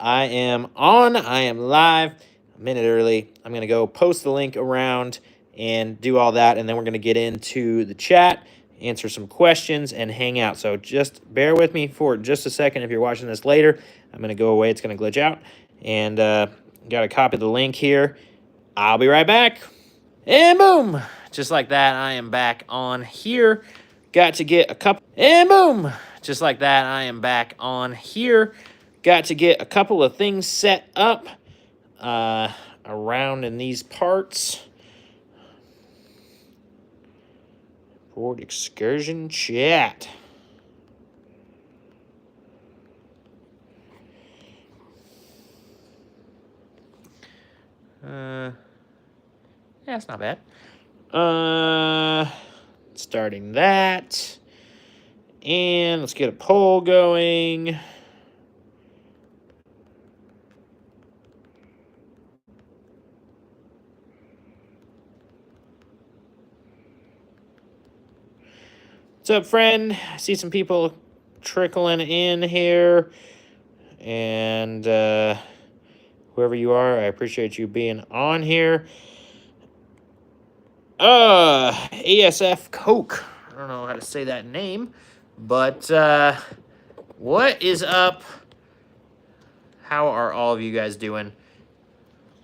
I am on. I am live. A minute early. I'm going to go post the link around and do all that, and then we're going to get into the chat, answer some questions, and hang out. So just bear with me for just a second. If you're watching this later, I'm going to go away. It's going to glitch out. And got to copy the link here. I'll be right back. And boom. Just like that, I am back on here. Got to get a couple. And boom. Just like that, I am back on here. Got to get a couple of things set up around in these parts. Ford Excursion chat. Yeah, it's not bad. Starting that. And let's get a poll going. What's up, friend? I see some people trickling in here. And whoever you are, I appreciate you being on here. ASF Coke. I don't know how to say that name. But what is up? How are all of you guys doing?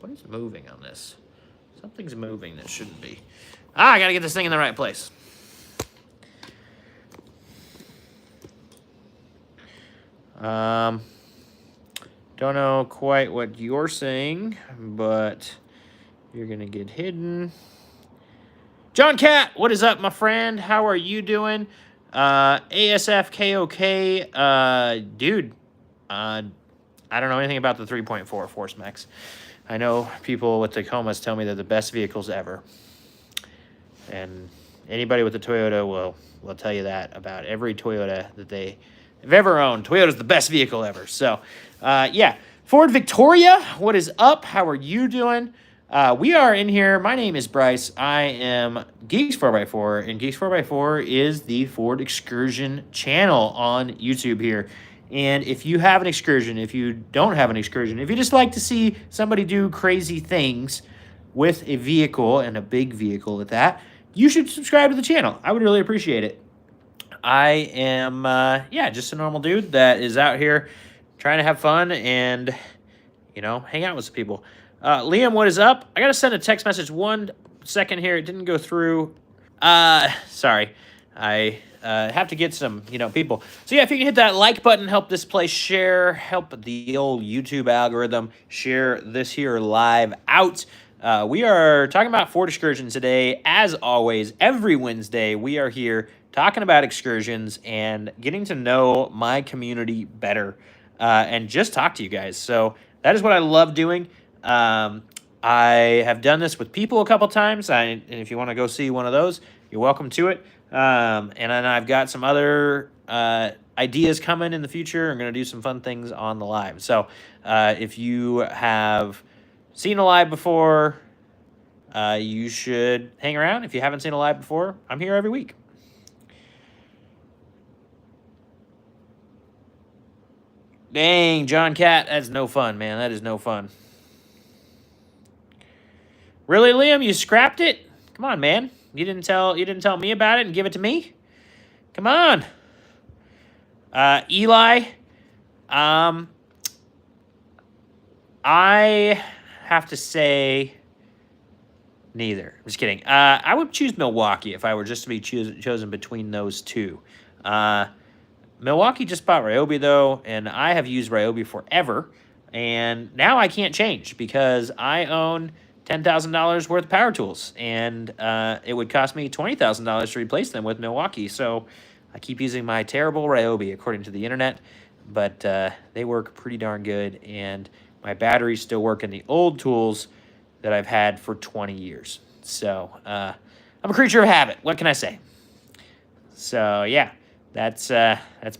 What is moving on this? Something's moving that shouldn't be. I gotta get this thing in the right place. Don't know quite what you're saying, but you're gonna get hidden. John Cat, what is up, my friend? How are you doing? ASFKOK, dude, I don't know anything about the 3.4 Force Max. I know people with Tacomas tell me they're the best vehicles ever. And anybody with a Toyota will tell you that about every Toyota that they've ever owned. Toyota's the best vehicle ever. So, yeah. Ford Victoria, what is up? How are you doing? We are in here. My name is Bryce. I am Geeks 4x4, and Geeks 4x4 is the Ford Excursion channel on YouTube here. And if you have an Excursion, if you don't have an Excursion, if you just like to see somebody do crazy things with a vehicle, and a big vehicle at that, you should subscribe to the channel. I would really appreciate it. I am, yeah, just a normal dude that is out here trying to have fun and, you know, hang out with some people. Liam, what is up? I got to send a text message 1 second here. It didn't go through. Sorry. I have to get some, people. So, yeah, if you can hit that like button, help this place share, help the old YouTube algorithm share this here live out. We are talking about Ford Excursion today. As always, every Wednesday, we are here talking about Excursions and getting to know my community better and just talk to you guys. So that is what I love doing. I have done this with people a couple times, and if you want to go see one of those, you're welcome to it. And then I've got some other ideas coming in the future. I'm going to do some fun things on the live. So if you have seen a live before, you should hang around. If you haven't seen a live before, I'm here every week. Dang, John Cat, that's no fun, man. That is no fun. Really, Liam? You scrapped it? Come on, man. You didn't tell me about it and give it to me? Come on. Eli, I have to say neither. I'm just kidding. I would choose Milwaukee if I were just to be chosen between those two. Milwaukee just bought Ryobi, though, and I have used Ryobi forever, and now I can't change because I own $10,000 worth of power tools, and it would cost me $20,000 to replace them with Milwaukee. So I keep using my terrible Ryobi, according to the internet, but they work pretty darn good, and my batteries still work in the old tools that I've had for 20 years. So I'm a creature of habit. What can I say? So yeah, that's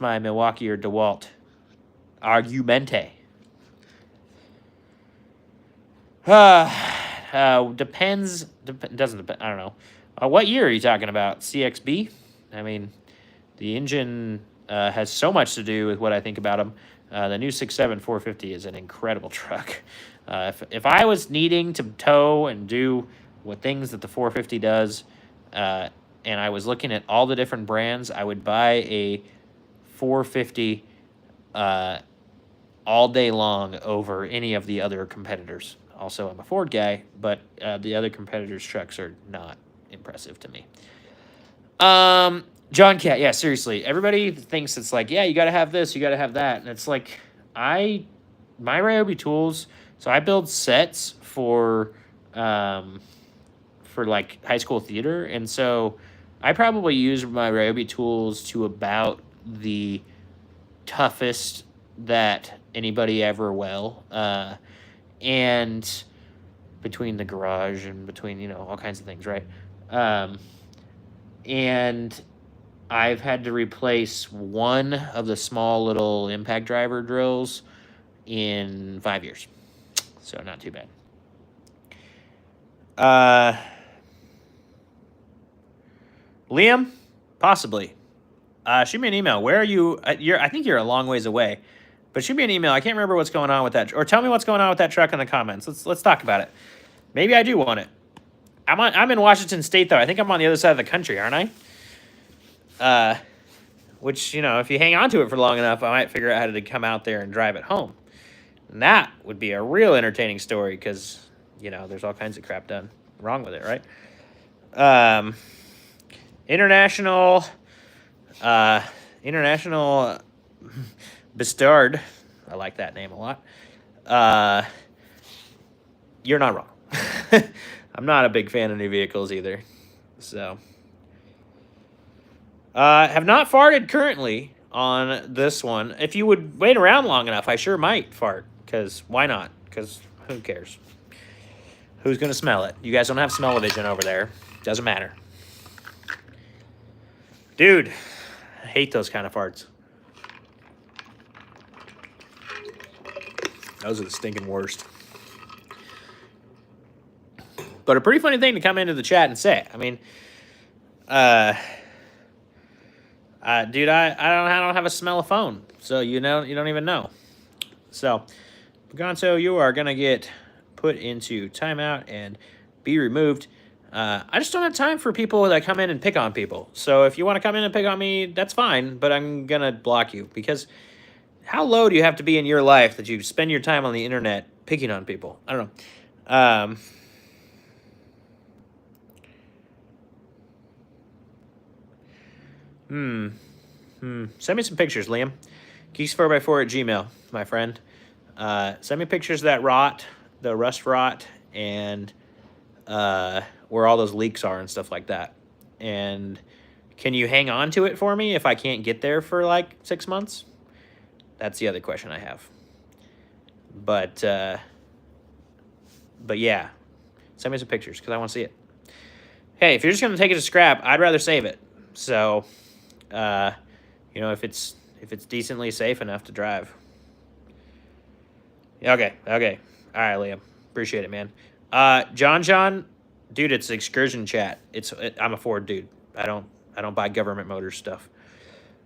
my Milwaukee or DeWalt argumente. Depends. Doesn't depend. I don't know. What year are you talking about? CXB? I mean, the engine has so much to do with what I think about them. The new 6.7 450 is an incredible truck. If I was needing to tow and do what things that the 450 does, and I was looking at all the different brands, I would buy a 450 all day long over any of the other competitors. Also, I'm a Ford guy, but the other competitors' trucks are not impressive to me. John Cat, yeah, seriously. Everybody thinks it's like, yeah, you got to have this, you got to have that. And it's like, my Ryobi tools, so I build sets for like high school theater. And so I probably use my Ryobi tools to about the toughest that anybody ever will. And between the garage and between, you know, all kinds of things, right? And I've had to replace one of the small little impact driver drills in 5 years. So not too bad. Liam, possibly. Shoot me an email. Where are you? I think you're a long ways away. But shoot me an email. I can't remember what's going on with that. Or tell me what's going on with that truck in the comments. Let's talk about it. Maybe I do want it. I'm in Washington State, though. I think I'm on the other side of the country, aren't I? Which, you know, if you hang on to it for long enough, I might figure out how to come out there and drive it home. And that would be a real entertaining story because, you know, there's all kinds of crap done wrong with it, right? International Bastard. I like that name a lot. You're not wrong. I'm not a big fan of new vehicles either. So, have not farted currently on this one. If you would wait around long enough, I sure might fart. Because why not? Because who cares? Who's going to smell it? You guys don't have smell-o-vision over there. Doesn't matter. Dude, I hate those kind of farts. Those are the stinking worst. But a pretty funny thing to come into the chat and say. I mean, dude, I don't have a smell of phone, so you don't even know. So, Gonzo, you are gonna get put into timeout and be removed. I just don't have time for people that come in and pick on people. So if you want to come in and pick on me, that's fine, but I'm gonna block you because how low do you have to be in your life that you spend your time on the internet picking on people? I don't know. Send me some pictures, Liam. Geeks4x4 at Gmail, my friend. Send me pictures of that rot, the rust rot, and where all those leaks are and stuff like that. And can you hang on to it for me if I can't get there for like 6 months? That's the other question I have. But yeah, send me some pictures because I want to see it. Hey, if you're just gonna take it to scrap, I'd rather save it. So, you know, if it's decently safe enough to drive. Okay. All right, Liam. Appreciate it, man. John, dude, it's Excursion chat. I'm a Ford dude. I don't buy government motors stuff.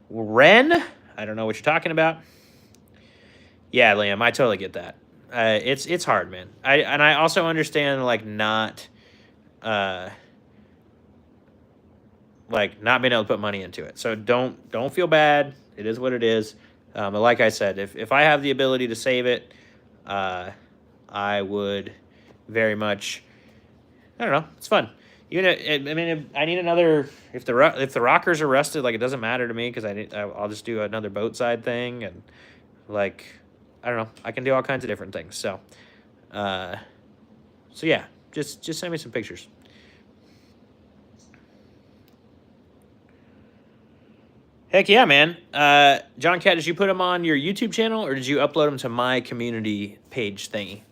Ren, I don't know what you're talking about. Yeah, Liam, I totally get that. It's hard, man. I also understand like not being able to put money into it. So don't feel bad. It is what it is. But like I said, if I have the ability to save it, I would very much. I don't know. It's fun. I mean, I need another. If the rockers are rusted, like it doesn't matter to me because I'll just do another boat side thing and like I don't know. I can do all kinds of different things. So, yeah, just send me some pictures. Heck yeah, man. John Cat, did you put them on your YouTube channel or did you upload them to my community page thingy?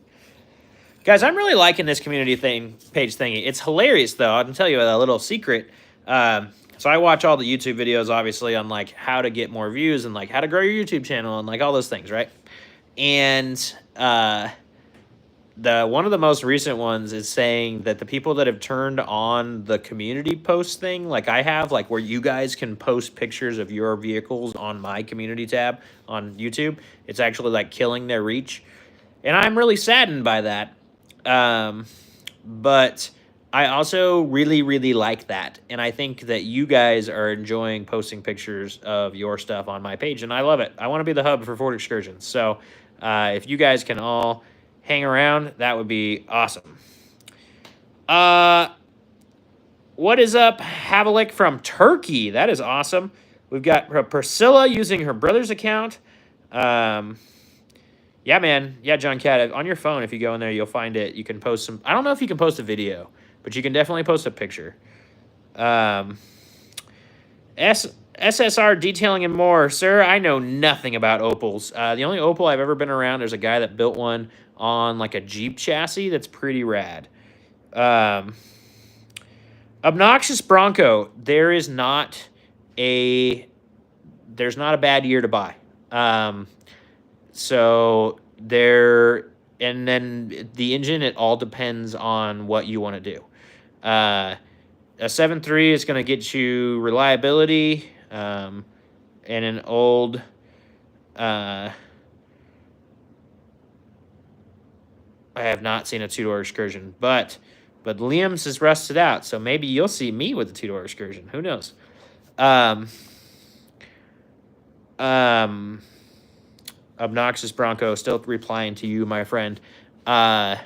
Guys, I'm really liking this community page thingy. It's hilarious, though. I can tell you a little secret. So I watch all the YouTube videos, obviously, on, like, how to get more views and, like, how to grow your YouTube channel and, like, all those things, right? And one of the most recent ones is saying that the people that have turned on the community post thing, like I have, like where you guys can post pictures of your vehicles on my community tab on YouTube, it's actually like killing their reach. And I'm really saddened by that. But I also really, really like that. And I think that you guys are enjoying posting pictures of your stuff on my page, and I love it. I want to be the hub for Ford Excursions. So if you guys can all hang around, that would be awesome. What is up, Havalik from Turkey? That is awesome. We've got Priscilla using her brother's account. Yeah, man. Yeah, John Cat, on your phone, if you go in there, you'll find it. You can post some. I don't know if you can post a video, but you can definitely post a picture. SSR detailing and more. Sir, I know nothing about Opals. The only Opal I've ever been around, there's a guy that built one on like a Jeep chassis that's pretty rad. Obnoxious Bronco. There's not a bad year to buy. So there, and then the engine, it all depends on what you want to do. A 7.3 is going to get you reliability, and an old, I have not seen a two-door Excursion, but Liam's is rusted out, so maybe you'll see me with a two-door Excursion. Who knows? Obnoxious Bronco, still replying to you, my friend. 7.3,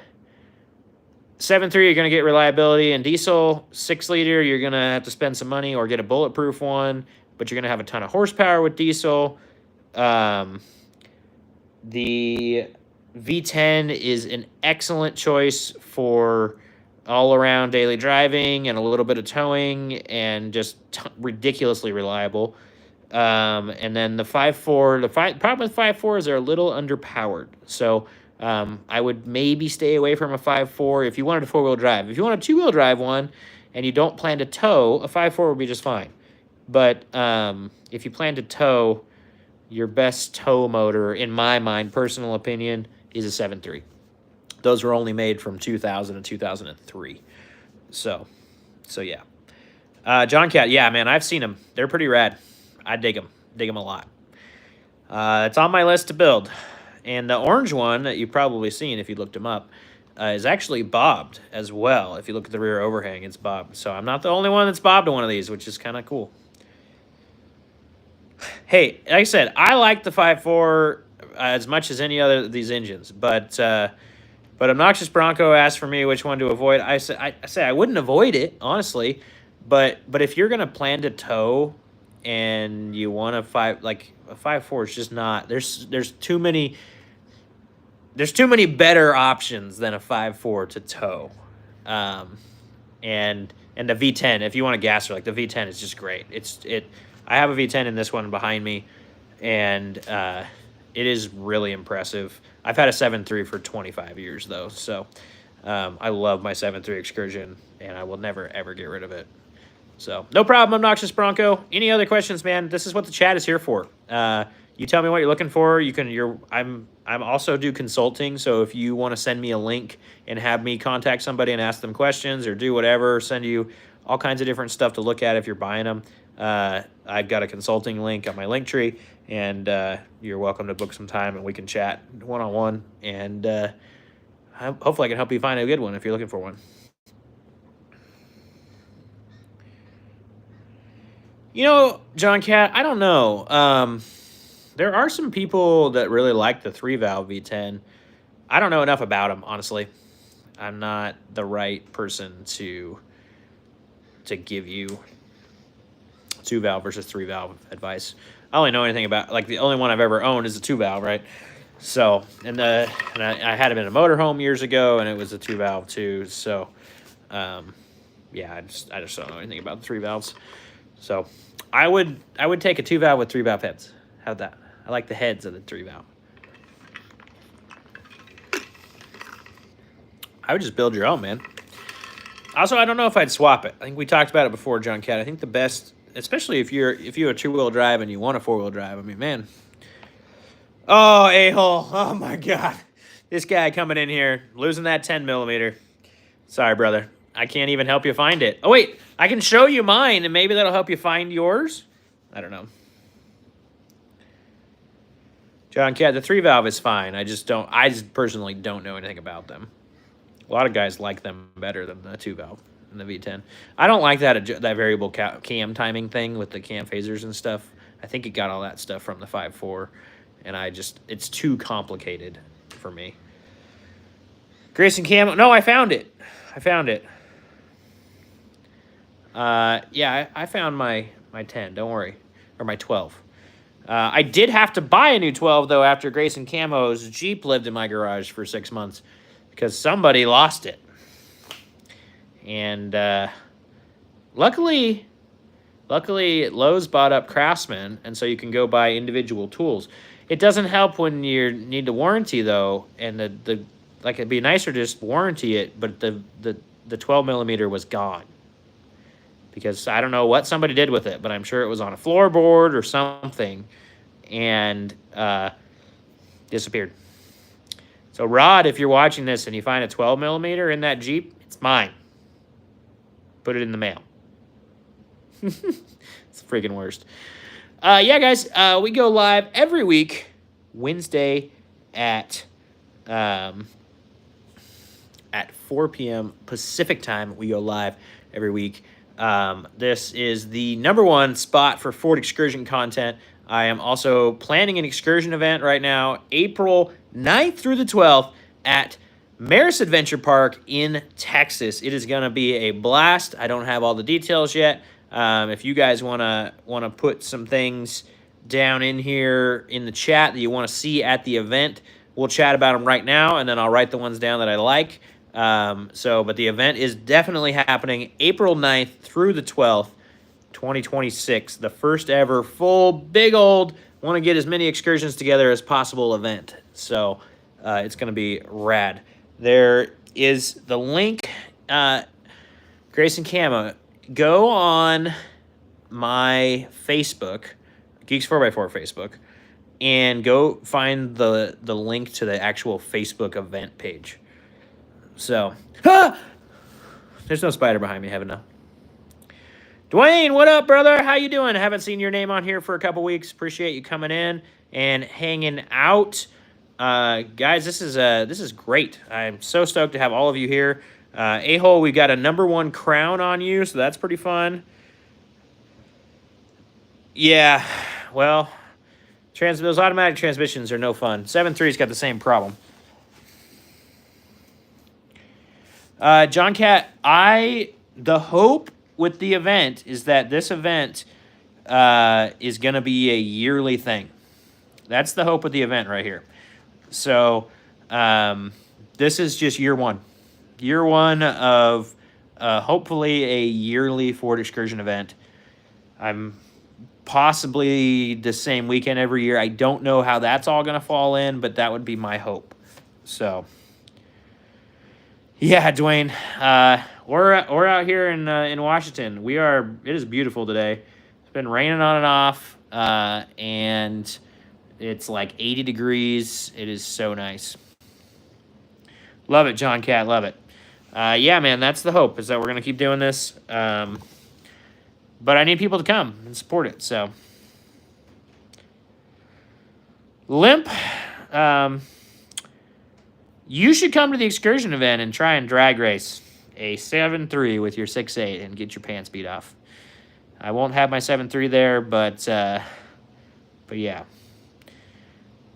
you're going to get reliability and diesel. 6-liter, you're going to have to spend some money or get a bulletproof one, but you're going to have a ton of horsepower with diesel. The V10 is an excellent choice for all-around daily driving and a little bit of towing and just ridiculously reliable. And then the 5.4, the problem with 5.4 is they're a little underpowered. So I would maybe stay away from a 5.4 if you wanted a four-wheel drive. If you want a two-wheel drive one and you don't plan to tow, a 5.4 would be just fine. But if you plan to tow, your best tow motor, in my mind, personal opinion, is a 7.3. Those were only made from 2000 to 2003. So yeah. John Cat, yeah, man, I've seen them. They're pretty rad. I dig them a lot. It's on my list to build. And the orange one that you've probably seen if you looked them up is actually bobbed as well. If you look at the rear overhang, it's bobbed. So I'm not the only one that's bobbed to one of these, which is kind of cool. Hey, like I said, I like the 5.4 as much as any other of these engines, but Obnoxious Bronco asked for me which one to avoid. I say I wouldn't avoid it, honestly, but if you're gonna plan to tow and you want a 5.4 is just not, there's too many better options than a 5.4 to tow. And the V10, if you want a gasser, like the V10 is just great. I have a V10 in this one behind me, and it is really impressive. I've had a 7.3 for 25 years though, so I love my 7.3 Excursion, and I will never ever get rid of it. So no problem, Obnoxious Bronco. Any other questions, man? This is what the chat is here for. You tell me what you're looking for. I'm also do consulting, so if you want to send me a link and have me contact somebody and ask them questions or do whatever, send you all kinds of different stuff to look at if you're buying them. I've got a consulting link on my link tree, and you're welcome to book some time and we can chat one-on-one, and hopefully I can help you find a good one if you're looking for one. You know, John Cat, I don't know. There are some people that really like the 3-valve V10. I don't know enough about them, honestly. I'm not the right person to give you 2-valve versus 3-valve advice. I only know anything about, like, the only one I've ever owned is a 2-valve, right? So, and I had it in a motorhome years ago, and it was a 2-valve too. So, yeah, I just don't know anything about the 3 valves. So, I would take a 2-valve with 3-valve heads. How's that? I like the heads of the 3-valve. I would just build your own, man. Also, I don't know if I'd swap it. I think we talked about it before, John Cat. I think the best, especially if you're a 2-wheel drive and you want a 4-wheel drive. I mean, man. Oh, a-hole. Oh my God. This guy coming in here, losing that 10 millimeter. Sorry, brother. I can't even help you find it. Oh, wait. I can show you mine, and maybe that'll help you find yours. I don't know. John Cat, the 3-valve is fine. I just personally don't know anything about them. A lot of guys like them better than the 2-valve and the V10. I don't like that variable cam timing thing with the cam phasers and stuff. I think it got all that stuff from the 5.4, and it's too complicated for me. Grayson Camo. No, I found it. Yeah, I found my 10. Don't worry. Or my 12. I did have to buy a new 12, though, after Grayson Camo's Jeep lived in my garage for 6 months because somebody lost it. And luckily, Lowe's bought up Craftsman, and so you can go buy individual tools. It doesn't help when you need the warranty, though, and like it'd be nicer to just warranty it, but the 12 millimeter was gone. Because I don't know what somebody did with it, but I'm sure it was on a floorboard or something and disappeared. So, Rod, if you're watching this and you find a 12 millimeter in that Jeep, it's mine. Put it in the mail. It's the freaking worst. Yeah, guys, we go live every week, Wednesday at 4 p.m. Pacific time. We go live every week. This is the #1 spot for Ford Excursion content. I am also planning an Excursion event right now, April 9th through the 12th at Maris Adventure Park in Texas. It is going to be a blast. I don't have all the details yet. If you guys want to put some things down in here in the chat that you want to see at the event, we'll chat about them right now, and then I'll write the ones down that I like. But the event is definitely happening April 9th through the 12th, 2026. The first ever full, big old, want to get as many excursions together as possible event. So it's going to be rad. There is the link, Grayson Camo. Go on my Facebook, Geeks 4x4 Facebook, and go find the link to the actual Facebook event page. So, there's no spider behind me, heaven no. Dwayne, what up, brother? How you doing? I haven't seen your name on here for a couple weeks. Appreciate you coming in and hanging out. Guys, this is great. I'm so stoked to have all of you here. A-Hole, we've got a #1 crown on you, so that's pretty fun. Yeah, well, those automatic transmissions are no fun. 7.3's got the same problem. John Cat, the hope with the event is that this event is going to be a yearly thing. That's the hope with the event right here. So this is just year one. Year one of hopefully a yearly Ford Excursion event. I'm possibly the same weekend every year. I don't know how that's all going to fall in, but that would be my hope. So, yeah, Dwayne, we're out here in Washington. It is beautiful today. It's been raining on and off, and it's like 80 degrees. It is so nice. Love it, John Cat. Love it. Yeah, man, that's the hope, is that we're going to keep doing this. But I need people to come and support it, so. Limp, you should come to the Excursion event and try and drag race a 7.3 with your 6.8 and get your pants beat off. I won't have my 7.3 there, but yeah.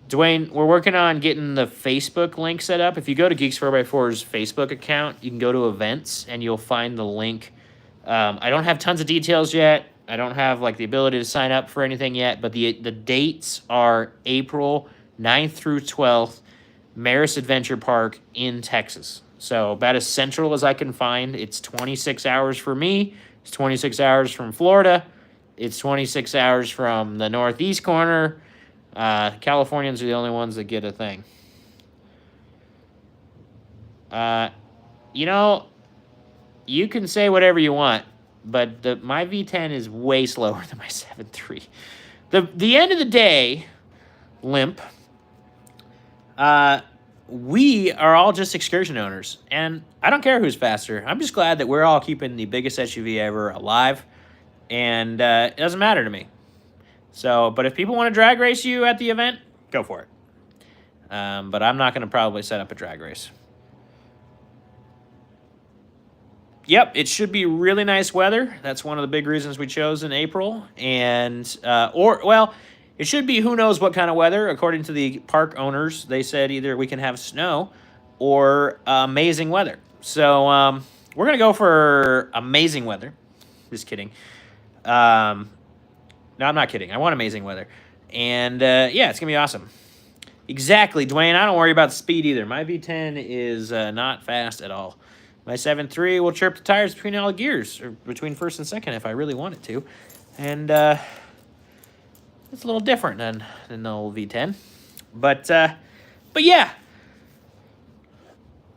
Dwayne, we're working on getting the Facebook link set up. If you go to Geeks 4x4's Facebook account, you can go to events, and you'll find the link. I don't have tons of details yet. I don't have the ability to sign up for anything yet, but the dates are April 9th through 12th, Maris Adventure Park in Texas. So about as central as I can find. It's 26 hours for me. It's 26 hours from Florida. It's 26 hours from the northeast corner. Californians are the only ones that get a thing. You can say whatever you want, but my V10 is way slower than my 7.3. The end of the day, Limp, we are all just Excursion owners, and I don't care who's faster. I'm just glad that we're all keeping the biggest SUV ever alive, and it doesn't matter to me. So, but if people want to drag race you at the event, go for it. But I'm not going to probably set up a drag race. Yep, it should be really nice weather. That's one of the big reasons we chose in April. And, it should be who knows what kind of weather. According to the park owners, they said either we can have snow or amazing weather. So we're going to go for amazing weather. Just kidding. No, I'm not kidding. I want amazing weather. And, yeah, it's going to be awesome. Exactly, Dwayne. I don't worry about the speed either. My V10 is not fast at all. My 7.3 will chirp the tires between all the gears, or between first and second if I really want it to. And it's a little different than the old V10. But yeah.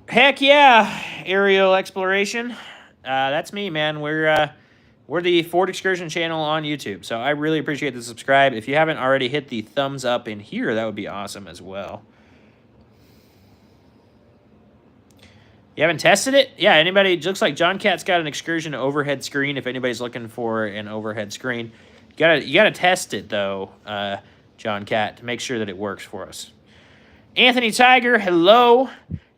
Heck yeah, aerial exploration. That's me, man. We're the Ford Excursion channel on YouTube, so I really appreciate the subscribe. If you haven't already hit the thumbs up in here, that would be awesome as well. You haven't tested it? Yeah, anybody? It looks like John Cat's got an Excursion overhead screen. If anybody's looking for an overhead screen, you gotta test it though, John Cat, to make sure that it works for us. Anthony Tiger, hello.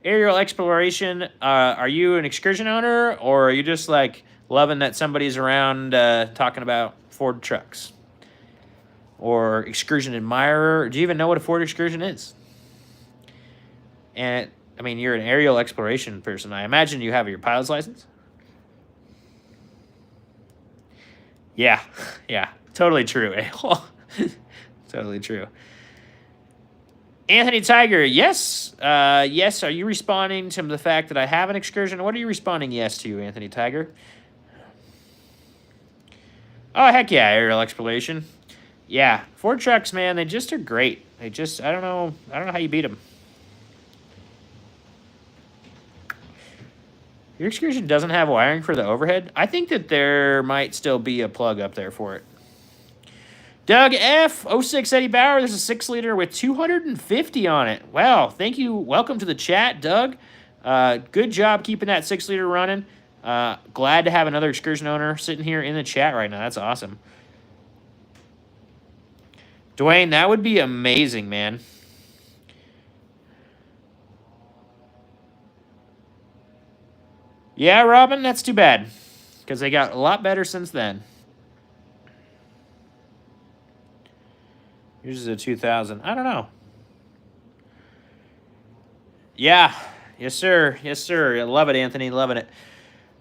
Aerial exploration. Are you an Excursion owner, or are you just like loving that somebody's around talking about Ford trucks? Or Excursion admirer? Do you even know what a Ford Excursion is? And I mean, you're an aerial exploration person. I imagine you have your pilot's license? Yeah, yeah, totally true. Totally true. Anthony Tiger, yes. Yes, are you responding to the fact that I have an Excursion? What are you responding yes to, Anthony Tiger? Oh, heck yeah, aerial exploration. Yeah, Ford trucks, man, they just are great. They just, I don't know how you beat them. Your Excursion doesn't have wiring for the overhead? I think that there might still be a plug up there for it. Doug F. 06 Eddie Bauer, this is a 6-liter with 250 on it. Wow, thank you. Welcome to the chat, Doug. Good job keeping that 6-liter running. Glad to have another Excursion owner sitting here in the chat right now. That's awesome. Dwayne, that would be amazing, man. Yeah, Robin, that's too bad, because they got a lot better since then. Yours is a 2000. I don't know. Yeah. Yes, sir. Yes, sir. I love it, Anthony. Loving it.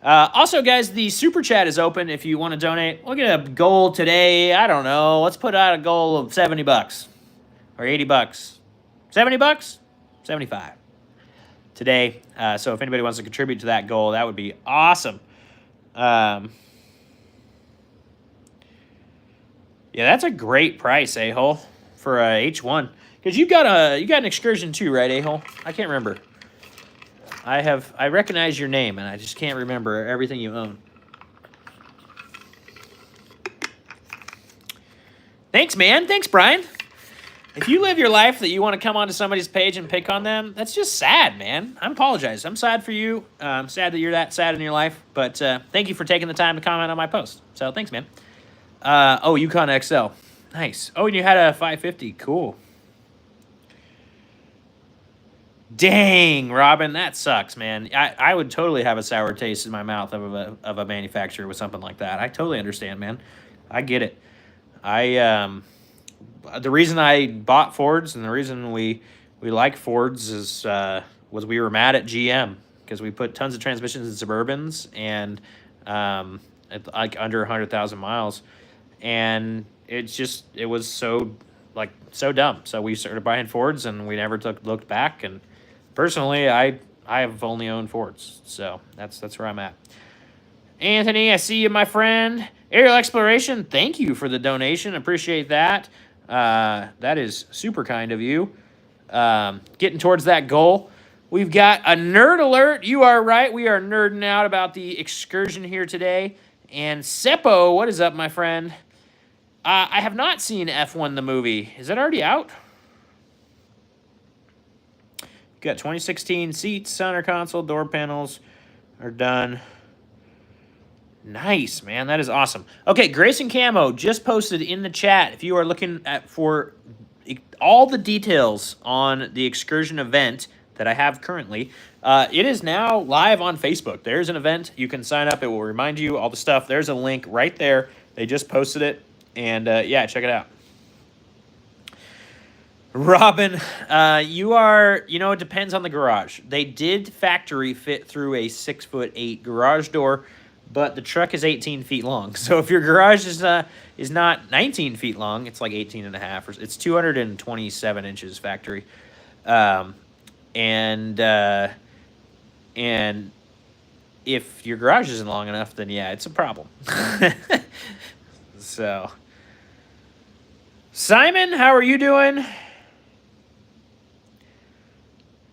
Also, guys, the Super Chat is open if you want to donate. We'll get a goal today. I don't know. Let's put out a goal of $70 or $80. $70? 75 today. So if anybody wants to contribute to that goal, that would be awesome. Yeah, that's a great price, A-hole, for a H1. Because you got an Excursion too, right, A-hole? I can't remember. I recognize your name, and I just can't remember everything you own. Thanks, man. Thanks, Brian. If you live your life that you want to come onto somebody's page and pick on them, that's just sad, man. I apologize. I'm sad for you. I'm sad that you're that sad in your life. But thank you for taking the time to comment on my post. So thanks, man. Oh, Yukon XL. Nice. Oh, and you had a 550. Cool. Dang, Robin, that sucks, man. I would totally have a sour taste in my mouth of a manufacturer with something like that. I totally understand, man. I get it. The reason I bought Fords and the reason we like Fords is was we were mad at GM because we put tons of transmissions in Suburbans and like under 100,000 miles, and it was so dumb. So we started buying Fords and we never looked back. And personally, I have only owned Fords, so that's where I'm at. Anthony, I see you, my friend. Aerial Exploration, thank you for the donation. Appreciate that. That is super kind of you. Getting towards that goal. We've got a nerd alert. You are right. We are nerding out about the Excursion here today. And Seppo, what is up, my friend? I have not seen F1 the movie. Is it already out? got 2016 seats, center console, door panels are done. Nice, man. That is awesome. Okay, Grayson Camo just posted in the chat. If you are looking for all the details on the Excursion event that I have currently, it is now live on Facebook. There's an event. You can sign up. It will remind you all the stuff. There's a link right there. They just posted it. And, yeah, check it out. Robin, it depends on the garage. They did factory fit through a 6'8" garage door, but the truck is 18 feet long. So if your garage is not 19 feet long, it's like 18 and a half. Or it's 227 inches factory. And if your garage isn't long enough, then yeah, it's a problem. So, Simon, how are you doing?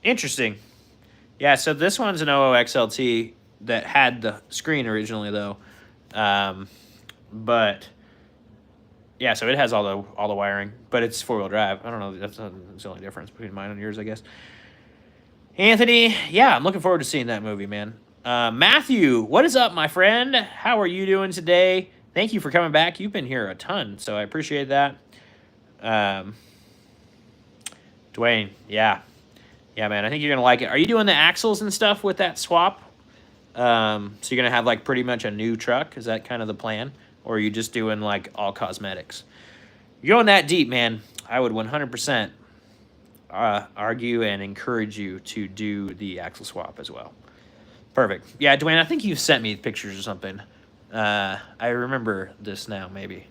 Interesting. Yeah, so this one's an OOXLT that had the screen originally, though. But yeah, so it has all the wiring, but it's 4-wheel drive. I don't know. That's the only difference between mine and yours, I guess. Anthony, yeah, I'm looking forward to seeing that movie, man. Matthew, what is up, my friend? How are you doing today? Thank you for coming back. You've been here a ton, so I appreciate that. Dwayne, yeah. Yeah, man, I think you're going to like it. Are you doing the axles and stuff with that swap? So you're going to have, like, pretty much a new truck? Is that kind of the plan? Or are you just doing, like, all cosmetics? You're going that deep, man. I would 100% argue and encourage you to do the axle swap as well. Perfect. Yeah, Dwayne, I think you've sent me pictures or something. I remember this now, maybe.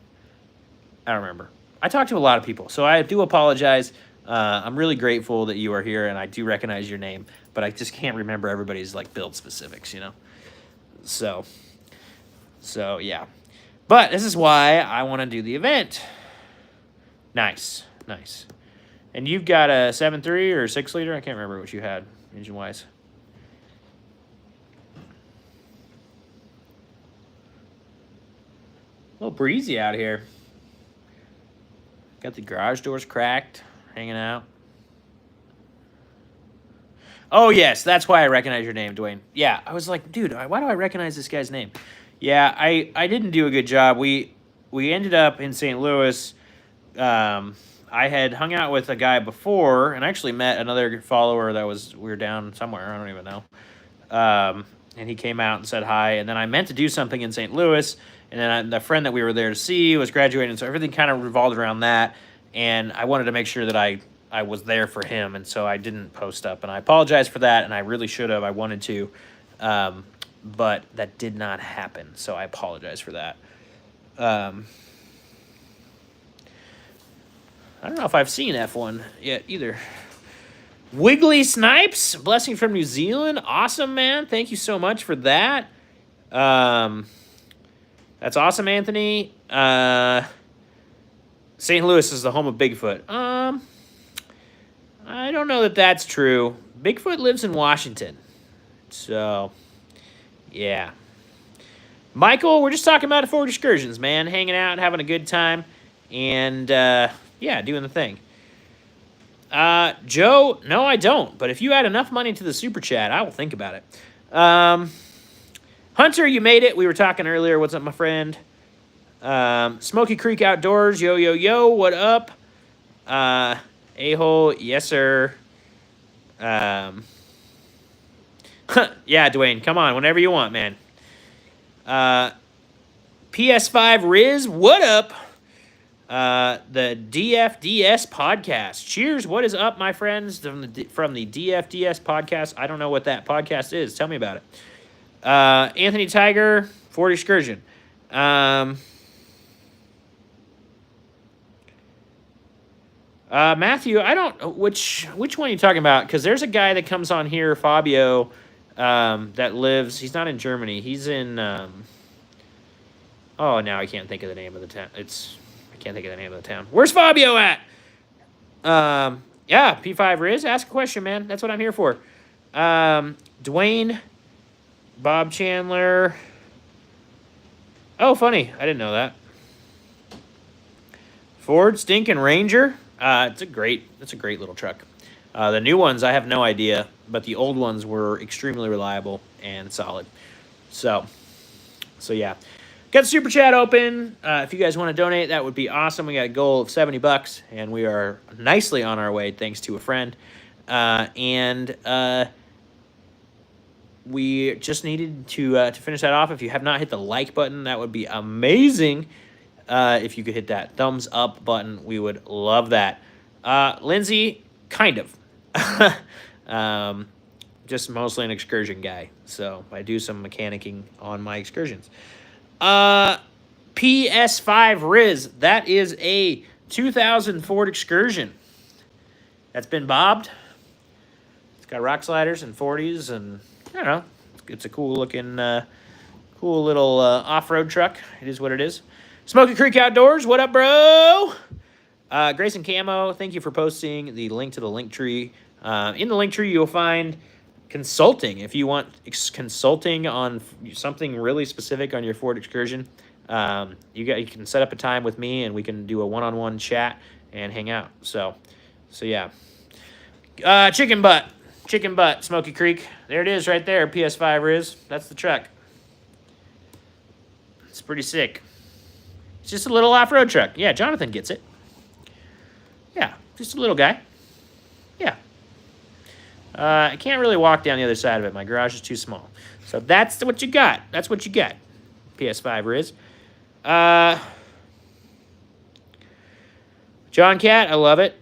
I don't remember. I talked to a lot of people, so I do apologize. I'm really grateful that you are here, and I do recognize your name, but I just can't remember everybody's, like, build specifics, you know? So yeah. But this is why I want to do the event. Nice. And you've got a 7.3 or 6-liter? I can't remember what you had, engine-wise. A little breezy out here. Got the garage doors cracked, hanging out. Oh, yes, that's why I recognize your name, Dwayne. Yeah, I was like, dude, why do I recognize this guy's name? Yeah, I didn't do a good job. We ended up in St. Louis. I had hung out with a guy before and actually met another follower we were down somewhere. I don't even know. And he came out and said hi. And then I meant to do something in St. Louis. And then the friend that we were there to see was graduating. So everything kind of revolved around that. And I wanted to make sure that I was there for him. And so I didn't post up. And I apologize for that. And I really should have. I wanted to. But that did not happen. So I apologize for that. I don't know if I've seen F1 yet either. Wiggly Snipes, blessing from New Zealand. Awesome, man. Thank you so much for that. That's awesome, Anthony. St. Louis is the home of Bigfoot. I don't know that that's true. Bigfoot lives in Washington. So, yeah. Michael, we're just talking about it for excursions, man. Hanging out, having a good time. And, yeah, doing the thing. Joe, no, I don't. But if you add enough money to the super chat, I will think about it. Hunter, you made it. We were talking earlier. What's up, my friend? Smoky Creek Outdoors. Yo, yo, yo. What up? A-hole. Yes, sir. Yeah, Dwayne. Come on. Whenever you want, man. PS5 Riz. What up? The DFDS podcast. Cheers. What is up, my friends, from the DFDS podcast? I don't know what that podcast is. Tell me about it. Anthony Tiger, Ford Excursion. Matthew, I don't which one are you talking about? Because there's a guy that comes on here, Fabio, that lives. He's not in Germany. He's in. Oh, now I can't think of the name of the town. I can't think of the name of the town. Where's Fabio at? Yeah, P5 Riz. Ask a question, man. That's what I'm here for. Dwayne, Bob Chandler. Oh, funny. I didn't know that. Ford Stinkin' Ranger. It's a great little truck. The new ones, I have no idea, but the old ones were extremely reliable and solid. So yeah. Got the super chat open. If you guys want to donate, that would be awesome. We got a goal of $70, and we are nicely on our way, thanks to a friend. We just needed to finish that off. If you have not hit the like button, that would be amazing. If you could hit that thumbs up button, we would love that. Lindsay, kind of. Just mostly an excursion guy, so I do some mechanicking on my excursions. PS5 Riz, that is a 2000 Ford Excursion. That's been bobbed. It's got rock sliders and 40s, and I don't know. It's a cool looking, cool little off-road truck. It is what it is. Smoky Creek Outdoors, what up, bro? Grayson Camo, thank you for posting the link to the link tree. In the link tree, you'll find consulting. If you want consulting on something really specific on your Ford Excursion, you can set up a time with me and we can do a one-on-one chat and hang out. So yeah. Chicken butt, Smoky Creek. There it is right there, PS5 Riz. That's the truck. It's pretty sick. It's just a little off-road truck. Yeah, Jonathan gets it. Yeah, just a little guy. Yeah. I can't really walk down the other side of it. My garage is too small. So that's what you got. That's what you get. PS5 Riz. John Cat, I love it.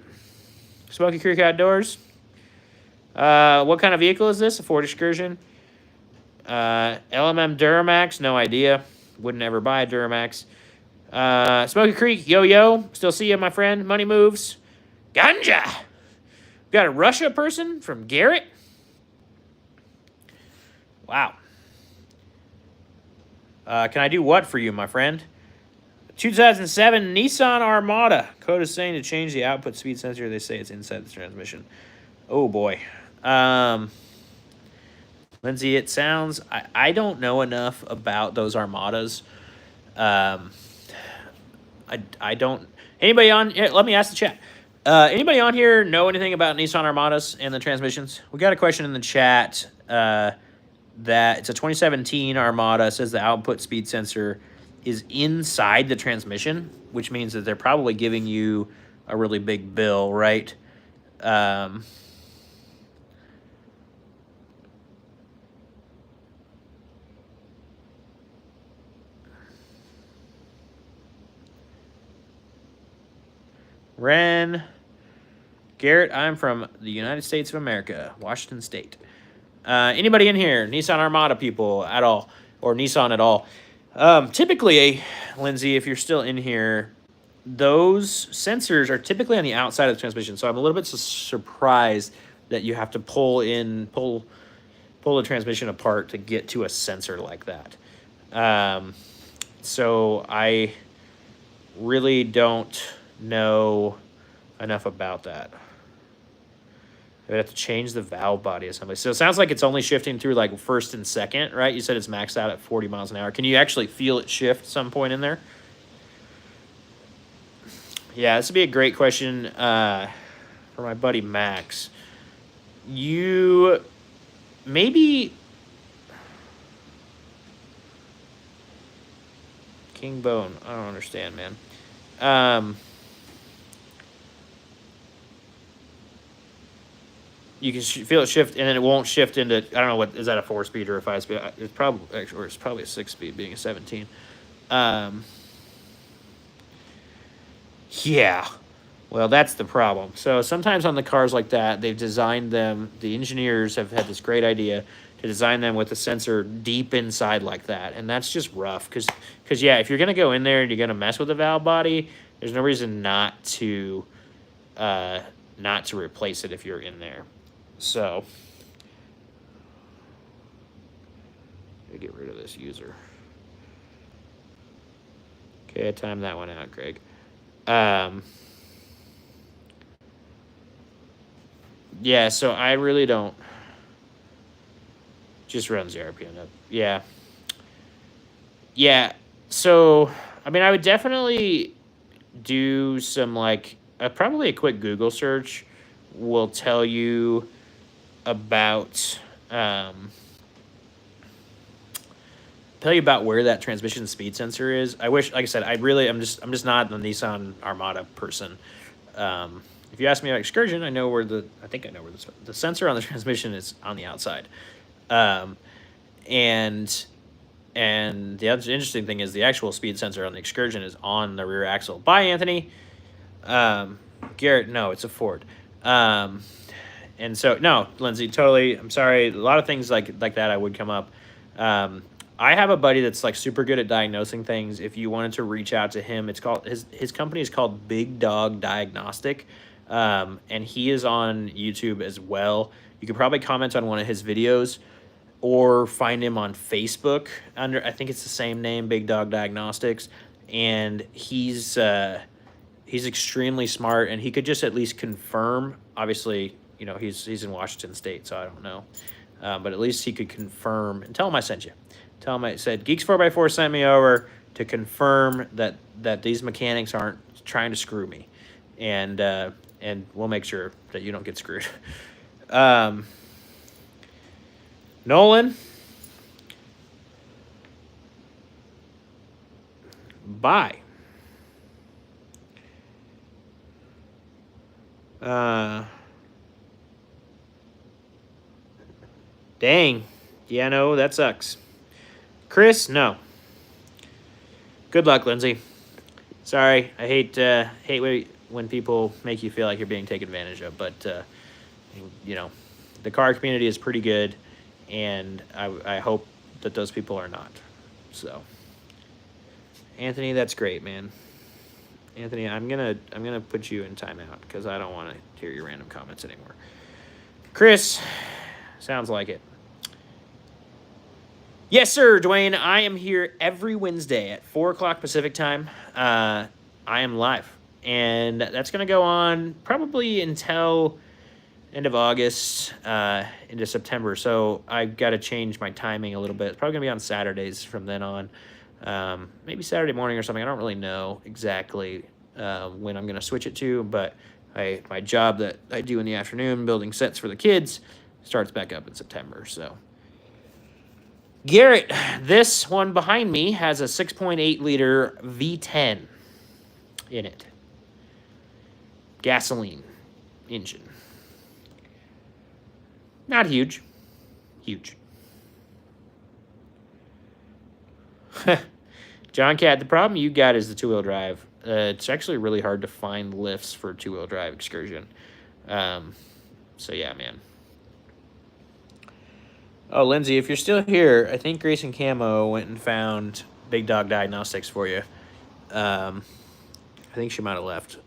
Smoky Creek Outdoors. What kind of vehicle is this? A Ford Excursion. LMM Duramax, no idea. Wouldn't ever buy a Duramax. Smoky Creek, yo. Still see you, my friend. Money moves. Ganja. Got a Russia person from Garrett. Wow. Can I do what for you, my friend? 2007 Nissan Armada. Code is saying to change the output speed sensor. They say it's inside the transmission. Oh, boy. Lindsay, it sounds... I don't know enough about those Armadas. I don't... Anybody on... Let me ask the chat. Anybody on here know anything about Nissan Armadas and the transmissions? We got a question in the chat that it's a 2017 Armada. It says the output speed sensor is inside the transmission, which means that they're probably giving you a really big bill, right? Ren... Garrett, I'm from the United States of America, Washington State. Anybody in here, Nissan Armada people at all, or Nissan at all? Typically, Lindsay, if you're still in here, those sensors are typically on the outside of the transmission. So I'm a little bit surprised that you have to pull the transmission apart to get to a sensor like that. So I really don't know enough about that. I would have to change the valve body assembly. So it sounds like it's only shifting through like first and second, right? You said it's maxed out at 40 miles an hour. Can you actually feel it shift some point in there? Yeah, this would be a great question for my buddy Max. You maybe... King Bone. I don't understand, man. You can feel it shift, and then it won't shift into, I don't know, what is that, a 4-speed or a 5-speed? It's probably a 6-speed, being a 17. Yeah. Well, that's the problem. So sometimes on the cars like that, they've designed them, the engineers have had this great idea to design them with a sensor deep inside like that, and that's just rough. Because yeah, if you're going to go in there and you're going to mess with the valve body, there's no reason not to replace it if you're in there. So, let me get rid of this user. Okay, I timed that one out, Greg. Yeah, so I really don't. Just runs the RPM up. Yeah. Yeah, so, I mean, I would definitely do some, like, probably a quick Google search will tell you about where that transmission speed sensor is. I wish, like I said, I'm just not the Nissan Armada person. If you ask me about Excursion, I think I know where the sensor on the transmission is on the outside. And the other interesting thing is the actual speed sensor on the Excursion is on the rear axle. Bye, Anthony. Garrett, no, it's a Ford. And so, no, Lindsay, totally. I'm sorry. A lot of things like that I would come up. I have a buddy that's like super good at diagnosing things. If you wanted to reach out to him, it's called his company is called Big Dog Diagnostic, and he is on YouTube as well. You could probably comment on one of his videos, or find him on Facebook under, I think it's the same name, Big Dog Diagnostics, and he's extremely smart, and he could just at least confirm. Obviously, you know, he's in Washington State, so I don't know, but at least he could confirm and tell him I sent you. Tell him I said Geeks 4x4 sent me over to confirm that these mechanics aren't trying to screw me, and we'll make sure that you don't get screwed. Nolan, bye. Dang. Yeah, no, that sucks. Chris, no. Good luck, Lindsay. Sorry, I hate when people make you feel like you're being taken advantage of, but you know, the car community is pretty good, and I hope that those people are not. So, Anthony, that's great, man. Anthony, I'm gonna put you in timeout because I don't want to hear your random comments anymore. Chris, sounds like it. Yes, sir, Dwayne. I am here every Wednesday at 4 o'clock Pacific time. I am live, and that's going to go on probably until end of August into September. So I've got to change my timing a little bit. It's probably going to be on Saturdays from then on. Maybe Saturday morning or something. I don't really know exactly when I'm going to switch it to, but my job that I do in the afternoon, building sets for the kids, starts back up in September. So, Garrett, this one behind me has a 6.8 liter V10 in it. Gasoline engine. Not huge. Huge. John Cat, the problem you got is the two-wheel drive. It's actually really hard to find lifts for two-wheel drive Excursion. So, yeah, man. Oh, Lindsay, if you're still here, I think Grayson Camo went and found Big Dog Diagnostics for you. I think she might have left,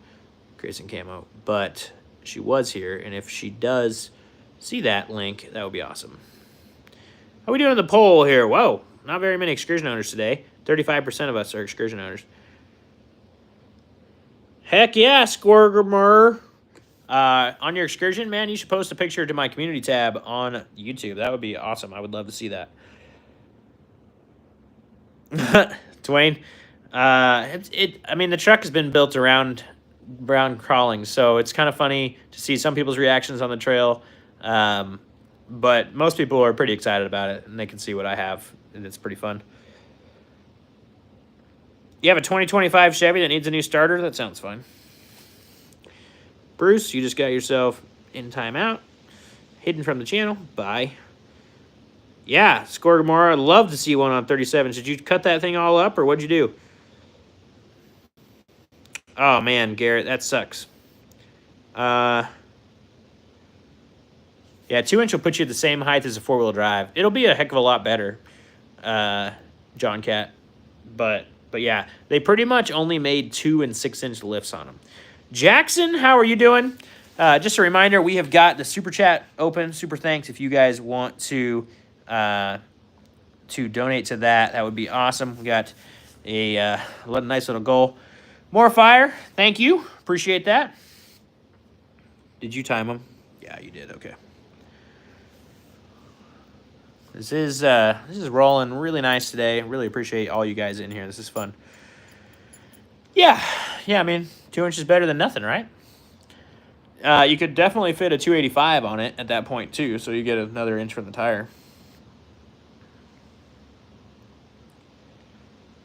Grayson Camo, but she was here, and if she does see that link, that would be awesome. How we doing in the poll here? Whoa, not very many Excursion owners today. 35% of us are Excursion owners. Heck yeah, Squirmer. On your Excursion, man, you should post a picture to my community tab on YouTube. That would be awesome. I would love to see that. Dwayne, I mean, the truck has been built around crawling, so it's kind of funny to see some people's reactions on the trail. But most people are pretty excited about it, and they can see what I have, and it's pretty fun. You have a 2025 Chevy that needs a new starter? That sounds fine. Bruce, you just got yourself in timeout. Hidden from the channel. Bye. Yeah, Score Gamora, I'd love to see one on 37. Did you cut that thing all up, or what'd you do? Oh, man, Garrett, that sucks. Yeah, 2-inch will put you at the same height as a four-wheel drive. It'll be a heck of a lot better, John Cat. But yeah, they pretty much only made 2- and 6-inch lifts on them. Jackson, how are you doing? Just a reminder, we have got the Super Chat open. Super thanks if you guys want to donate to that. That would be awesome. We got a nice little goal. More fire. Thank you. Appreciate that. Did you time them? Yeah, you did. Okay. This is rolling really nice today. Really appreciate all you guys in here. This is fun. Yeah, I mean, 2 inches better than nothing, right? You could definitely fit a 285 on it at that point too, so you get another inch from the tire.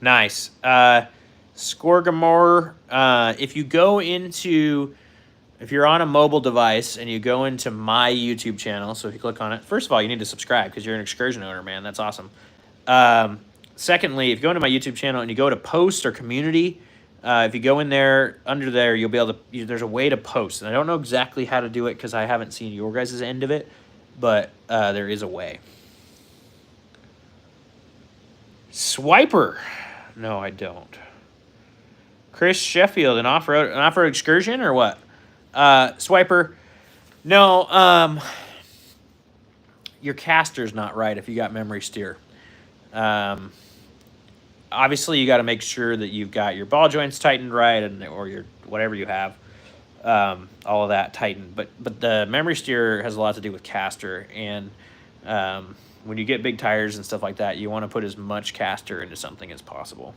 Nice. Scorgamore, if you go into, if you're on a mobile device and you go into my YouTube channel, so if you click on it, first of all, you need to subscribe because you're an Excursion owner, man. That's awesome. Secondly, if you go into my YouTube channel and you go to post or community, if you go in there, under there, you'll be able to, there's a way to post. And I don't know exactly how to do it because I haven't seen your guys' end of it, but there is a way. Swiper. No, I don't. Chris Sheffield, an off-road excursion or what? Swiper. No, your caster's not right if you got memory steer. Obviously, you got to make sure that you've got your ball joints tightened right, or your whatever you have, all of that tightened. But the memory steer has a lot to do with caster, and when you get big tires and stuff like that, you want to put as much caster into something as possible.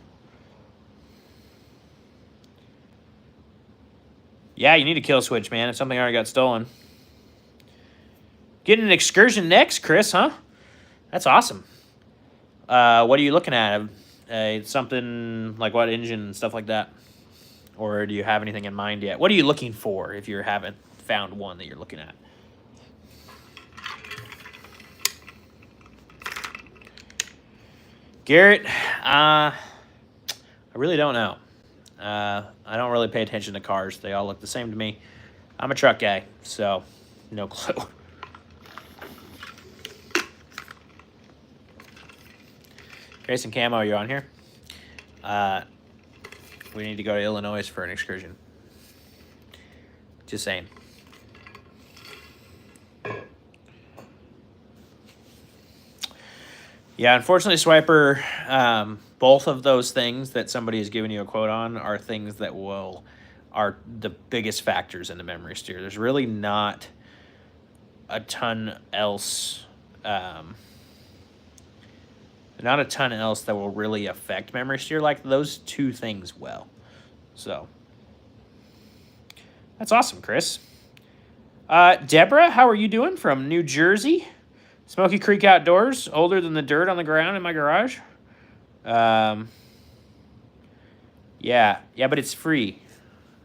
Yeah, you need a kill switch, man. If something already got stolen. Getting an Excursion next, Chris, huh? That's awesome. What are you looking at? Something like what engine and stuff like that? Or do you have anything in mind yet? What are you looking for if you haven't found one that you're looking at? Garrett, I really don't know. I don't really pay attention to cars. They all look the same to me. I'm a truck guy, so no clue. Grayson Camo, you're on here. We need to go to Illinois for an excursion. Just saying. Yeah, unfortunately, Swiper, both of those things that somebody has given you a quote on are things that are the biggest factors in the memory steer. There's really not a ton else. Not a ton else that will really affect memory steer like those two things will. So that's awesome, Chris. Deborah, how are you doing from New Jersey? Smoky Creek Outdoors, older than the dirt on the ground in my garage. Yeah, but it's free,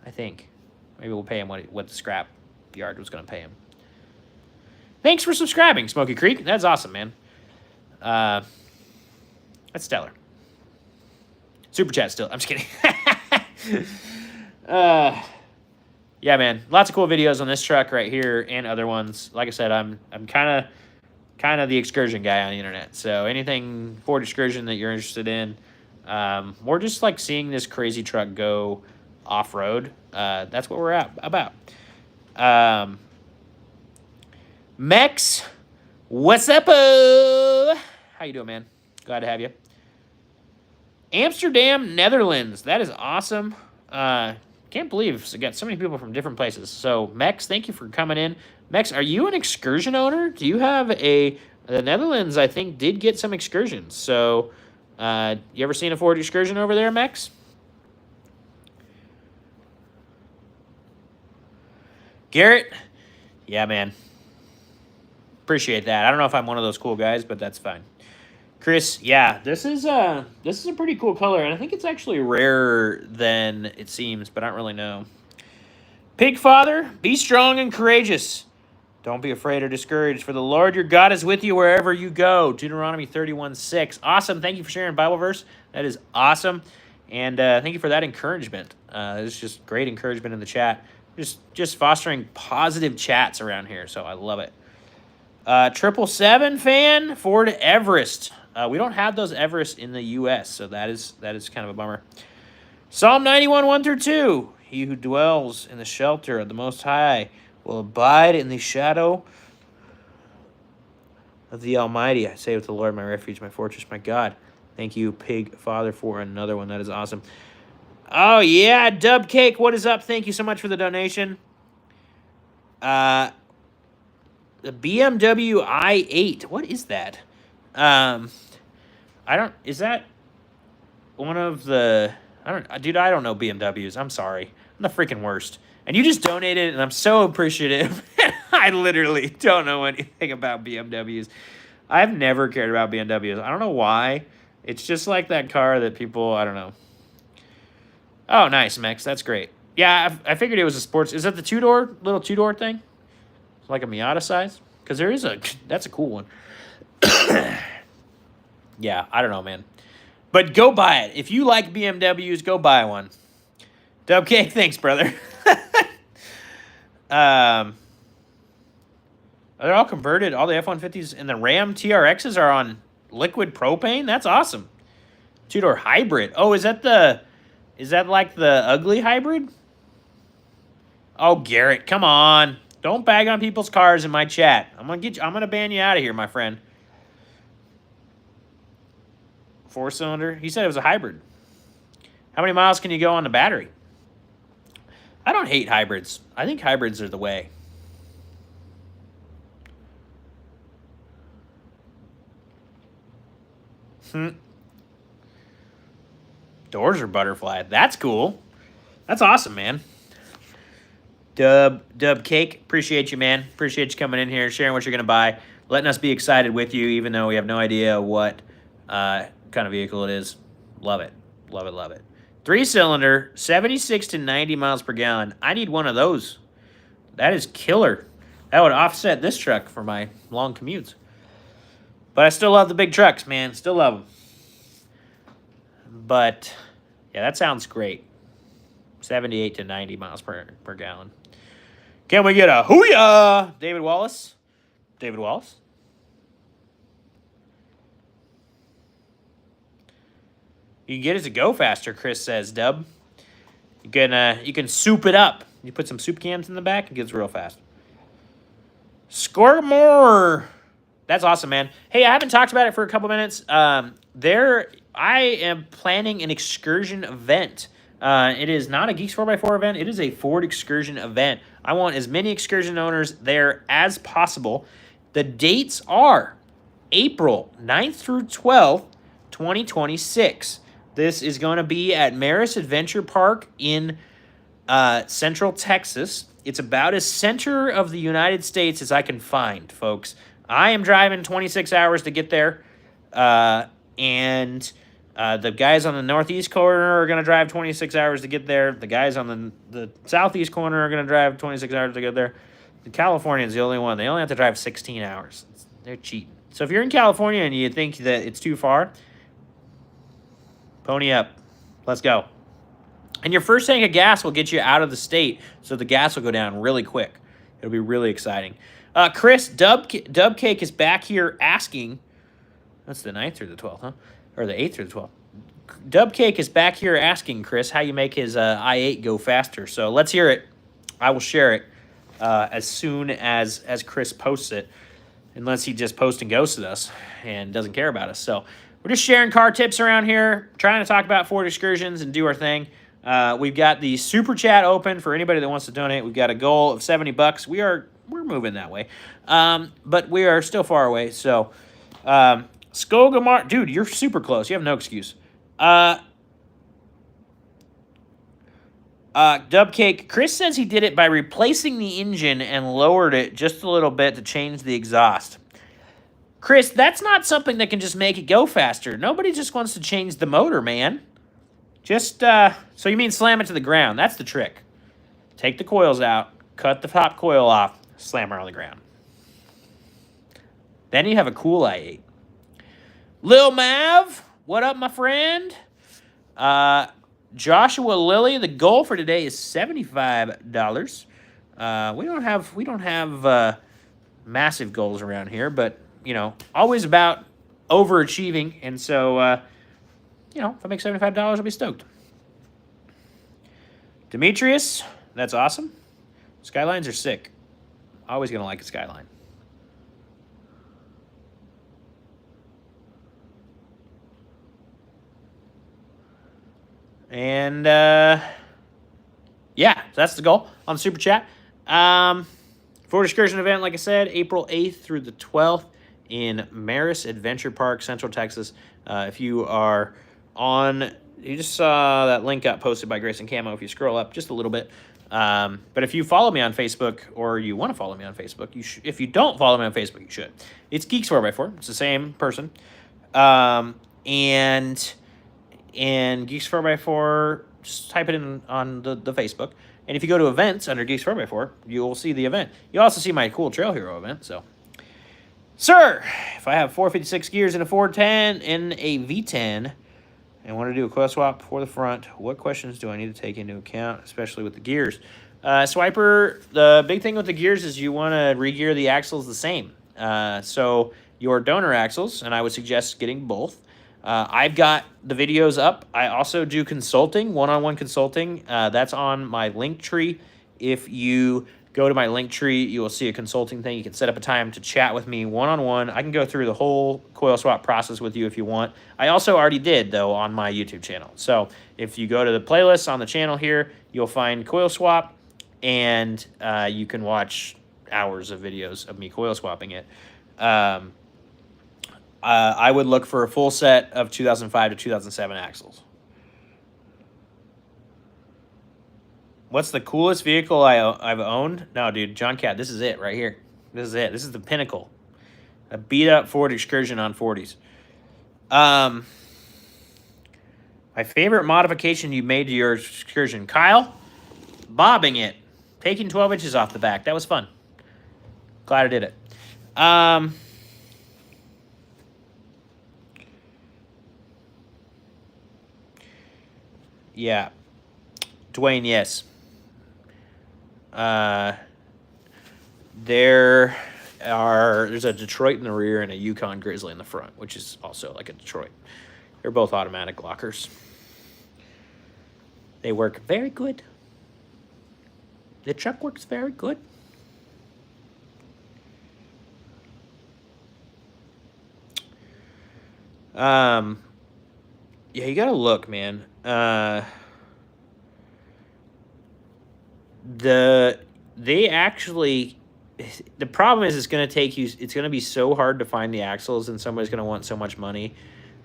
I think. Maybe we'll pay him what the scrap yard was going to pay him. Thanks for subscribing, Smoky Creek. That's awesome, man. That's stellar. Super chat still. I'm just kidding. Yeah, man. Lots of cool videos on this truck right here and other ones. Like I said, I'm kind of the Excursion guy on the internet. So anything Ford Excursion that you're interested in, or just like seeing this crazy truck go off-road, that's what we're about. Mex, what's up? How you doing, man? Glad to have you. Amsterdam, Netherlands. That is awesome. Can't believe I got so many people from different places. So, Mex, thank you for coming in. Mex, are you an Excursion owner? Do you have the Netherlands, I think, did get some Excursions. So, you ever seen a Ford Excursion over there, Mex? Garrett? Yeah, man. Appreciate that. I don't know if I'm one of those cool guys, but that's fine. Chris, yeah, this is a pretty cool color, and I think it's actually rarer than it seems, but I don't really know. Pig Father, be strong and courageous. Don't be afraid or discouraged, for the Lord your God is with you wherever you go. Deuteronomy 31:6. Awesome. Thank you for sharing Bible verse. That is awesome. And thank you for that encouragement. It's just great encouragement in the chat. Just fostering positive chats around here, so I love it. 777 fan, Ford Everest. We don't have those Everest in the U.S., so that is kind of a bummer. Psalm 91, 1-2. He who dwells in the shelter of the Most High will abide in the shadow of the Almighty. I say with the Lord, my refuge, my fortress, my God. Thank you, Pig Father, for another one. That is awesome. Oh, yeah, Dub Cake, what is up? Thank you so much for the donation. The BMW i8. What is that? Is that one of the, I don't know BMWs. I'm sorry. I'm the freaking worst. And you just donated, and I'm so appreciative. I literally don't know anything about BMWs. I've never cared about BMWs. I don't know why. It's just like that car that people, I don't know. Oh, nice, Mex. That's great. Yeah, I figured it was a sports. Is that the little two-door thing? Like a Miata size? Because that's a cool one. Yeah, I don't know, man. But go buy it. If you like BMWs, go buy one. Dubcake, thanks, brother. They're all converted. All the F-150s and the Ram TRXs are on liquid propane. That's awesome. Two-door hybrid. Oh, is that like the ugly hybrid? Oh, Garrett, come on. Don't bag on people's cars in my chat. I'm gonna ban you out of here, my friend. 4-cylinder. He said it was a hybrid. How many miles can you go on the battery? I don't hate hybrids. I think hybrids are the way. Doors are butterfly. That's cool. That's awesome, man. Dub Cake, appreciate you, man. Appreciate you coming in here, sharing what you're gonna buy, letting us be excited with you, even though we have no idea what kind of vehicle it is. Love it, love it, love it. 3-cylinder, 76 to 90 miles per gallon. I need one of those. That is killer. That would offset this truck for my long commutes. But I still love the big trucks, man. Still love them. But yeah, that sounds great. 78 to 90 miles per gallon. Can we get a hoo-yah? David Wallace? David Wallace? You can get it to go faster, Chris says, Dub. You can soup it up. You put some soup cans in the back, it gets real fast. Score more. That's awesome, man. Hey, I haven't talked about it for a couple minutes. I am planning an Excursion event. It is not a Geeks 4x4 event. It is a Ford Excursion event. I want as many Excursion owners there as possible. The dates are April 9th through 12th, 2026. This is going to be at Maris Adventure Park in Central Texas. It's about as center of the United States as I can find, folks. I am driving 26 hours to get there, and the guys on the northeast corner are going to drive 26 hours to get there. The guys on the southeast corner are going to drive 26 hours to get there. The California is the only one. They only have to drive 16 hours. They're cheating. So if you're in California and you think that it's too far, pony up. Let's go. And your first tank of gas will get you out of the state, so the gas will go down really quick. It'll be really exciting. Chris, Dubcake is back here asking, that's the 9th through the 12th, huh? Or the 8th through the 12th. Dubcake is back here asking, Chris, how you make his i8 go faster. So let's hear it. I will share it as soon as Chris posts it, unless he just posts and ghosted us and doesn't care about us. So we're just sharing car tips around here, trying to talk about Ford Excursions and do our thing. We've got the Super Chat open for anybody that wants to donate. We've got a goal of $70. We're moving that way. But we are still far away. So, Skogamar, dude, you're super close. You have no excuse. Dubcake, Chris says he did it by replacing the engine and lowered it just a little bit to change the exhaust. Chris, that's not something that can just make it go faster. Nobody just wants to change the motor, man. Just, so you mean slam it to the ground. That's the trick. Take the coils out, cut the top coil off, slam her on the ground. Then you have a cool i8. Lil Mav, what up, my friend? Joshua Lilly, the goal for today is $75. We don't have massive goals around here, but you know, always about overachieving, and so you know, if I make $75, I'll be stoked. Demetrius, that's awesome. Skylines are sick. Always gonna like a Skyline. And yeah, that's the goal on the Super Chat. Ford Excursion event, like I said, April 8th through the 12th in Maris Adventure Park, Central Texas. If you are on, you just saw that link got posted by Grayson Camo. If you scroll up just a little bit, But if you follow me on Facebook or you want to follow me on Facebook, if you don't follow me on Facebook, you should. It's Geeks 4x4. It's the same person. And Geeks 4x4, just type it in on the Facebook. And if you go to events under Geeks 4x4, you'll see the event. You'll also see my cool Trail Hero event. So, sir, if I have 456 gears in a 410 and a V10 and want to do a coil swap for the front, what questions do I need to take into account, especially with the gears? Swiper, the big thing with the gears is you want to re-gear the axles the same. So your donor axles, and I would suggest getting both. I've got the videos up. I also do consulting, one-on-one consulting. That's on my link tree. If you go to my link tree, you will see a consulting thing. You can set up a time to chat with me one-on-one. I can go through the whole coil swap process with you if you want. I also already did, though, on my YouTube channel. So if you go to the playlist on the channel here, you'll find coil swap, and you can watch hours of videos of me coil swapping it. I would look for a full set of 2005 to 2007 axles. What's the coolest vehicle I've owned? No, dude, John Cat, this is it right here. This is it. This is the pinnacle. A beat-up Ford Excursion on 40s. My favorite modification you made to your Excursion. Kyle, bobbing it. Taking 12 inches off the back. That was fun. Glad I did it. Yeah. Dwayne, yes. There's a Detroit in the rear and a Yukon Grizzly in the front, which is also like a Detroit. They're both automatic lockers. They work very good. The truck works very good. Yeah, you gotta look, man. The problem is it's going to take you, it's going to be so hard to find the axles, and somebody's going to want so much money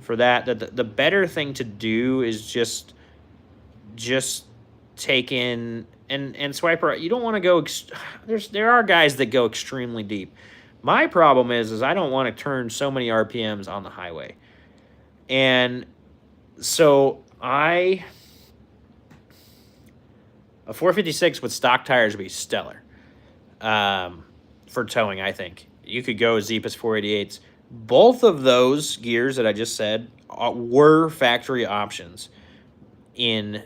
for that the better thing to do is just take in and Swiper. You don't want to go, there are guys that go extremely deep. My problem is I don't want to turn so many RPMs on the highway. And so a 456 with stock tires would be stellar for towing, I think. You could go as deep as 488s. Both of those gears that I just said were factory options in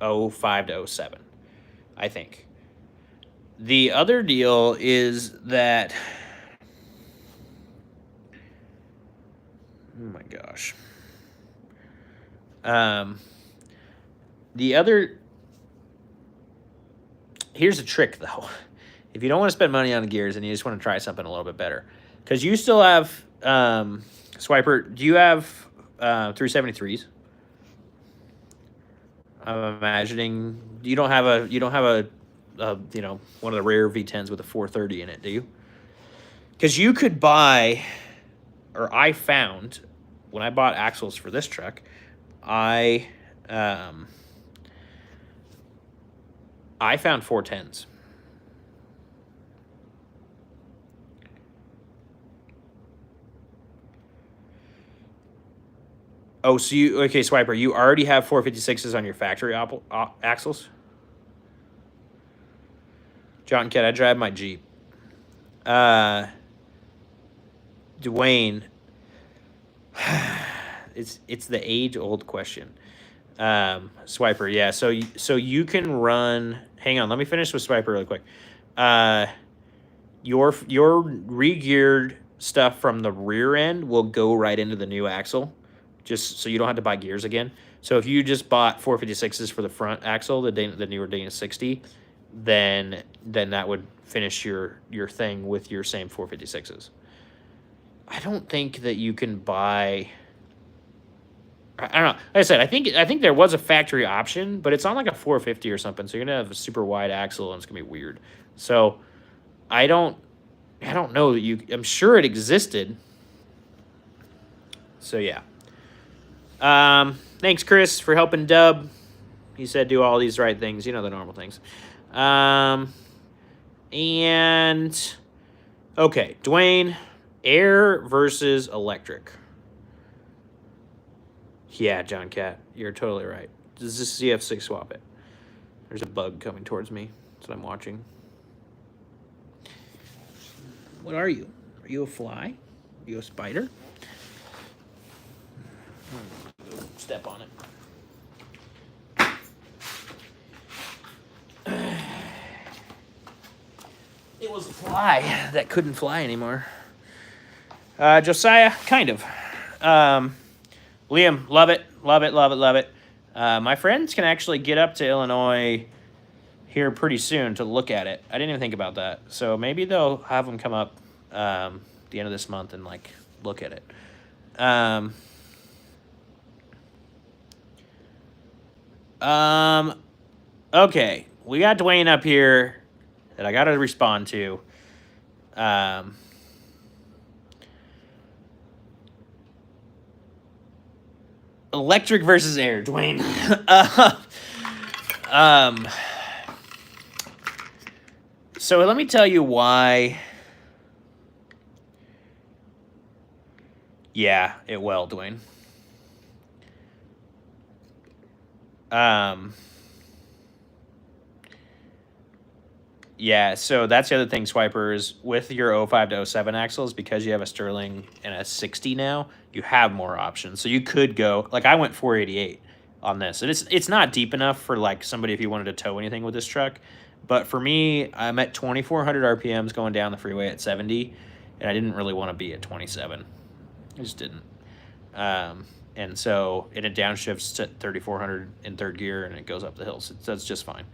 05 to 07, I think. The other deal is that... Oh my gosh. Here's a trick, though. If you don't want to spend money on the gears and you just want to try something a little bit better, because you still have Swiper. Do you have 373s? I'm imagining you don't have a one of the rare V10s with a 430 in it, do you? Because you could buy, or I found when I bought axles for this truck, I found 410s. Oh, so okay, Swiper, you already have 456s on your factory axles? John Kett, I drive my Jeep. Dwayne, it's the age-old question. Swiper, yeah. So you can run. Hang on, let me finish with Swiper really quick. Your re-geared stuff from the rear end will go right into the new axle, just so you don't have to buy gears again. So if you just bought 456s for the front axle, the newer Dana 60, then that would finish your thing with your same 456s. I don't think that you can buy. I don't know. Like I said, I think there was a factory option, but it's on like a 450 or something. So you're gonna have a super wide axle, and it's gonna be weird. So I don't know that you. I'm sure it existed. So yeah. Thanks, Chris, for helping Dub. He said do all these right things, you know, the normal things. And, okay, Dwayne, air versus electric. Yeah, John Cat, you're totally right. Does this CF6 swap it? There's a bug coming towards me. That's what I'm watching. What are you? Are you a fly? Are you a spider? Step on it. It was a fly that couldn't fly anymore. Josiah, kind of. Liam, love it, love it, love it, love it. My friends can actually get up to Illinois here pretty soon to look at it. I didn't even think about that. So maybe they'll have them come up the end of this month and, like, look at it. Okay, we got Dwayne up here that I got to respond to. Electric versus air, Dwayne. So let me tell you why. Yeah, it will, Dwayne. Yeah, so that's the other thing, Swipers. With your 05 to 07 axles, because you have a Sterling and a 60 now, you have more options. So you could go, like I went 488 on this. And it's not deep enough for like somebody if you wanted to tow anything with this truck. But for me, I'm at 2,400 RPMs going down the freeway at 70, and I didn't really want to be at 27. I just didn't. And so it downshifts to 3,400 in third gear, and it goes up the hill. So that's just fine.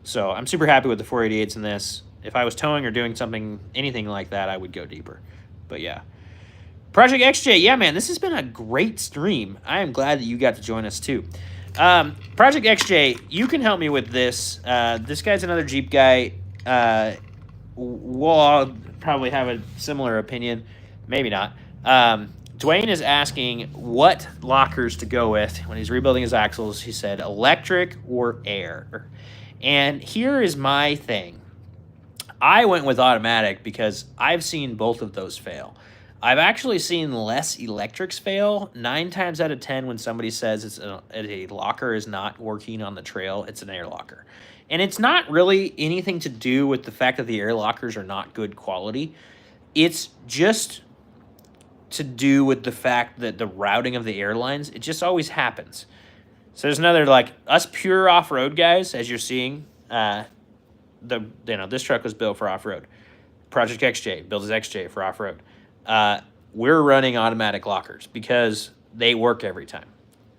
So I'm super happy with the 488s in this. If I was towing or doing something, anything like that, I would go deeper. But yeah. Project XJ, yeah, man, this has been a great stream. I am glad that you got to join us too. Project XJ, you can help me with this. This guy's another Jeep guy. We'll all probably have a similar opinion. Maybe not. Dwayne is asking what lockers to go with when he's rebuilding his axles. He said electric or air. And here is my thing. I went with automatic because I've seen both of those fail. I've actually seen less electrics fail. 9 times out of 10 when somebody says a locker is not working on the trail, it's an air locker. And it's not really anything to do with the fact that the air lockers are not good quality. It's just to do with the fact that the routing of the airlines, it just always happens. So there's another, like, us pure off-road guys, as you're seeing, this truck was built for off-road. Project XJ builds his XJ for off-road. We're running automatic lockers because they work every time.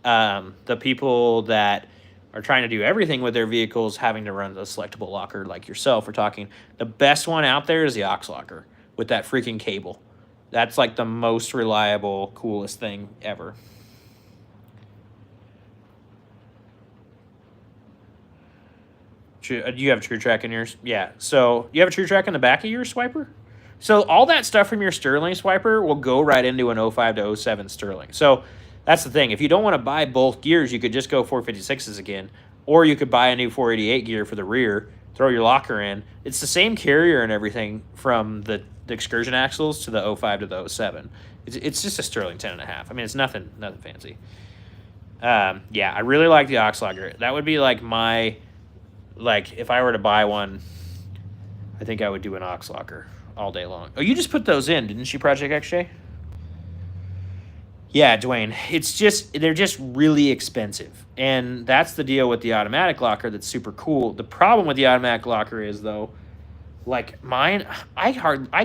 The people that are trying to do everything with their vehicles having to run a selectable locker like yourself, we're talking, the best one out there is the aux locker with that freaking cable. That's like the most reliable, coolest thing ever. You have a True Track in yours? Yeah. So you have a True Track in the back of your Swiper? So all that stuff from your Sterling Swiper will go right into an 05 to 07 Sterling. So that's the thing. If you don't want to buy both gears, you could just go 456s again. Or you could buy a new 488 gear for the rear, throw your locker in. It's the same carrier and everything from the Excursion axles to the 05 to the 07. It's just a Sterling 10.5. I mean, it's nothing fancy. Yeah, I really like the aux locker. That would be like my... Like, if I were to buy one, I think I would do an aux locker all day long. Oh, you just put those in, didn't you, Project XJ? Yeah, Dwayne. They're just really expensive. And that's the deal with the automatic locker that's super cool. The problem with the automatic locker is, though, like mine, I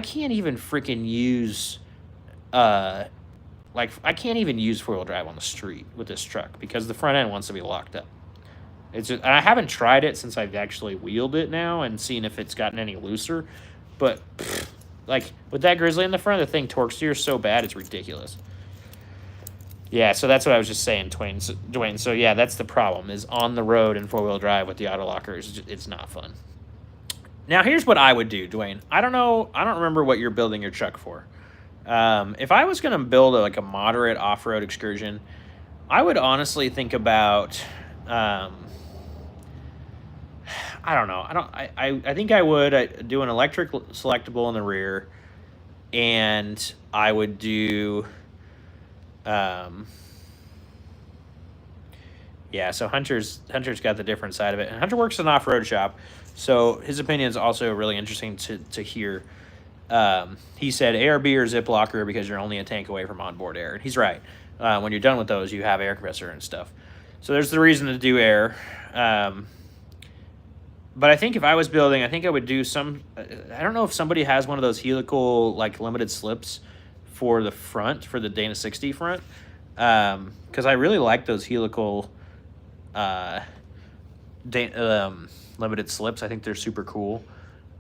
can't even freaking use, I can't even use four-wheel drive on the street with this truck because the front end wants to be locked up. And I haven't tried it since I've actually wheeled it now and seen if it's gotten any looser. But, like, with that Grizzly in the front, the thing torque steers so bad, it's ridiculous. Yeah, so that's what I was just saying, Dwayne. So, yeah, that's the problem, is on the road in four-wheel drive with the auto lockers, it's not fun. Now, here's what I would do, Dwayne. I don't remember what you're building your truck for. If I was going to build a moderate off-road Excursion, I would honestly think about... I don't know. I think I would do an electric selectable in the rear, and I would do. Yeah, so Hunter's got the different side of it, and Hunter works in an off-road shop, so his opinion is also really interesting to hear. He said ARB or zip locker because you're only a tank away from onboard air, and he's right. When you're done with those, you have air compressor and stuff. So there's the reason to do air. But I think if I was building, I think I would do some. I don't know if somebody has one of those helical like limited slips for the front, for the Dana 60 front, because I really like those helical limited slips. I think they're super cool,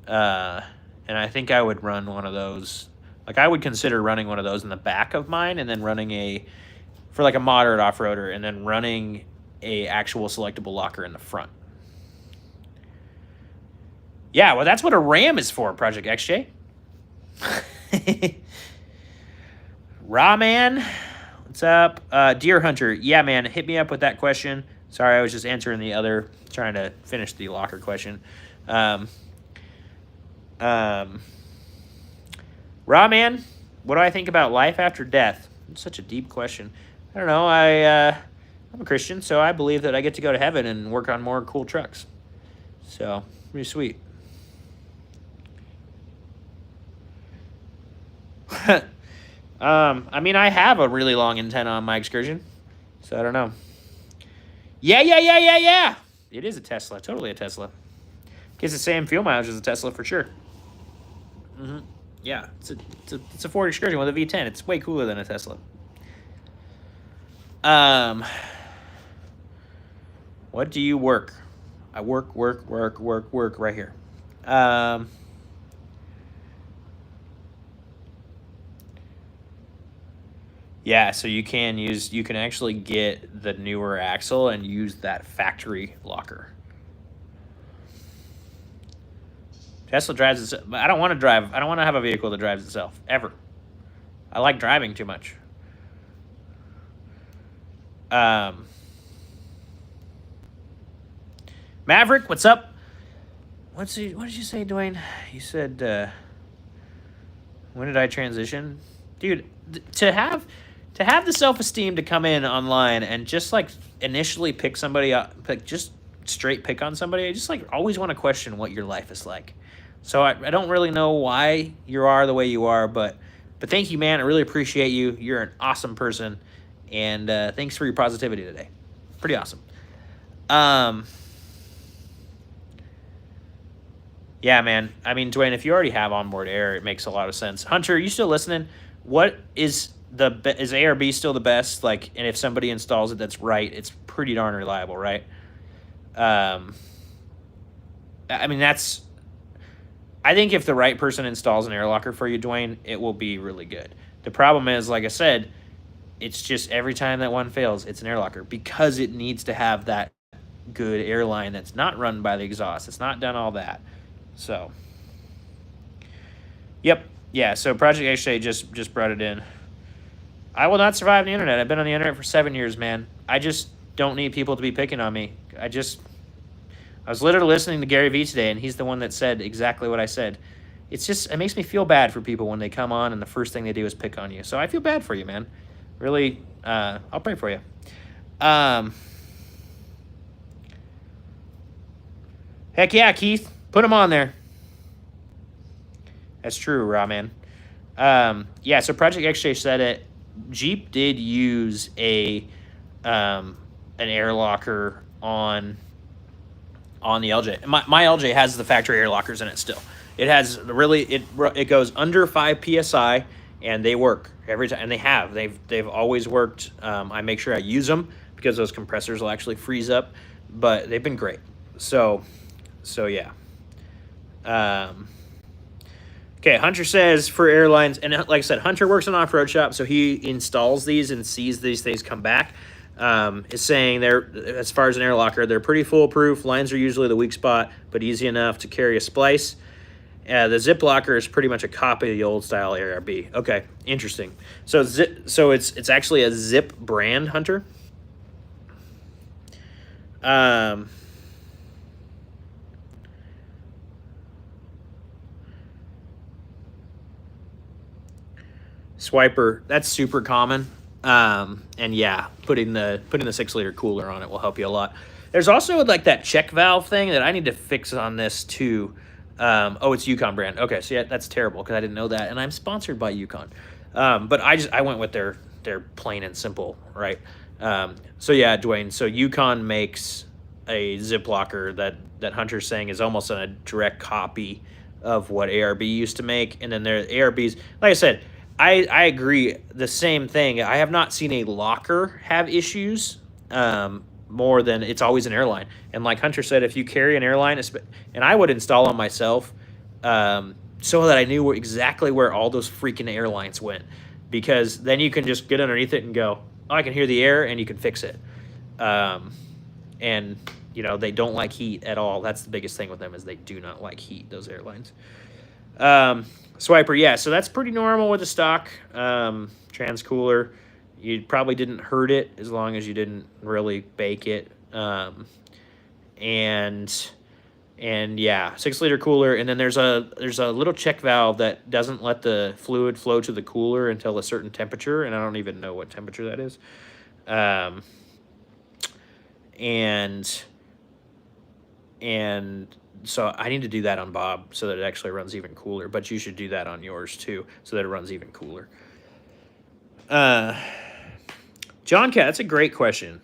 and I think I would run one of those. Like I would consider running one of those in the back of mine, and then running for like a moderate off-roader, and then running a actual selectable locker in the front. Yeah, well, that's what a RAM is for, Project XJ. Raw Man, what's up? Deer Hunter, yeah, man, hit me up with that question. Sorry, I was just answering trying to finish the locker question. Raw Man, what do I think about life after death? It's such a deep question. I don't know. I'm a Christian, so I believe that I get to go to heaven and work on more cool trucks. So, pretty sweet. I mean, I have a really long antenna on my Excursion, so I don't know. Yeah. It is a Tesla, totally a Tesla. Gets the same fuel mileage as a Tesla for sure. Yeah, it's a Ford Excursion with a V10. It's way cooler than a Tesla. What do you work? I work right here. Yeah, so you can actually get the newer axle and use that factory locker. Tesla drives itself. I don't want to have a vehicle that drives itself, ever. I like driving too much. Maverick, what's up? What did you say, Dwayne? You said, when did I transition? Dude, to have the self-esteem to come in online and just like initially pick somebody up, just straight pick on somebody, I just like always want to question what your life is like. So I don't really know why you are the way you are, but thank you, man. I really appreciate you. You're an awesome person, and thanks for your positivity today. Pretty awesome. Yeah, man. I mean, Dwayne, if you already have onboard air, it makes a lot of sense. Hunter, are you still listening? What is ARB still the best? Like, and if somebody installs it that's right, it's pretty darn reliable, right? I mean, I think if the right person installs an air locker for you, Dwayne, it will be really good. The problem is, like I said, it's just every time that one fails, it's an air locker because it needs to have that good airline that's not run by the exhaust. It's not done all that. So, yep. Yeah, so Project XJ just brought it in. I will not survive the internet. I've been on the internet for 7 years, man. I just don't need people to be picking on me. I was literally listening to Gary Vee today, and he's the one that said exactly what I said. It makes me feel bad for people when they come on and the first thing they do is pick on you. So I feel bad for you, man. Really, I'll pray for you. Heck yeah, Keith. Put them on there. That's true, Raw Man. Yeah, so Project XJ said it. Jeep did use an air locker on the LJ. My LJ has the factory air lockers in it still. It has it goes under 5 PSI, and they work every time. And they've always worked. I make sure I use them because those compressors will actually freeze up, but they've been great. So yeah. Okay, Hunter says for airlines, and like I said, Hunter works in an off-road shop, so he installs these and sees these things come back. Is saying as far as an air locker, they're pretty foolproof. Lines are usually the weak spot, but easy enough to carry a splice. The zip locker is pretty much a copy of the old style ARB. Okay, interesting. So it's actually a Zip brand, Hunter. Swiper, that's super common. And yeah, putting the 6-liter cooler on it will help you a lot. There's also like that check valve thing that I need to fix on this too. Oh, it's Yukon brand. Okay, so yeah, that's terrible because I didn't know that, and I'm sponsored by Yukon. But I went with their plain and simple, right? So yeah, Dwayne. So Yukon makes a zip locker that Hunter's saying is almost a direct copy of what ARB used to make, and then their ARBs, like I said, I agree the same thing. I have not seen a locker have issues more than it's always an airline. And like Hunter said, if you carry an airline, and I would install them myself so that I knew exactly where all those freaking airlines went, because then you can just get underneath it and go, oh, I can hear the air, and you can fix it. And you know, they don't like heat at all. That's the biggest thing with them, is they do not like heat, those airlines. Swiper, yeah, so that's pretty normal with the stock trans cooler. You probably didn't hurt it as long as you didn't really bake it. And yeah, 6-liter cooler, and then there's a little check valve that doesn't let the fluid flow to the cooler until a certain temperature, and I don't even know what temperature that is. And so I need to do that on Bob so that it actually runs even cooler, but you should do that on yours too so that it runs even cooler. John Cat, that's a great question.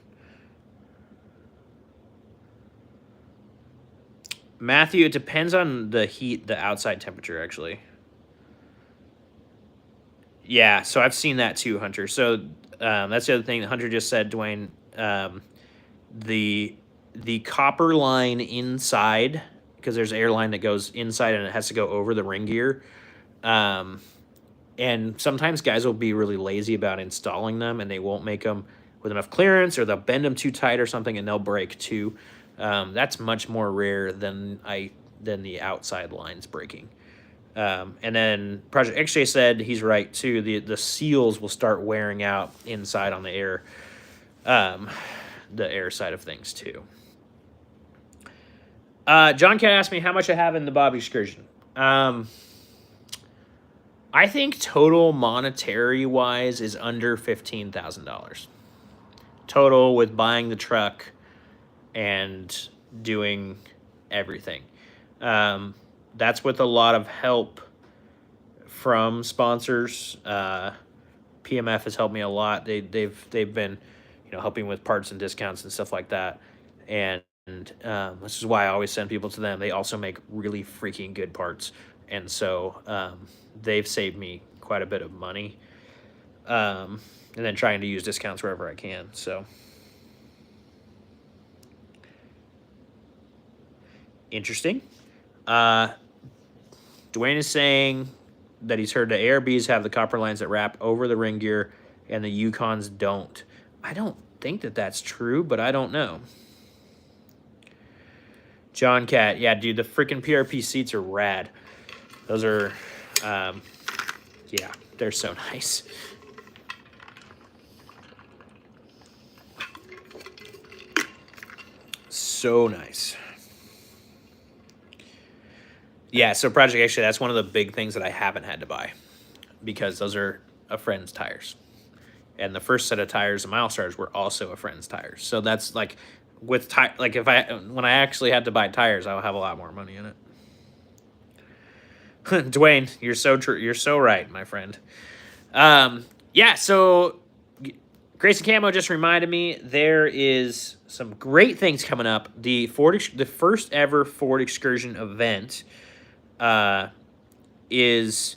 Matthew, it depends on the heat, the outside temperature, actually. Yeah, so I've seen that too, Hunter. So that's the other thing that Hunter just said, Dwayne. The copper line inside, because there's air line that goes inside and it has to go over the ring gear. And sometimes guys will be really lazy about installing them, and they won't make them with enough clearance, or they'll bend them too tight or something, and they'll break too. That's much more rare than the outside lines breaking. And then Project XJ said he's right too. The seals will start wearing out inside on the air side of things too. John Cat asked me how much I have in the Bob Excursion. I think total monetary wise is under $15,000. Total with buying the truck and doing everything. That's with a lot of help from sponsors. PMF has helped me a lot. They've been, helping with parts and discounts and stuff like that. And this is why I always send people to them. They also make really freaking good parts. And so they've saved me quite a bit of money. And then trying to use discounts wherever I can. So interesting. Dwayne is saying that he's heard the ARBs have the copper lines that wrap over the ring gear and the Yukons don't. I don't think that that's true, but I don't know. John Cat, yeah, dude, the freaking PRP seats are rad. Those are, yeah, they're so nice. So nice. Yeah, so Project Actually, that's one of the big things that I haven't had to buy, because those are a friend's tires. And the first set of tires, the Milestars, were also a friend's tires. So that's like, with when I actually had to buy tires, I'll have a lot more money in it. Dwayne, you're so true. You're so right, my friend. Yeah, so Grayson Camo just reminded me there is some great things coming up. The first ever Ford Excursion event is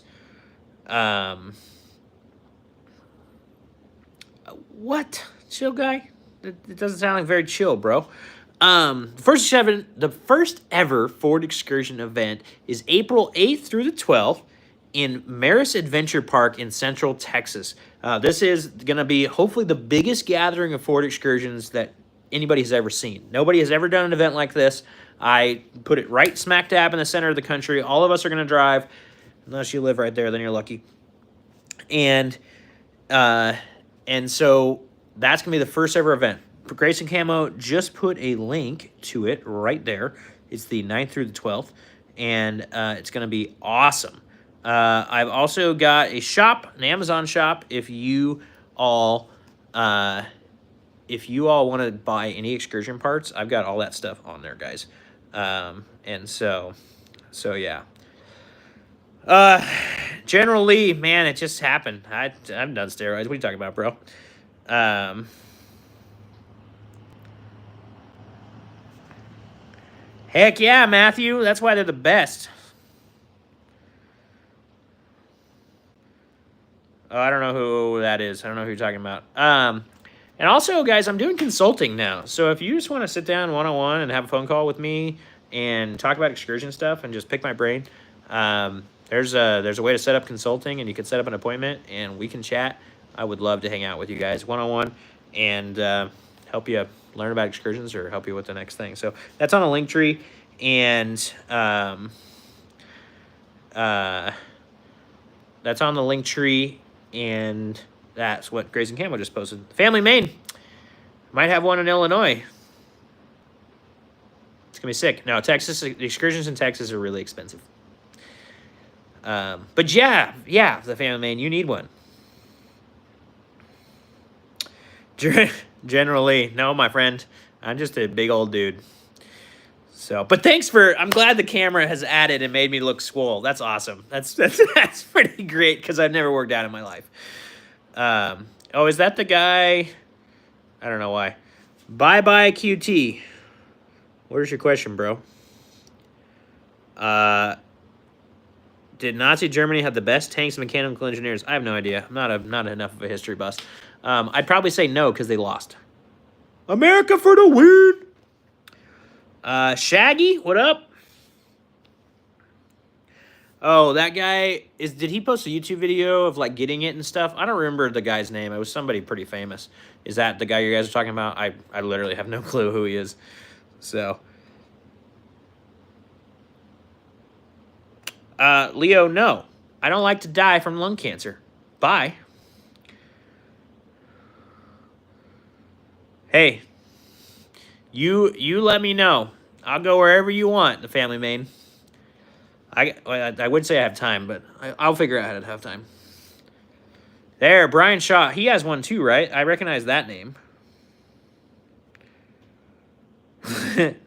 what? Chill guy? It doesn't sound like very chill, bro. The first ever Ford Excursion event is April 8th through the 12th in Maris Adventure Park in Central Texas. This is going to be hopefully the biggest gathering of Ford Excursions that anybody has ever seen. Nobody has ever done an event like this. I put it right smack dab in the center of the country. All of us are going to drive, unless you live right there, then you're lucky. And so that's going to be the first ever event. Grayson Camo just put a link to it right there. It's the 9th through the 12th, and it's going to be awesome. I've also got a shop, an Amazon shop. If you all want to buy any Excursion parts, I've got all that stuff on there, guys. And so yeah. Generally, man, it just happened. I'm done steroids. What are you talking about, bro? Heck yeah, Matthew. That's why they're the best. Oh, I don't know who that is. I don't know who you're talking about. And also, guys, I'm doing consulting now. So if you just want to sit down one-on-one and have a phone call with me and talk about Excursion stuff and just pick my brain, there's a way to set up consulting, and you can set up an appointment, and we can chat. I would love to hang out with you guys one-on-one and help you learn about Excursions or help you with the next thing. So that's on a link tree, and that's on the link tree, and that's what Grayson Campbell just posted. Family Maine. Might have one in Illinois. It's going to be sick. No, Texas, the Excursions in Texas are really expensive. But yeah, the Family Maine, you need one. Generally, no, my friend. I'm just a big old dude. So, but I'm glad the camera has added and made me look swole. That's awesome. That's pretty great because I've never worked out in my life. Oh, is that the guy? I don't know why. Bye QT. Where's your question, bro? Did Nazi Germany have the best tanks and mechanical engineers? I have no idea. I'm not enough of a history buff. I'd probably say no because they lost. America for the win. Shaggy, what up? Oh, that guy did he post a YouTube video of like getting it and stuff? I don't remember the guy's name. It was somebody pretty famous. Is that the guy you guys are talking about? I literally have no clue who he is. So Leo, no. I don't like to die from lung cancer. Bye. Hey, you let me know. I'll go wherever you want, the Family Maine. I would say I have time, but I'll figure out how to have time. There, Brian Shaw. He has one too, right? I recognize that name.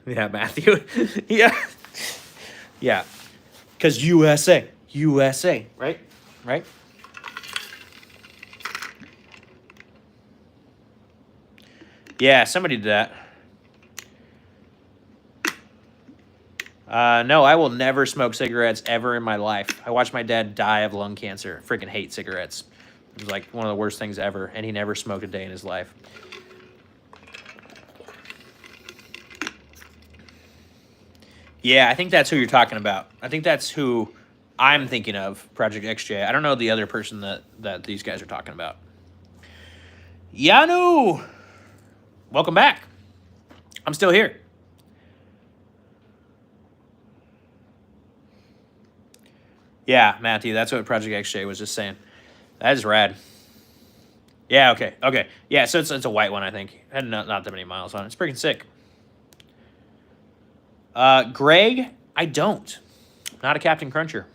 Yeah, Matthew. Yeah. Yeah. Because USA. USA. Right? Right? Yeah, somebody did that. No, I will never smoke cigarettes ever in my life. I watched my dad die of lung cancer. Freaking hate cigarettes. It was like one of the worst things ever, and he never smoked a day in his life. Yeah, I think that's who you're talking about. I think that's who I'm thinking of, Project XJ. I don't know the other person that these guys are talking about. Yanu! Welcome back. I'm still here. Yeah, Matthew, that's what Project XJ was just saying. That is rad. Yeah, okay. Yeah, so it's a white one, I think. It had not that many miles on it. It's freaking sick. Greg, I don't. Not a Captain Cruncher.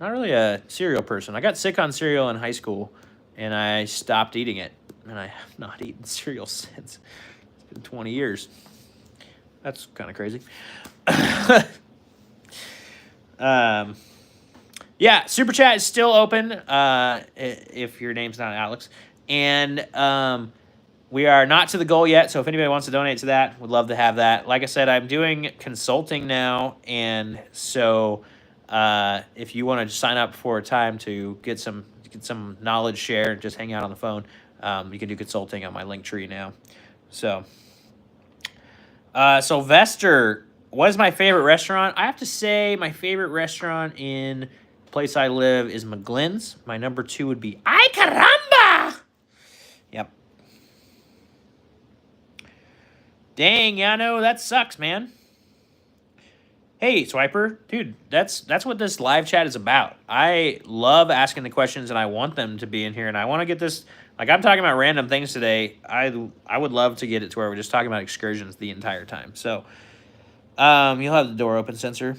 Not really a cereal person. I got sick on cereal in high school, and I stopped eating it. And I have not eaten cereal since. It's been 20 years. That's kind of crazy. Yeah, Super Chat is still open if your name's not Alex. And we are not to the goal yet, so if anybody wants to donate to that, would love to have that. Like I said, I'm doing consulting now, and so if you want to sign up for a time to get some knowledge share and just hang out on the phone, you can do consulting on my link tree now. So, Sylvester, what is my favorite restaurant? I have to say my favorite restaurant in the place I live is McGlynn's. My number 2 would be Ay Caramba! Yep. Dang, Yano, that sucks, man. Hey, Swiper. Dude, that's what this live chat is about. I love asking the questions, and I want them to be in here, and I want to get this... Like, I'm talking about random things today. I would love to get it to where we're just talking about excursions the entire time. So, you'll have the door open sensor.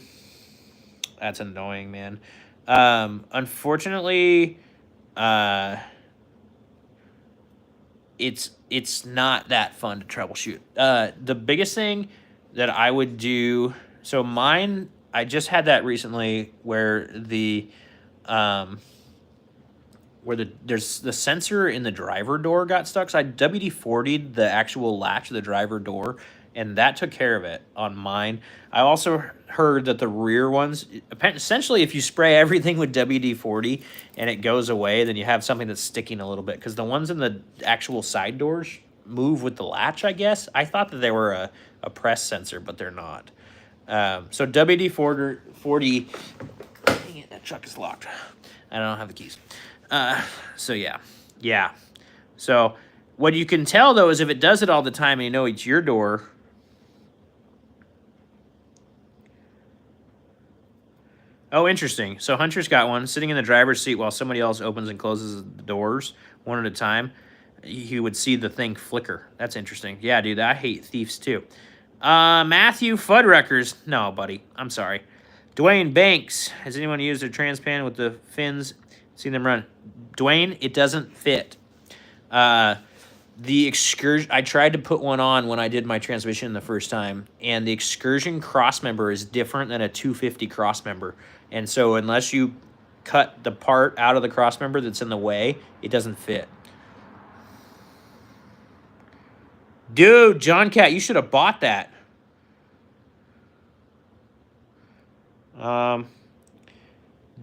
That's annoying, man. Unfortunately, it's not that fun to troubleshoot. The biggest thing that I would do, so mine, I just had that recently where there's the sensor in the driver door got stuck. So I WD-40'd the actual latch of the driver door, and that took care of it on mine. I also heard that the rear ones, essentially if you spray everything with WD-40 and it goes away, then you have something that's sticking a little bit, because the ones in the actual side doors move with the latch, I guess. I thought that they were a press sensor, but they're not. So WD-40, dang it, that truck is locked. I don't have the keys. So yeah. So what you can tell though is if it does it all the time and you know it's your door. Oh, interesting. So Hunter's got one sitting in the driver's seat while somebody else opens and closes the doors one at a time. You would see the thing flicker. That's interesting. Yeah, dude, I hate thieves too. Matthew Fuddruckers. No, buddy. I'm sorry. Dwayne Banks. Has anyone used their transpan with the fins? Seen them run. Dwayne, it doesn't fit. The Excursion, I tried to put one on when I did my transmission the first time, and the Excursion crossmember is different than a 250 crossmember. And so unless you cut the part out of the crossmember that's in the way, it doesn't fit. Dude, John Cat, you should have bought that.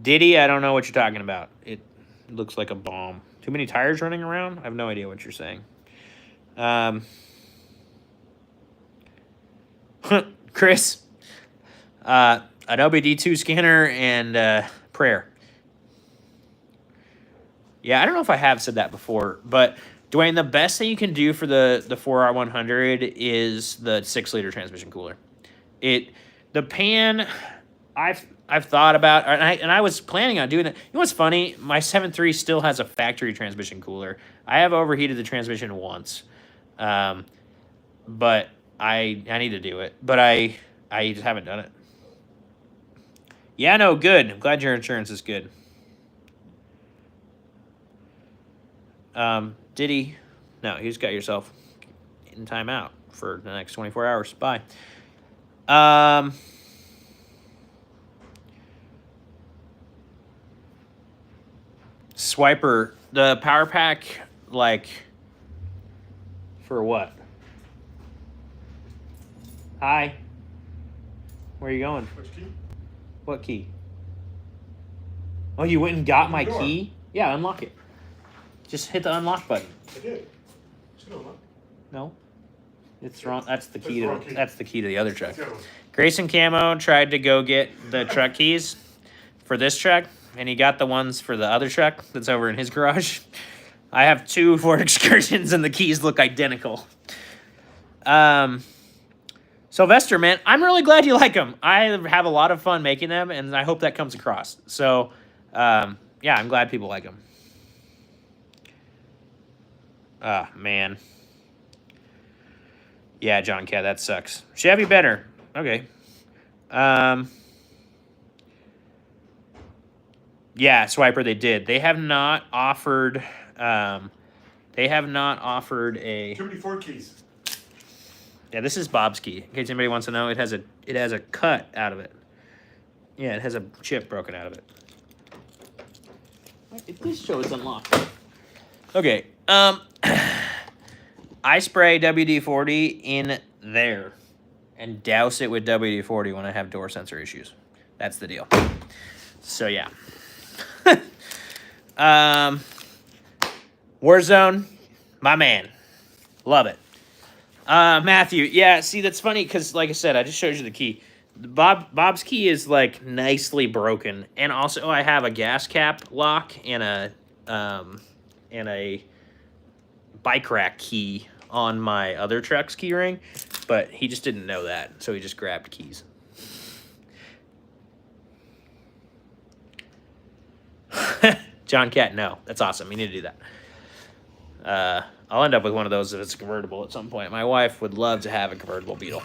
Diddy, I don't know what you're talking about. It looks like a bomb. Too many tires running around? I have no idea what you're saying. Chris, an LBD2 scanner and prayer. Yeah, I don't know if I have said that before, but Dwayne, the best thing you can do for the 4R100 is the 6-liter transmission cooler. The pan, I've thought about, and I was planning on doing it. You know what's funny? My 7.3 still has a factory transmission cooler. I have overheated the transmission once, but I need to do it. But I just haven't done it. Yeah, no, good. I'm glad your insurance is good. Diddy, no, you just got yourself in timeout for the next 24 hours. Bye. Swiper, the power pack, like, for what? Hi. Where are you going? Which key? What key? Oh, you went and got my key? Yeah, unlock it. Just hit the unlock button. I did. Should unlock. No. It's wrong. That's the key That's to that's the key to the other truck. The other one. Grayson Camo tried to go get the truck keys for this truck, and he got the ones for the other truck that's over in his garage. I have 2 Ford Excursions, and the keys look identical. Sylvester, man, I'm really glad you like them. I have a lot of fun making them, and I hope that comes across. So, yeah, I'm glad people like them. Ah, man. Yeah, John Cat, that sucks. Chevy better. Okay. Yeah, Swiper, they did. They have not offered a... Too many Ford keys. Yeah, this is Bob's key. In case anybody wants to know, it has a cut out of it. Yeah, it has a chip broken out of it. Please show it's unlocked. Okay. I spray WD-40 in there and douse it with WD-40 when I have door sensor issues. That's the deal. So yeah. Warzone, my man. Love it. Matthew, yeah, see, that's funny because, like I said, I just showed you the key. Bob's key is, like, nicely broken. And also, I have a gas cap lock and a bike rack key on my other truck's key ring, but he just didn't know that, so he just grabbed keys. John Cat, no. That's awesome. You need to do that. I'll end up with one of those if it's convertible at some point. My wife would love to have a convertible Beetle.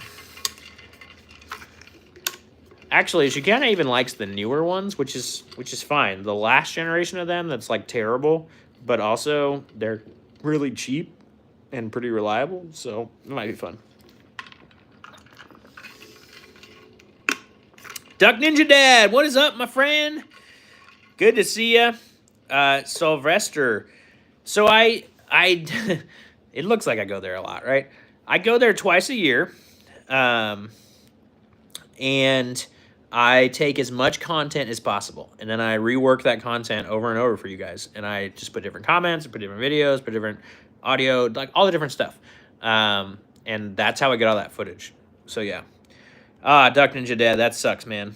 Actually, she kind of even likes the newer ones, which is fine. The last generation of them, that's like terrible, but also they're really cheap and pretty reliable, so it might be fun. Duck Ninja Dad, what is up, my friend? Good to see you. Sylvester. So I it looks like I go there a lot, right? I go there twice a year, and I take as much content as possible, and then I rework that content over and over for you guys, and I just put different comments, put different videos, put different audio, like all the different stuff, and that's how I get all that footage. So yeah. Duck Ninja Dad, that sucks, man.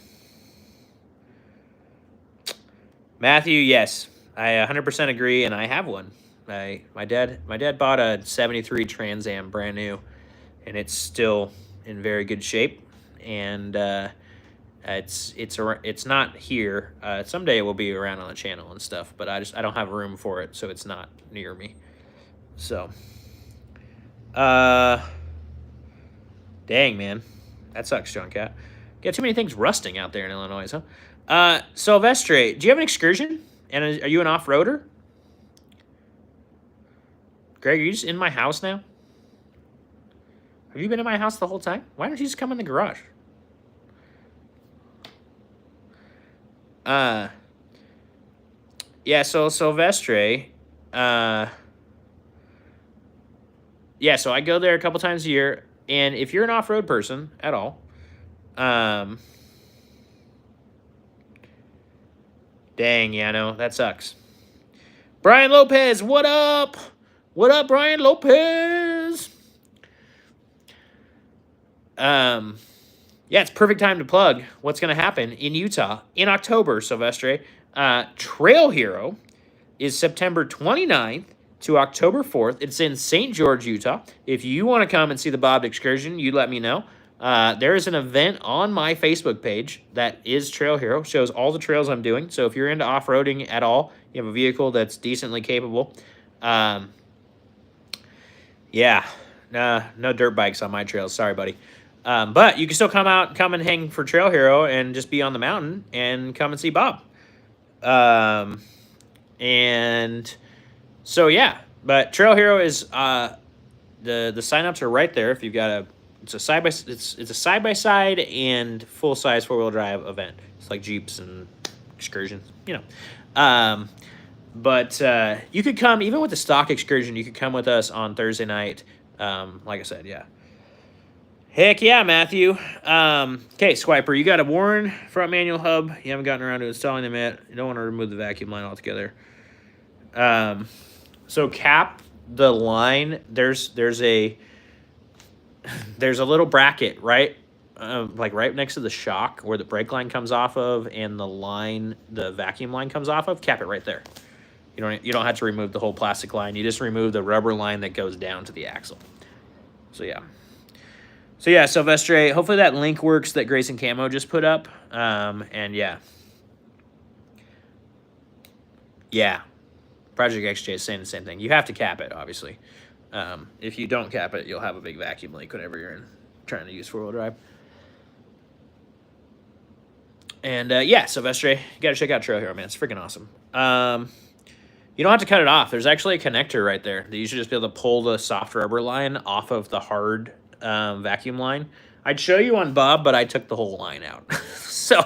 Matthew, yes, I 100% agree, and I have one. My dad bought a '73 Trans Am, brand new, and it's still in very good shape. And it's not here. Someday it will be around on the channel and stuff, but I don't have room for it, so it's not near me. So, dang, man, that sucks, John Cat. Got too many things rusting out there in Illinois, huh? Sylvestre, do you have an Excursion? And are you an off-roader? Greg, are you just in my house now? Have you been in my house the whole time? Why don't you just come in the garage? Yeah, so Sylvestre, yeah, so I go there a couple times a year, and if you're an off-road person at all, dang, yeah, no, that sucks. Brian Lopez, what up? What up, Brian Lopez? Yeah, it's perfect time to plug what's going to happen in Utah in October, Sylvestre. Trail Hero is September 29th to October 4th. It's in St. George, Utah. If you want to come and see the Bob Excursion, you let me know. There is an event on my Facebook page that is Trail Hero, shows all the trails I'm doing. So if you're into off-roading at all, you have a vehicle that's decently capable. Yeah, no dirt bikes on my trails. Sorry, buddy. But you can still come and hang for Trail Hero and just be on the mountain and come and see Bob. And so, yeah, but Trail Hero is, the signups are right there. If you've got it's a side-by-side and full-size four-wheel drive event. It's like Jeeps and Excursions, you know. But you could come, even with the stock Excursion, you could come with us on Thursday night. Like I said, yeah. Heck yeah, Matthew. Okay, Swiper, you got a Warren front manual hub. You haven't gotten around to installing them yet. You don't want to remove the vacuum line altogether. So cap the line. There's a little bracket, right? Like right next to the shock where the brake line comes off of and the vacuum line comes off of. Cap it right there. You don't have to remove the whole plastic line. You just remove the rubber line that goes down to the axle. So yeah. So yeah, Sylvestre, hopefully that link works that Grayson Camo just put up. And yeah. Yeah. Project XJ is saying the same thing. You have to cap it, obviously. If you don't cap it, you'll have a big vacuum leak whenever you're trying to use four-wheel drive. And yeah, Sylvestre, you got to check out Trail Hero, man. It's freaking awesome. You don't have to cut it off. There's actually a connector right there that you should just be able to pull the soft rubber line off of the hard vacuum line. I'd show you on Bob, but I took the whole line out. So,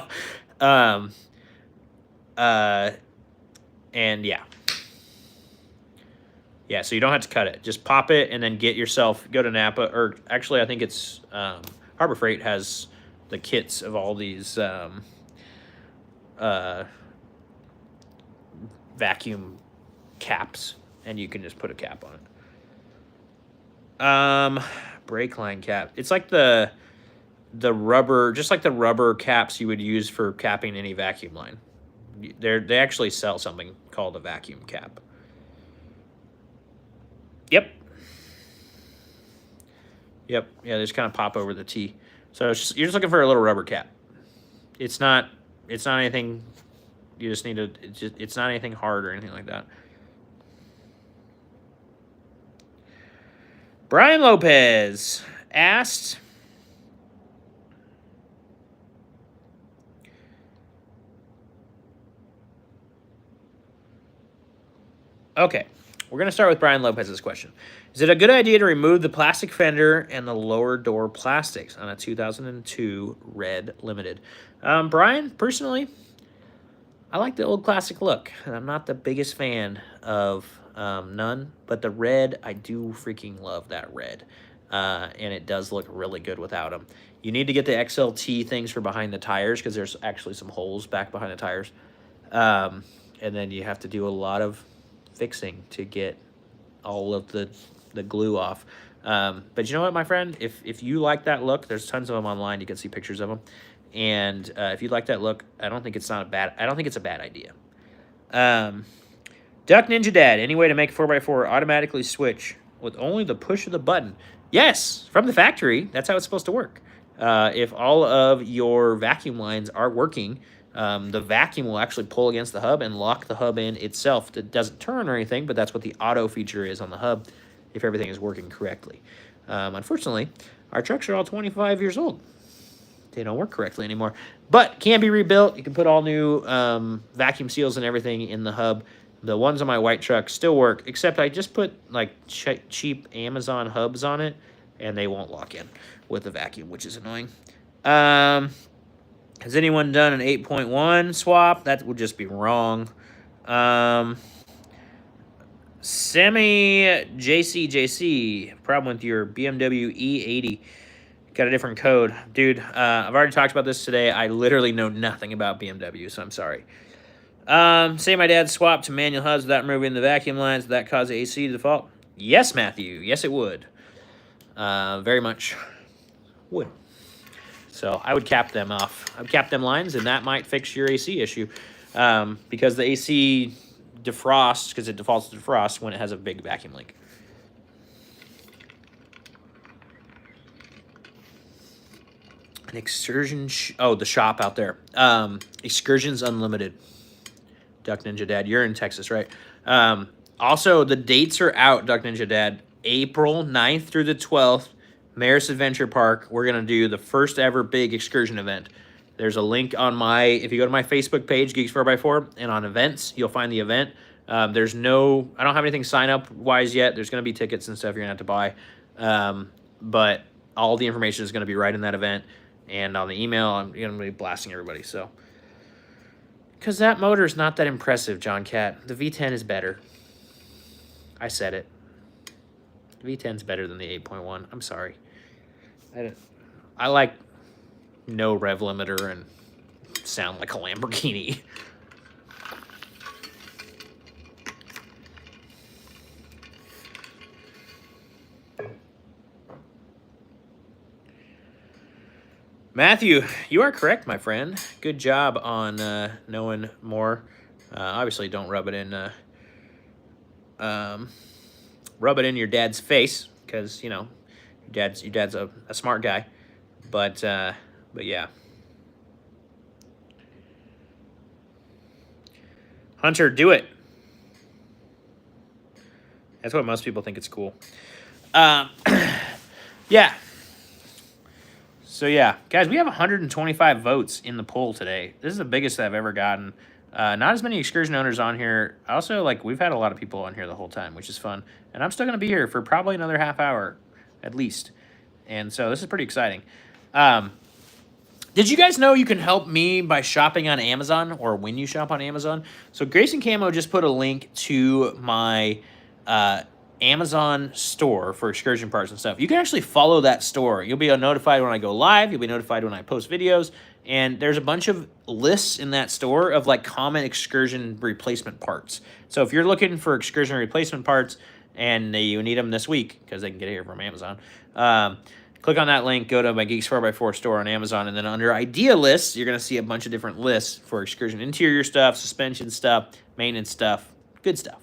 and yeah. Yeah, so you don't have to cut it. Just pop it and then go to Napa, or actually I think it's Harbor Freight has the kits of all these vacuum caps, and you can just put a cap on it. Brake line cap. It's like the rubber, just like the rubber caps you would use for capping any vacuum line. They actually sell something called a vacuum cap. Yep. Yeah, they just kind of pop over the T. So you're just looking for a little rubber cap. It's not anything. You just need to. It's not anything hard or anything like that. Brian Lopez asked, Okay, we're going to start with Brian Lopez's question. Is it a good idea to remove the plastic fender and the lower door plastics on a 2002 Red Limited? Brian, personally, I like the old classic look, and I'm not the biggest fan of none, but the red, I do freaking love that red, and it does look really good without them. You need to get the XLT things for behind the tires because there's actually some holes back behind the tires, and then you have to do a lot of fixing to get all of the glue off. But you know what, my friend? If you like that look, there's tons of them online. You can see pictures of them. And if you like that look, I don't think it's a bad idea. Duck Ninja Dad, any way to make 4x4 automatically switch with only the push of the button? Yes, from the factory. That's how it's supposed to work. If all of your vacuum lines are working, the vacuum will actually pull against the hub and lock the hub in itself. It doesn't turn or anything, but that's what the auto feature is on the hub if everything is working correctly. Unfortunately, our trucks are all 25 years old. They don't work correctly anymore, but can be rebuilt. You can put all new vacuum seals and everything in the hub. The ones on my white truck still work, except I just put like cheap Amazon hubs on it, and they won't lock in with the vacuum, which is annoying. Has anyone done an 8.1 swap? That would just be wrong. Semi JCJC, problem with your BMW E80. Got a different code. Dude, I've already talked about this today. I literally know nothing about BMW, so I'm sorry. Say my dad swapped to manual hubs without removing the vacuum lines. Would that cause the AC to default? Yes, Matthew. Yes, it would. Very much would. So I would cap them off. I would cap them lines, and that might fix your AC issue. Because the AC defrosts, because it defaults to defrost when it has a big vacuum leak. An Excursion, the shop out there. Excursion's Unlimited. Duck Ninja Dad, you're in Texas, right? Also, the dates are out, Duck Ninja Dad. April 9th through the 12th, Maris Adventure Park. We're going to do the first ever big Excursion event. There's a link on if you go to my Facebook page, Geeks 4x4, and on events, you'll find the event. I don't have anything sign up wise yet. There's going to be tickets and stuff you're going to have to buy. But all the information is going to be right in that event. And on the email, I'm going to be blasting everybody. So, because that motor is not that impressive, John Cat. The V10 is better. I said it. The V10 is better than the 8.1. I'm sorry. I like no rev limiter and sound like a Lamborghini. Matthew, you are correct, my friend. Good job on knowing more. Obviously, don't rub it in your dad's face, because you know your dad's a smart guy. But yeah. Hunter, do it. That's what most people think it's cool. Yeah. So, yeah, guys, we have 125 votes in the poll today. This is the biggest I've ever gotten. Not as many Excursion owners on here. Also, we've had a lot of people on here the whole time, which is fun. And I'm still going to be here for probably another half hour, at least. And so this is pretty exciting. Did you guys know you can help me by shopping on Amazon, or when you shop on Amazon? So Grayson Camo just put a link to my Amazon store for Excursion parts and stuff. You can actually follow that store. You'll be notified when I go live. You'll be notified when I post videos. And there's a bunch of lists in that store of common Excursion replacement parts. So if you're looking for Excursion replacement parts and you need them this week, because they can get it here from Amazon, click on that link, go to my Geeks 4x4 store on Amazon, and then under Idea Lists, you're going to see a bunch of different lists for Excursion interior stuff, suspension stuff, maintenance stuff, good stuff.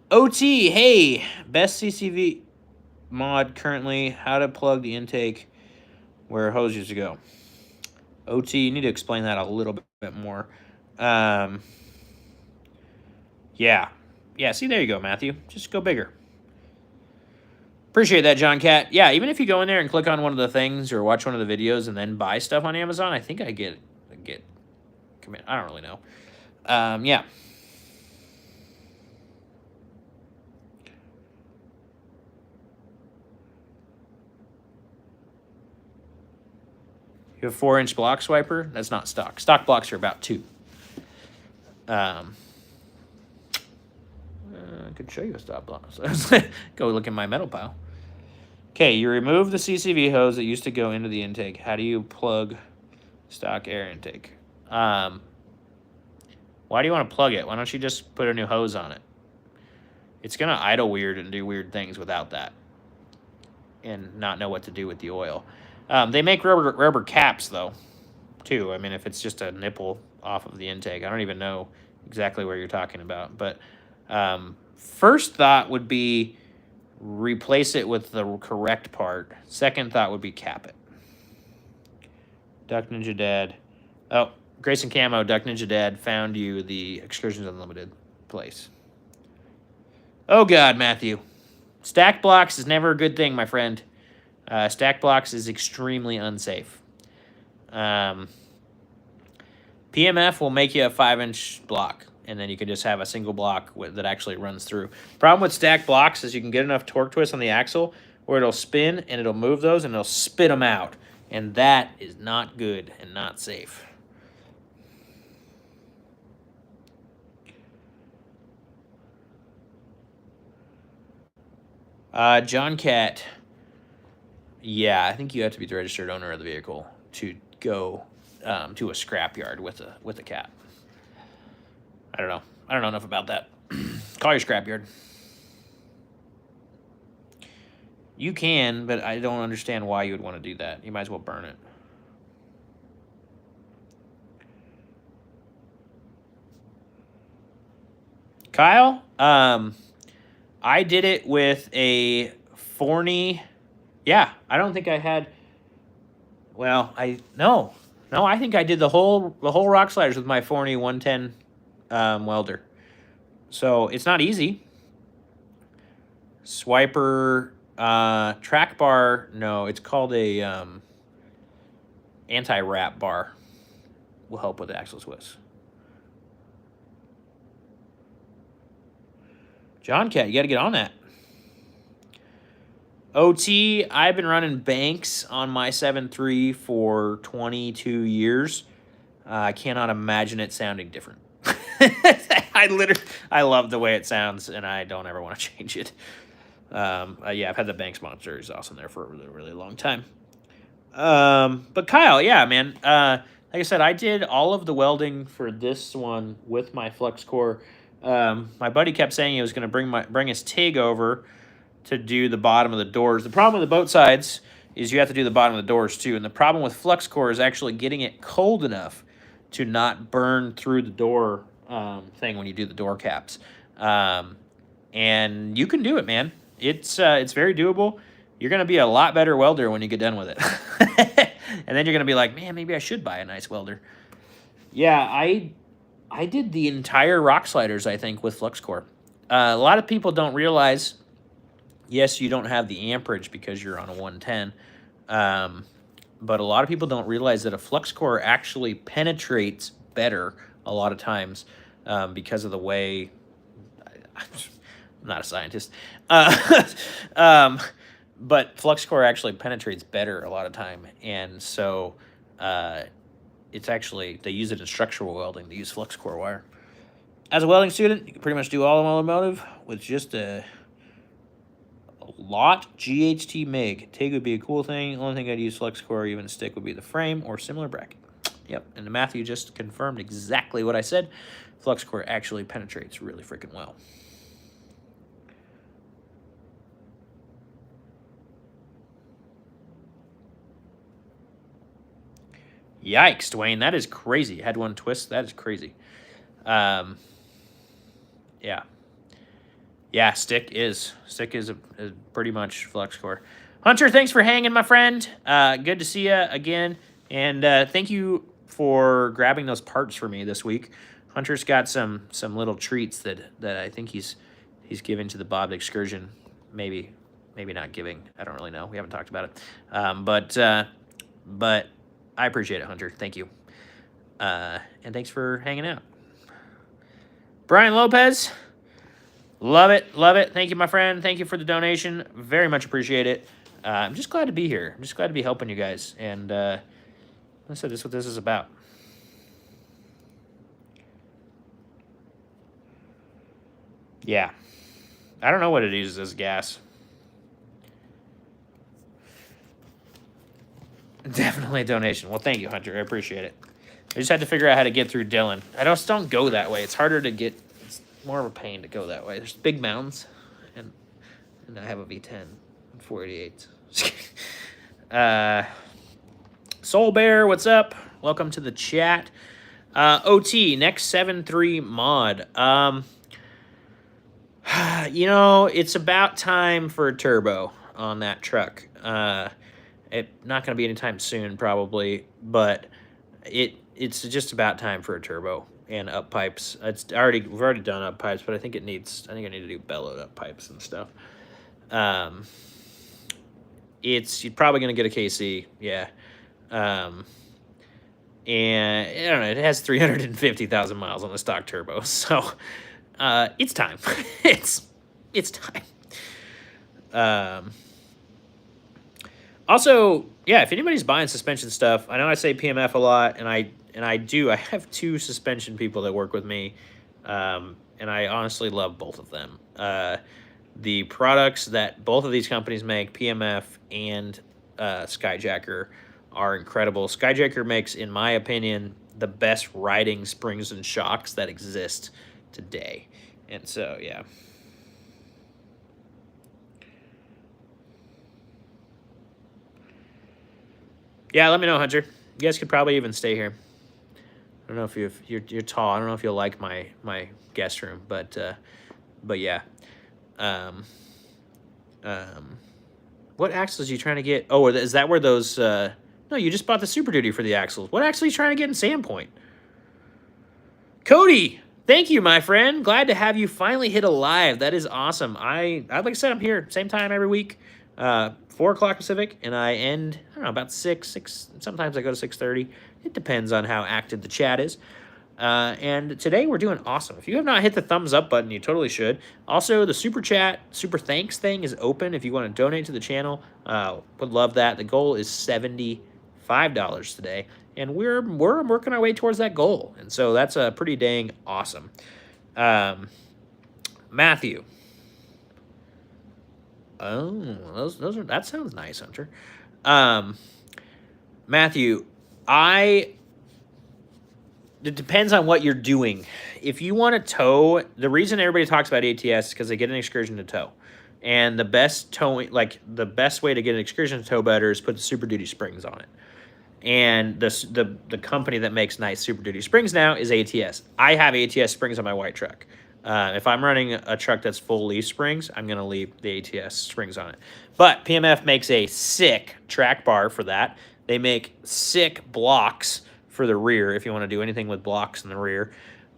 OT, hey, best CCV mod currently, how to plug the intake where hose used to go. OT, you need to explain that a little bit more. Yeah, see, there you go, Matthew. Just go bigger. Appreciate that, John Cat. Yeah, even if you go in there and click on one of the things or watch one of the videos and then buy stuff on Amazon, I think I get commit. I don't really know. Yeah. You have a 4-inch block swiper. That's not stock. Stock blocks are about 2. I could show you a stock block. Go look in my metal pile. Okay, you remove the CCV hose that used to go into the intake. How do you plug stock air intake? Why do you want to plug it? Why don't you just put a new hose on it? It's going to idle weird and do weird things without that and not know what to do with the oil. They make rubber caps, though, too. I mean, if it's just a nipple off of the intake, I don't even know exactly what you're talking about. But first thought would be replace it with the correct part. Second thought would be cap it. Duck Ninja Dad. Oh, Grayson Camo, Duck Ninja Dad found you the Excursions Unlimited place. Oh, God, Matthew. Stack blocks is never a good thing, my friend. Stack blocks is extremely unsafe. PMF will make you a 5-inch block, and then you can just have a single block that actually runs through. Problem with stack blocks is you can get enough torque twist on the axle where it'll spin, and it'll move those, and it'll spit them out. And that is not good and not safe. John Cat. Yeah, I think you have to be the registered owner of the vehicle to go to a scrapyard with a cat. I don't know. I don't know enough about that. Call your scrapyard. You can, but I don't understand why you would want to do that. You might as well burn it. Kyle, I did it with a Forney. Yeah, I don't think I had. Well, no, I think I did the whole rock sliders with my Forney 110 welder. So it's not easy. Swiper, track bar. No, it's called a anti-wrap bar. Will help with the axle twists. John Cat, you got to get on that. OT, I've been running Banks on my 7.3 for 22 years. I cannot imagine it sounding different. I love the way it sounds, and I don't ever want to change it. Yeah, I've had the Banks Monster exhaust in there for a really, really long time. But Kyle, yeah, man. Like I said, I did all of the welding for this one with my flux core. My buddy kept saying he was going to bring his TIG over to do the bottom of the doors. The problem with the boat sides is you have to do the bottom of the doors too. And the problem with flux core is actually getting it cold enough to not burn through the door thing when you do the door caps. And you can do it, man. It's very doable. You're going to be a lot better welder when you get done with it. And then you're going to be like, man, maybe I should buy a nice welder. Yeah, I did the entire rock sliders, I think, with flux core. A lot of people don't realize, yes, you don't have the amperage because you're on a 110, but a lot of people don't realize that a flux core actually penetrates better a lot of times because of the way... I'm not a scientist. But flux core actually penetrates better a lot of time, and so it's actually, they use it in structural welding. They use flux core wire. As a welding student, you can pretty much do all of automotive with just a lot GHT MIG. TIG would be a cool thing. The only thing I'd use flux core or even stick would be the frame or similar bracket. Yep, and Matthew just confirmed exactly what I said. Flux core actually penetrates really freaking well. Yikes, Dwayne, that is crazy. Had one twist, that is crazy. Yeah. Yeah, stick is pretty much flux core. Hunter, thanks for hanging, my friend. Good to see you again. And thank you for grabbing those parts for me this week. Hunter's got some little treats that I think he's giving to the Bob Excursion. Maybe not giving. I don't really know. We haven't talked about it. But I appreciate it, Hunter. Thank you. And thanks for hanging out. Brian Lopez, love it, love it. Thank you, my friend. Thank you for the donation. Very much appreciate it. I'm just glad to be here. I'm just glad to be helping you guys. And I said this is what this is about. Yeah. I don't know what it uses as gas. Definitely a donation. Well, thank you, Hunter. I appreciate it. I just had to figure out how to get through Dillon. I just don't go that way. It's harder to get. It's more of a pain to go that way. There's big mountains, and I have a V10 and 488. Soul Bear, what's up? Welcome to the chat. OT next 7.3 mod. You know, it's about time for a turbo on that truck. It's not going to be anytime soon, probably, but it's just about time for a turbo and up pipes. We've already done up pipes, but I think I need to do bellowed up pipes and stuff. You're probably going to get a KC, yeah. And I don't know, it has 350,000 miles on the stock turbo, so it's time. it's time. Also, yeah, if anybody's buying suspension stuff, I know I say PMF a lot, and I do. I have 2 suspension people that work with me, and I honestly love both of them. The products that both of these companies make, PMF and Skyjacker, are incredible. Skyjacker makes, in my opinion, the best riding springs and shocks that exist today. And so, yeah. Yeah, let me know, Hunter. You guys could probably even stay here. I don't know if you're tall. I don't know if you'll like my guest room, but yeah. What axles are you trying to get? Oh, is that where those? No, you just bought the Super Duty for the axles. What axle are you trying to get in Sandpoint? Cody, thank you, my friend. Glad to have you finally hit a live. That is awesome. Like I said, I'm here same time every week. 4 o'clock Pacific, and I end, I don't know, about 6. Sometimes I go to 6:30. It depends on how active the chat is. And today we're doing awesome. If you have not hit the thumbs up button, you totally should. Also, the super chat, super thanks thing is open if you want to donate to the channel. Would love that. The goal is $75 today, and we're working our way towards that goal. And so that's pretty dang awesome. Matthew. Oh, those are, that sounds nice, Hunter. Matthew, it depends on what you're doing. If you want to tow, the reason everybody talks about ATS is because they get an Excursion to tow. And the best towing, like the best way to get an Excursion to tow better is put the Super Duty springs on it. And the company that makes nice Super Duty springs now is ATS. I have ATS springs on my white truck. If I'm running a truck that's full leaf springs, I'm going to leave the ATS springs on it. But PMF makes a sick track bar for that. They make sick blocks for the rear if you want to do anything with blocks in the rear,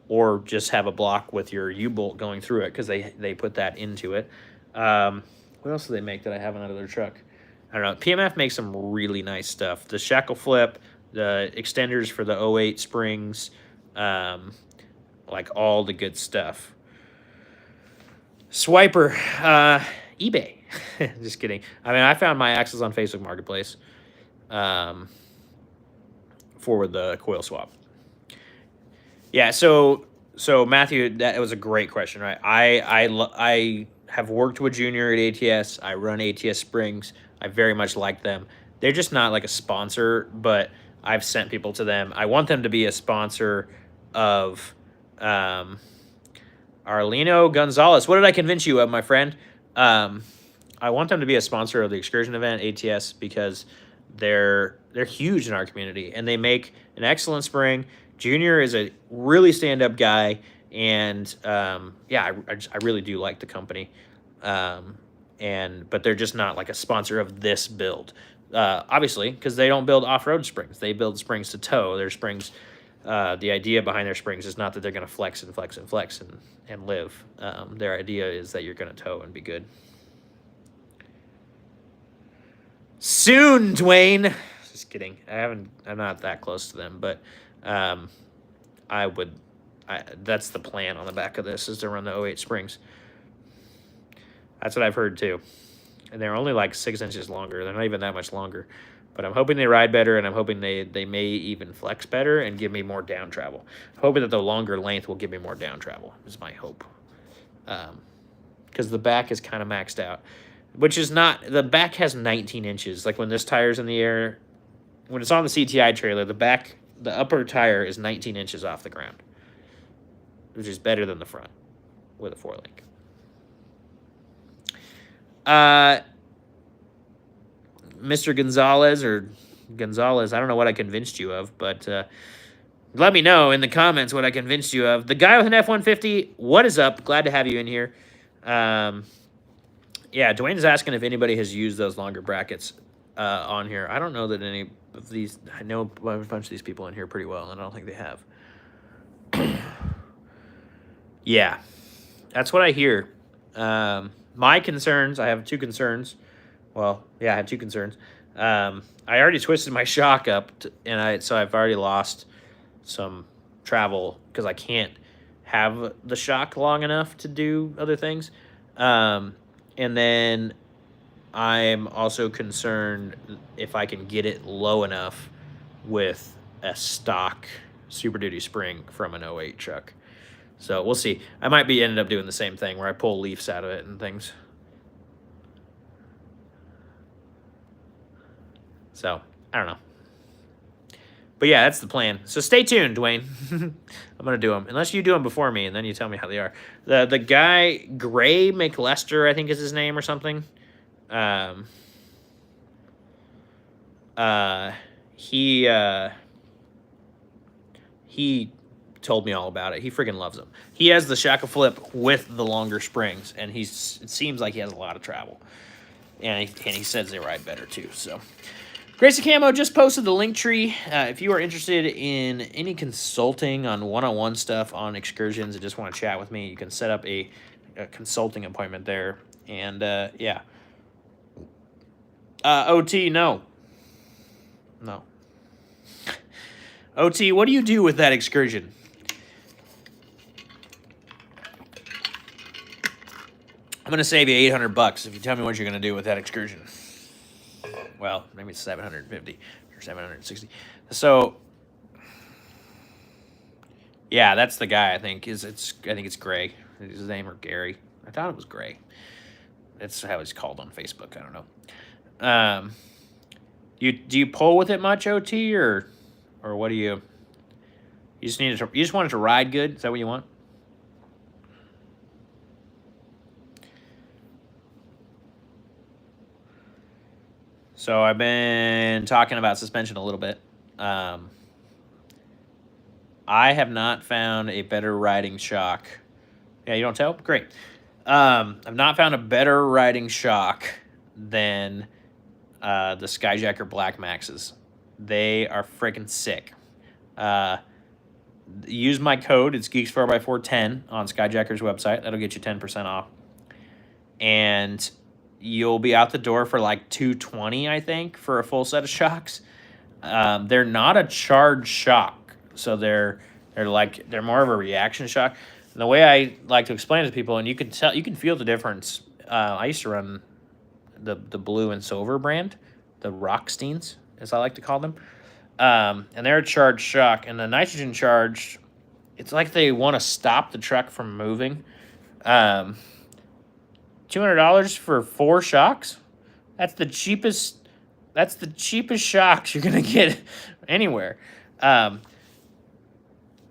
or just have a block with your U-bolt going through it, because they put that into it. What else do they make that I have on another truck? I don't know. PMF makes some really nice stuff. The shackle flip, the extenders for the 08 springs, like all the good stuff. Swiper, eBay. Just kidding. I mean, I found my axles on Facebook Marketplace for the coil swap. Yeah, so Matthew, that was a great question, right? I have worked with Junior at ATS. I run ATS springs. I very much like them. They're just not like a sponsor, but I've sent people to them. I want them to be a sponsor of Arleno Gonzalez. What did I convince you of, my friend? I want them to be a sponsor of the Excursion event, ATS, because they're huge in our community, and they make an excellent spring. Junior is a really stand-up guy, and yeah, I really do like the company. But they're just not like a sponsor of this build, obviously, because they don't build off-road springs. They build springs to tow. Their springs, the idea behind their springs is not that they're going to flex and flex and flex and live. Their idea is that you're going to tow and be good. Soon, Dwayne. Just kidding. I'm not that close to them, but that's the plan on the back of this, is to run the 08 springs. That's what I've heard too. And they're only like 6 inches longer. They're not even that much longer. But I'm hoping they ride better, and I'm hoping they may even flex better and give me more down travel. I'm hoping that the longer length will give me more down travel, is my hope. Because the back is kind of maxed out. Which is not... The back has 19 inches. Like, when this tire's in the air... When it's on the CTI trailer, the upper tire is 19 inches off the ground. Which is better than the front with a 4-link. Mr. Gonzalez, I don't know what I convinced you of, but let me know in the comments what I convinced you of. The guy with an F-150, what is up? Glad to have you in here. Yeah, Dwayne is asking if anybody has used those longer brackets on here. I don't know that any of these... I know a bunch of these people in here pretty well, and I don't think they have. Yeah, that's what I hear. My concerns, I have 2 concerns. Well, yeah, I have 2 concerns. I already twisted my shock up, so I've already lost some travel because I can't have the shock long enough to do other things. And then I'm also concerned if I can get it low enough with a stock Super Duty spring from an 08 truck. So we'll see. I might be ended up doing the same thing where I pull leaves out of it and things. So, I don't know. But yeah, that's the plan. So stay tuned, Dwayne. I'm going to do them. Unless you do them before me, and then you tell me how they are. The guy, Gray McLester, I think is his name or something. He told me all about it. He freaking loves them. He has the Shaka Flip with the longer springs, and it seems like he has a lot of travel. And he says they ride better, too, so... Gracie Camo just posted the link tree. If you are interested in any consulting on one-on-one stuff on excursions and just want to chat with me, you can set up a consulting appointment there. And, yeah. OT, no. No. OT, what do you do with that excursion? I'm going to save you $800 if you tell me what you're going to do with that excursion. Well, maybe it's 750 or 760. So, yeah, that's the guy. I think I think it's Gray. Is his name or Gary? I thought it was Gray. That's how he's called on Facebook. I don't know. Do you pull with it much, OT, or what do you? You just want it to ride good? Is that what you want? So I've been talking about suspension a little bit. I have not found a better riding shock. Yeah, you don't tell? Great. I've not found a better riding shock than the Skyjacker Black Maxes. They are freaking sick. Use my code. It's Geeks4x410 on Skyjacker's website. That'll get you 10% off. And... you'll be out the door for like $220, I think, for a full set of shocks. They're not a charged shock, so they're more of a reaction shock. And the way I like to explain it to people, and you can feel the difference. I used to run the blue and silver brand, the Rocksteins, as I like to call them, and they're a charged shock. And the nitrogen charged, it's like they want to stop the truck from moving. $200 for 4 shocks? That's the cheapest shocks you're gonna get anywhere.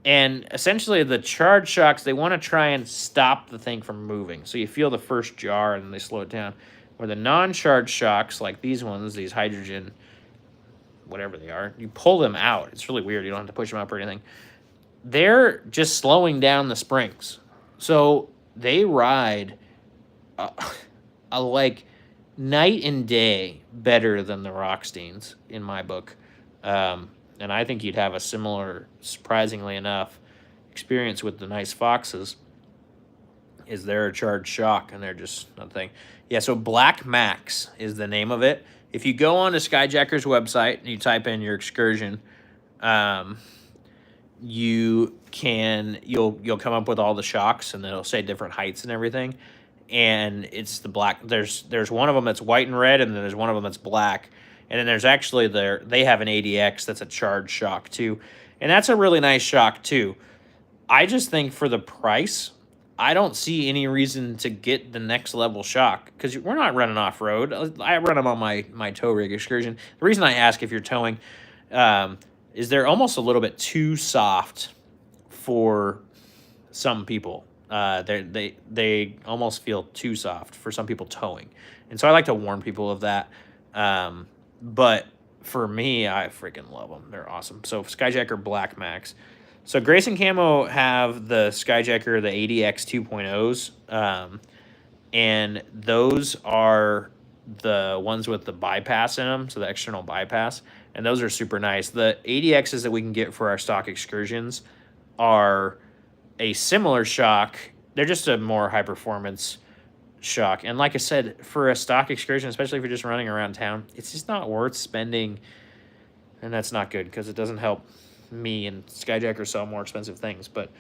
And essentially the charge shocks, they want to try and stop the thing from moving. So you feel the first jar and they slow it down. Where the non-charged shocks, like these ones, these hydrogen, whatever they are, you pull them out. It's really weird. You don't have to push them up or anything. They're just slowing down the springs. So they ride like night and day better than the Rocksteins in my book. And I think you'd have a similar, surprisingly enough, experience with the Nice Foxes. Is they're a charged shock and they're just nothing. Yeah, so Black Max is the name of it. If you go on to Skyjacker's website and you type in your excursion, you'll come up with all the shocks and it'll say different heights and everything. And it's the black. There's one of them that's white and red, and then there's one of them that's black. And then there's actually they have an ADX that's a charge shock too. And that's a really nice shock too. I just think for the price, I don't see any reason to get the next level shock because we're not running off road. I run them on my tow rig Excursion. The reason I ask if you're towing is they're almost a little bit too soft for some people. They almost feel too soft for some people towing, and so I like to warn people of that. But for me, I freaking love them. They're awesome. So Skyjacker Black Max. So Grayson Camo have the Skyjacker, the ADX 2.0s, and those are the ones with the bypass in them, so the external bypass, and those are super nice. The ADXs that we can get for our stock Excursions are a similar shock. They're just a more high performance shock. And like I said, for a stock Excursion, especially if you're just running around town, it's just not worth spending. And that's not good because it doesn't help me, and Skyjacker sell more expensive things. But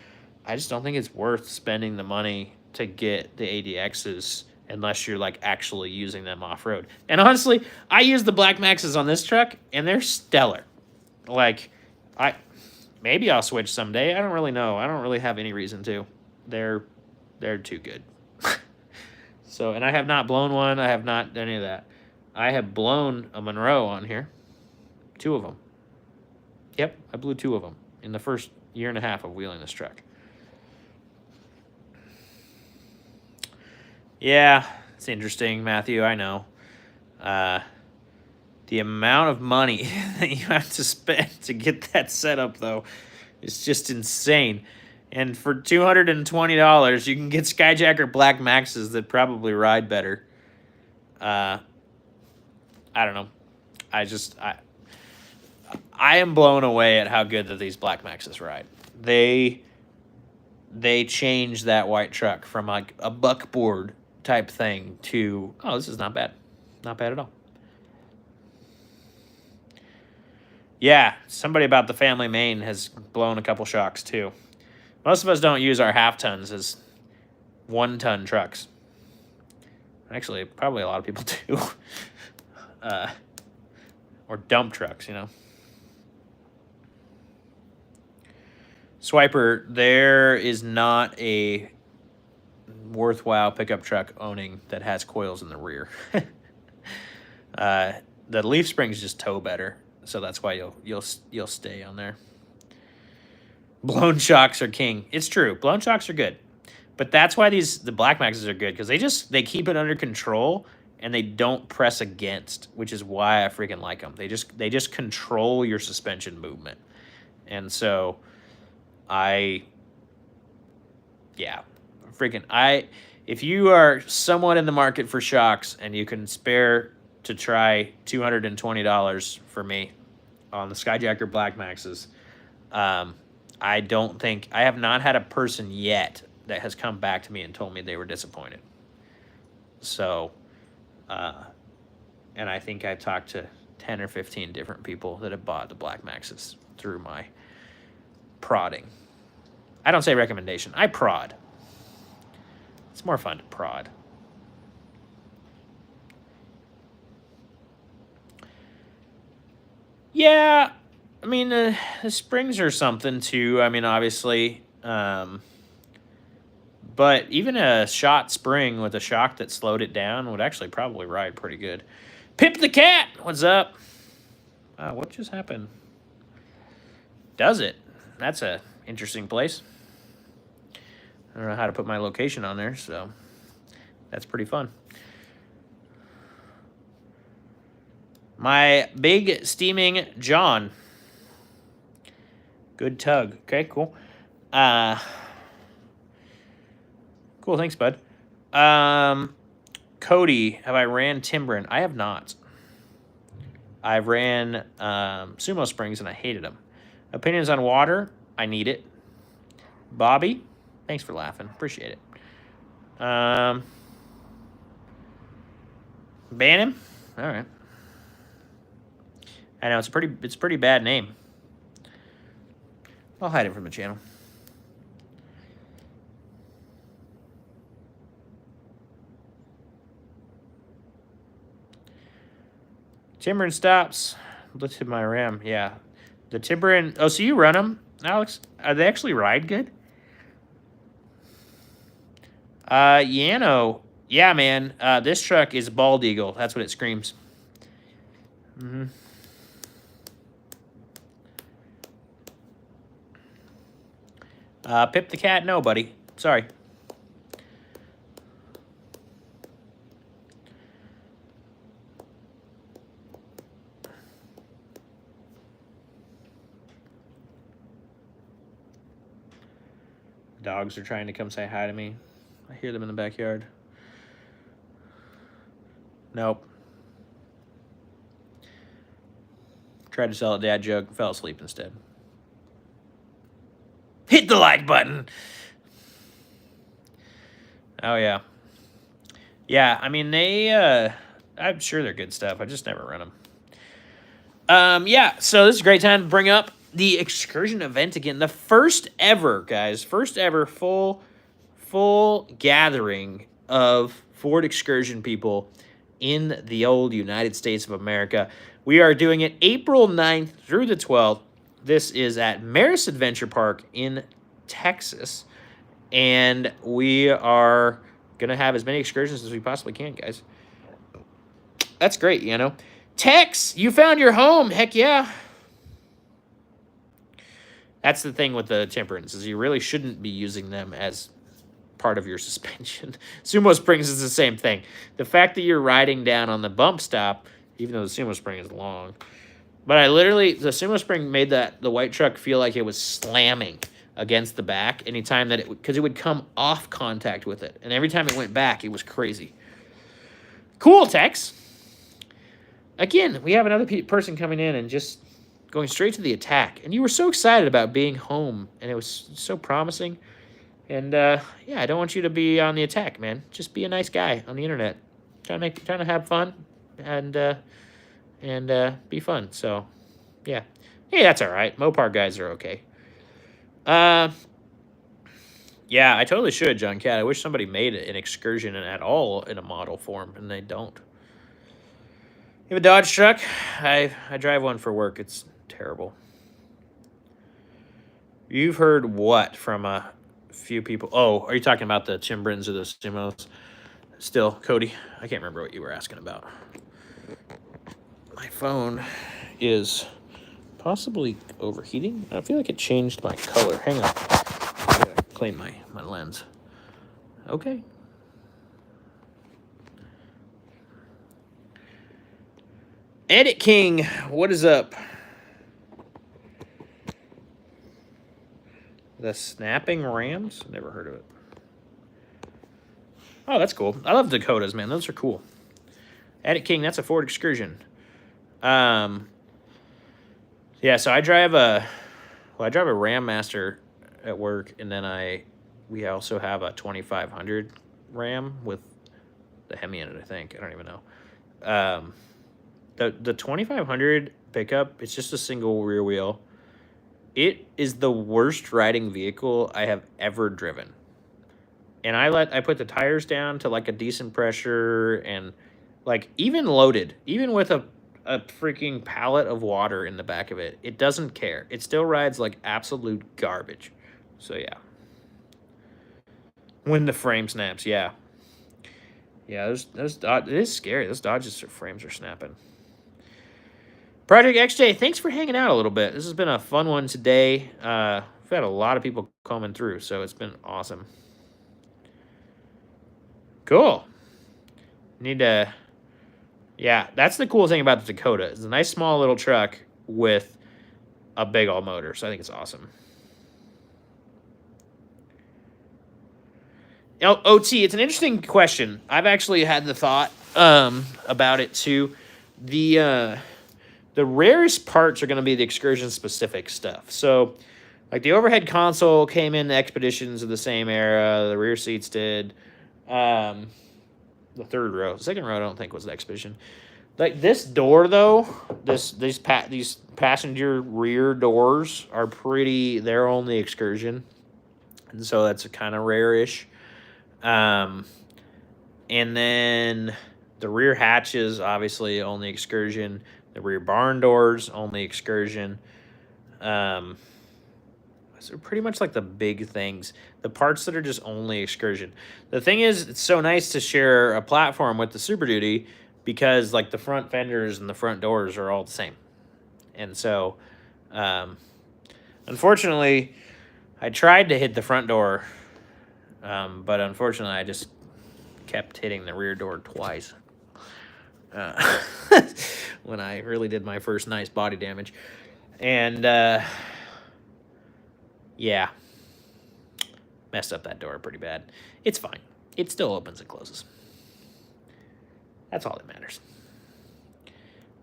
I just don't think it's worth spending the money to get the ADXs unless you're like actually using them off-road. And honestly, I use the Black Maxes on this truck and they're stellar. Like, maybe I'll switch someday. I don't really know. I don't really have any reason to. They're too good. So, and I have not blown one. I have not done any of that. I have blown a Monroe on here. 2 of them. Yep, I blew 2 of them in the first year and a half of wheeling this truck. Yeah, it's interesting, Matthew, I know. The amount of money that you have to spend to get that set up, though, is just insane. And for $220, you can get Skyjacker Black Maxes that probably ride better. I don't know. I am blown away at how good that these Black Maxes ride. They change that white truck from like a buckboard type thing to, oh, this is not bad. Not bad at all. Yeah, somebody about the family main has blown a couple shocks too. Most of us don't use our half tons as 1-ton trucks. Actually, probably a lot of people do. Or dump trucks, you know. Swiper, there is not a worthwhile pickup truck owning that has coils in the rear. The leaf springs just tow better, so that's why you'll stay on there. Blown shocks are king. It's true. Blown shocks are good. But that's why the Black Maxes are good, because they keep it under control and they don't press against, which is why I freaking like them. They just control your suspension movement. And so if you are somewhat in the market for shocks and you can spare to try $220 for me on the Skyjacker Black Maxes, I have not had a person yet that has come back to me and told me they were disappointed. So, and I think I've talked to 10 or 15 different people that have bought the Black Maxes through my prodding. I don't say recommendation. I prod. It's more fun to prod. Yeah, I mean, the springs are something too. I mean, obviously, but even a shot spring with a shock that slowed it down would actually probably ride pretty good. Pip the Cat, what's up? What just happened? Does it? That's a interesting place. I don't know how to put my location on there, so that's pretty fun. My big steaming John. Good tug. Okay, cool. Cool, thanks, bud. Cody, have I ran Timbren? I have not. I ran Sumo Springs and I hated them. Opinions on water? I need it. Bobby, thanks for laughing. Appreciate it. Ban him? All right. I know it's a pretty bad name. I'll hide it from the channel. Timbering stops. Look at my RAM. Yeah. The Timbering. Oh, so you run them, Alex? They actually ride good? Yano. Yeah, man. This truck is bald eagle. That's what it screams. Mm-hmm. Pip the cat, no, buddy. Sorry. Dogs are trying to come say hi to me. I hear them in the backyard. Nope. Tried to sell a dad joke, fell asleep instead. Hit the like button. Oh, yeah. Yeah, I mean, I'm sure they're good stuff. I just never run them. Yeah, so this is a great time to bring up the Excursion event again. The first ever, guys, first ever full gathering of Ford Excursion people in the old United States of America. We are doing it April 9th through the 12th. This is at Maris Adventure Park in Texas. And we are going to have as many excursions as we possibly can, guys. That's great, you know. Tex, you found your home. Heck yeah. That's the thing with the Temperance, is you really shouldn't be using them as part of your suspension. Sumo Springs is the same thing. The fact that you're riding down on the bump stop, even though the Sumo Spring is long, but the Sumo Spring made the white truck feel like it was slamming against the back anytime that because it would come off contact with it. And every time it went back, it was crazy. Cool, Tex. Again, we have another person coming in and just going straight to the attack. And you were so excited about being home, and it was so promising. And, yeah, I don't want you to be on the attack, man. Just be a nice guy on the internet. Trying to have fun and be fun. So, yeah. Hey, that's all right. Mopar guys are okay. Yeah, I totally should, John Cat. I wish somebody made an Excursion at all in a model form, and they don't. You have a Dodge truck? I drive one for work. It's terrible. You've heard what from a few people? Oh, are you talking about the Timbrins or the Sumos? Still, Cody, I can't remember what you were asking about. My phone is possibly overheating. I feel like it changed my color. Hang on. I gotta clean my lens. Okay. Edit King, what is up? The Snapping Rams? Never heard of it. Oh, that's cool. I love Dakotas, man. Those are cool. Edit King, that's a Ford Excursion. Yeah, so I drive a Ram Master at work, and then we also have a 2500 Ram with the Hemi in it, I think. I don't even know. The 2500 pickup, it's just a single rear wheel. It is the worst riding vehicle I have ever driven. And I put the tires down to like a decent pressure, and like even loaded, even with a freaking pallet of water in the back of it, it doesn't care. It still rides like absolute garbage. So yeah. When the frame snaps, yeah. Yeah, it is scary. Those Dodges frames are snapping. Project XJ, thanks for hanging out a little bit. This has been a fun one today. We've had a lot of people coming through, so it's been awesome. Cool. Yeah, that's the cool thing about the Dakota. It's a nice small little truck with a big old motor, so I think it's awesome. OT, it's an interesting question. I've actually had the thought about it too. The rarest parts are going to be the Excursion-specific stuff. So, like, the overhead console came in the Expeditions of the same era. The rear seats did. The third row. The second row, I don't think, was the Expedition. Like, this door, though, these passenger rear doors are pretty... They're only Excursion. And so that's kind of rare-ish. And then The rear hatches, obviously, only Excursion. The rear barn doors, only Excursion. So pretty much like the big things. The parts that are just only Excursion. The thing is, it's so nice to share a platform with the Super Duty because like the front fenders and the front doors are all the same. And so, unfortunately, I tried to hit the front door, but unfortunately, I just kept hitting the rear door twice. When I really did my first nice body damage. And, yeah. Messed up that door pretty bad. It's fine. It still opens and closes. That's all that matters.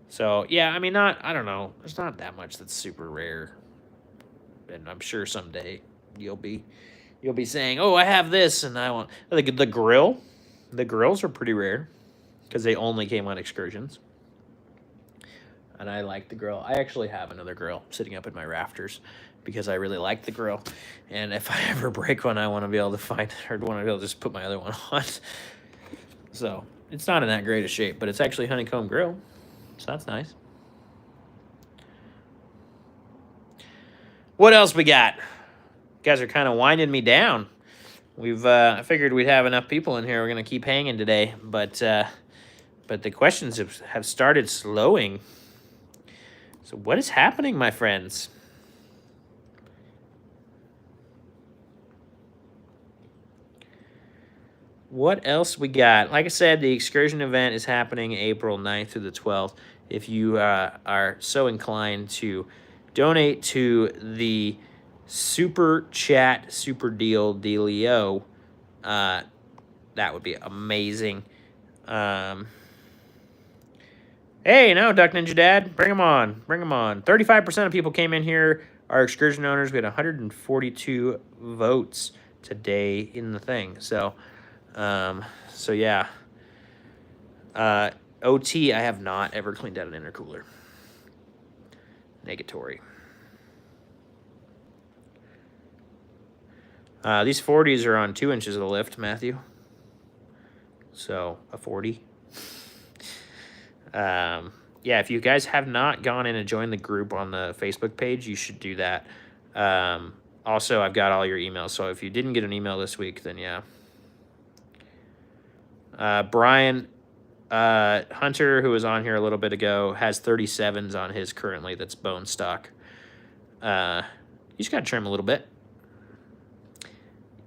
So, yeah, I mean, I don't know. There's not that much that's super rare. And I'm sure someday you'll be saying, oh, I have this and I want... The grill. The grills are pretty rare because they only came on Excursions. And I like the grill. I actually have another grill sitting up in my rafters because I really like the grill. And if I ever break one, I want to be able to find it or want to be able to just put my other one on. So it's not in that great a shape, but it's actually honeycomb grill. So that's nice. What else we got? You guys are kind of winding me down. I figured we'd have enough people in here. We're going to keep hanging today, but the questions have started slowing. So what is happening, my friends? What else we got? Like I said, the Excursion event is happening April 9th through the 12th. If you are so inclined to donate to the Super Chat Super Dealio, that would be amazing. Hey, no, Duck Ninja Dad, bring them on. Bring them on. 35% of people came in here are Excursion owners. We had 142 votes today in the thing. So yeah. OT, I have not ever cleaned out an intercooler. Negatory. These 40s are on 2 inches of the lift, Matthew. So, a 40. Yeah, if you guys have not gone in and joined the group on the Facebook page, you should do that. Also, I've got all your emails, so if you didn't get an email this week, then yeah. Brian Hunter, who was on here a little bit ago, has 37s on his currently that's bone stock. You just got to trim a little bit.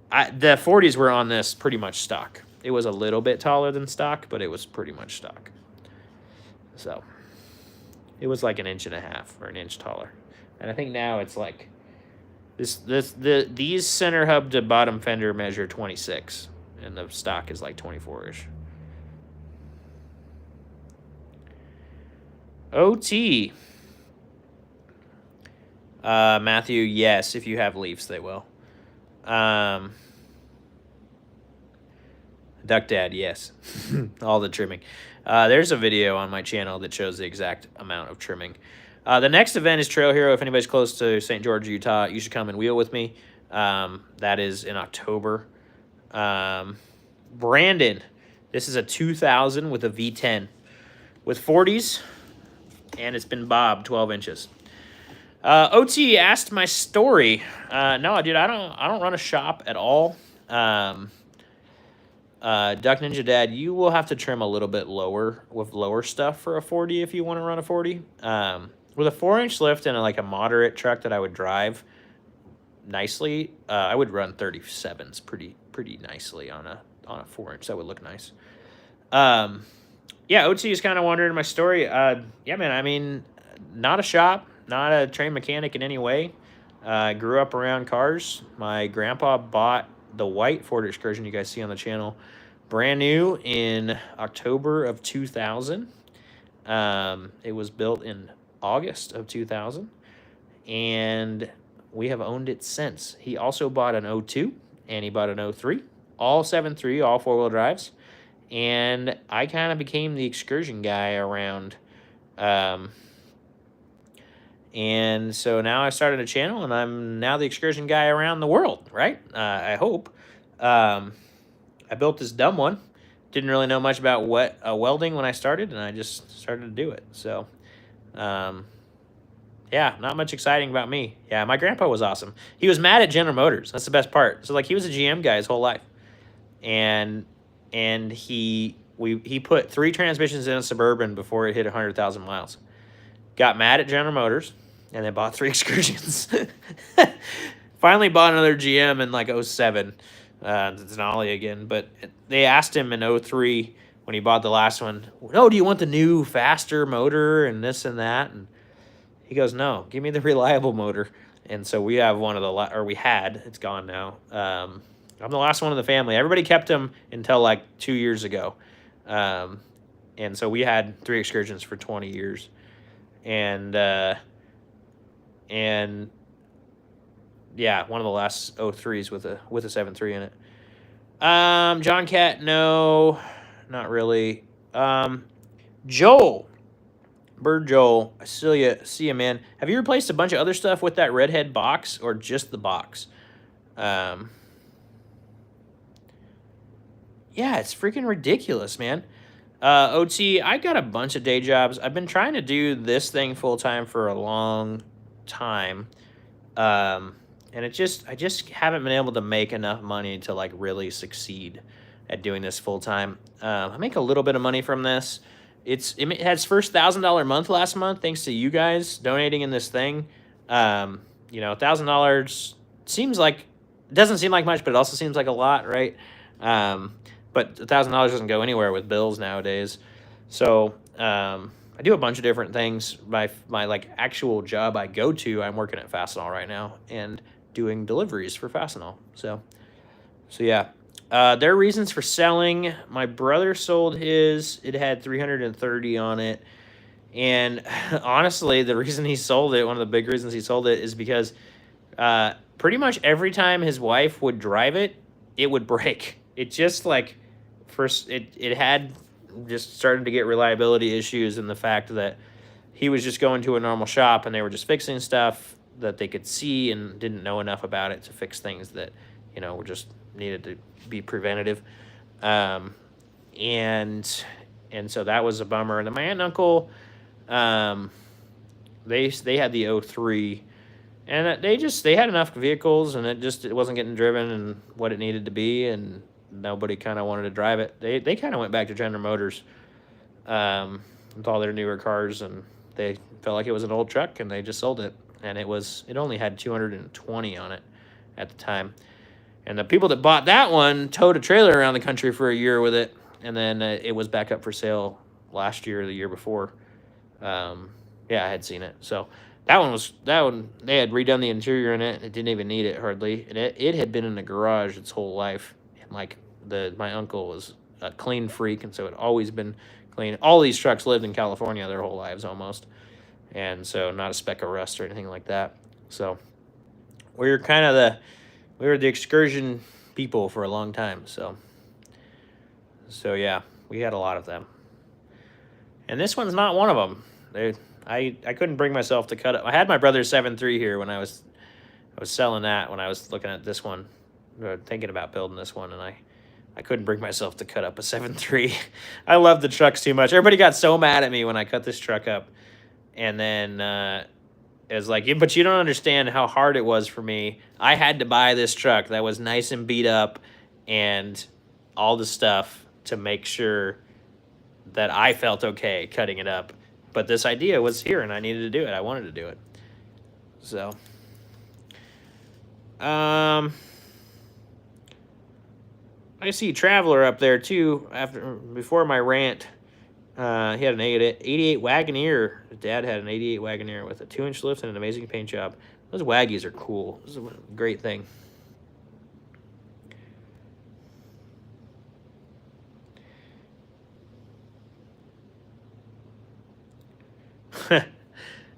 The 40s were on this pretty much stock. It was a little bit taller than stock, but it was pretty much stock. So it was like 1.5 inches or 1 inch taller. And I think now it's like these center hub to bottom fender measure 26 and the stock is like 24-ish. OT. Matthew, yes, if you have leaves, they will. Duck Dad, yes. All the trimming. There's a video on my channel that shows the exact amount of trimming. The next event is Trail Hero. If anybody's close to St. George, Utah, you should come and wheel with me. That is in October. Brandon, this is a 2000 with a V10 with 40s, and it's been bobbed 12 inches. OT asked my story. No, dude, I don't run a shop at all. Duck Ninja Dad, you will have to trim a little bit lower with lower stuff for a 40 if you want to run a 40. With a 4-inch lift and like a moderate truck that I would drive nicely, I would run 37s pretty nicely on a 4-inch. That would look nice. Yeah, OT is kind of wondering my story. Yeah, man, I mean, not a shop, not a trained mechanic in any way. Grew up around cars. My grandpa bought the white Ford Excursion you guys see on the channel brand new in October of 2000. It was built in August of 2000, and we have owned it since. He also bought an 02 and he bought an 03, all 7.3, all 4-wheel drives, and I kind of became the Excursion guy around. And so now I started a channel, and I'm now the Excursion guy around the world, right? I hope. I built this dumb one. didn't really know much about welding when I started, and I just started to do it. So, yeah, not much exciting about me. Yeah, my grandpa was awesome. He was mad at General Motors. That's the best part. So, like, he was a GM guy his whole life. And he put 3 transmissions in a Suburban before it hit 100,000 miles. Got mad at General Motors, and they bought 3 Excursions. Finally bought another GM in, like, 07. Denali again. But they asked him in 03 when he bought the last one, "No, do you want the new, faster motor and this and that?" And he goes, "No, give me the reliable motor." And so we have one of the, we had, it's gone now. I'm the last one in the family. Everybody kept him until like 2 years ago. And so we had 3 Excursions for 20 years. And yeah, one of the last 03s with a 7.3 in it. John Cat, no, not really. Joel. Bird Joel, I see you, man. Have you replaced a bunch of other stuff with that redhead box or just the box? Yeah, it's freaking ridiculous, man. OT, I got a bunch of day jobs. I've been trying to do this thing full time for a long time. And I just haven't been able to make enough money to like really succeed at doing this full time. I make a little bit of money from this. It had its first $1,000 month last month, thanks to you guys donating in this thing. You know, $1,000 doesn't seem like much, but it also seems like a lot, right? But $1,000 doesn't go anywhere with bills nowadays. So I do a bunch of different things. My like actual job I go to, I'm working at Fastenal right now and doing deliveries for Fastenal. So yeah. Their reasons for selling. My brother sold his. It had 330 on it. And honestly, the reason he sold it, one of the big reasons he sold it, is because pretty much every time his wife would drive it, it would break. It just like, first, it had just started to get reliability issues, and the fact that he was just going to a normal shop and they were just fixing stuff that they could see and didn't know enough about it to fix things that, you know, were just needed to be preventative. And so that was a bummer. And then my aunt and uncle, they had the 03, and they had enough vehicles, and it wasn't getting driven and what it needed to be, and nobody kind of wanted to drive it. They kind of went back to General Motors with all their newer cars, and they felt like it was an old truck, and they just sold it. And it only had 220 on it at the time. And the people that bought that one towed a trailer around the country for a year with it, and then it was back up for sale last year or the year before. Yeah, I had seen it. So that one they had redone the interior in it. It didn't even need it hardly. And it had been in the garage its whole life. And like my uncle was a clean freak, and so it had always been clean. All these trucks lived in California their whole lives almost, and so not a speck of rust or anything like that. So we were the Excursion people for a long time. So yeah, we had a lot of them. And this one's not one of them. I couldn't bring myself to cut it. I had my brother's 7.3 here when I was selling that, when I was looking at this one, thinking about building this one, and I couldn't bring myself to cut up a 7.3. I love the trucks too much. Everybody got so mad at me when I cut this truck up. And then it was like, but you don't understand how hard it was for me. I had to buy this truck that was nice and beat up and all the stuff to make sure that I felt okay cutting it up. But this idea was here, and I needed to do it. I wanted to do it. So, I see Traveler up there too. Before my rant, he had an 88 Wagoneer. His dad had an 88 Wagoneer with a 2-inch lift and an amazing paint job. Those Waggies are cool. This is a great thing.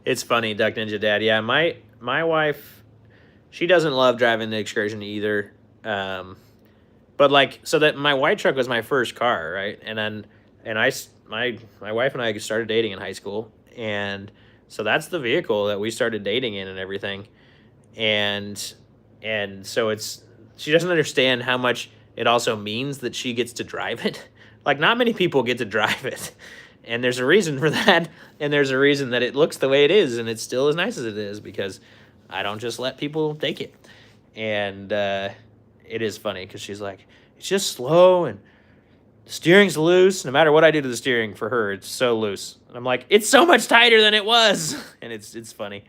It's funny, Duck Ninja Dad. Yeah, my wife, she doesn't love driving the Excursion either. But like, so that my white truck was my first car, right? And then, my wife and I started dating in high school, and so that's the vehicle that we started dating in and everything. And so she doesn't understand how much it also means that she gets to drive it. Like, not many people get to drive it. And there's a reason for that. And there's a reason that it looks the way it is. And it's still as nice as it is because I don't just let people take it. And it is funny because she's like, it's just slow and the steering's loose. No matter what I do to the steering for her, it's so loose. And I'm like, it's so much tighter than it was. And it's funny.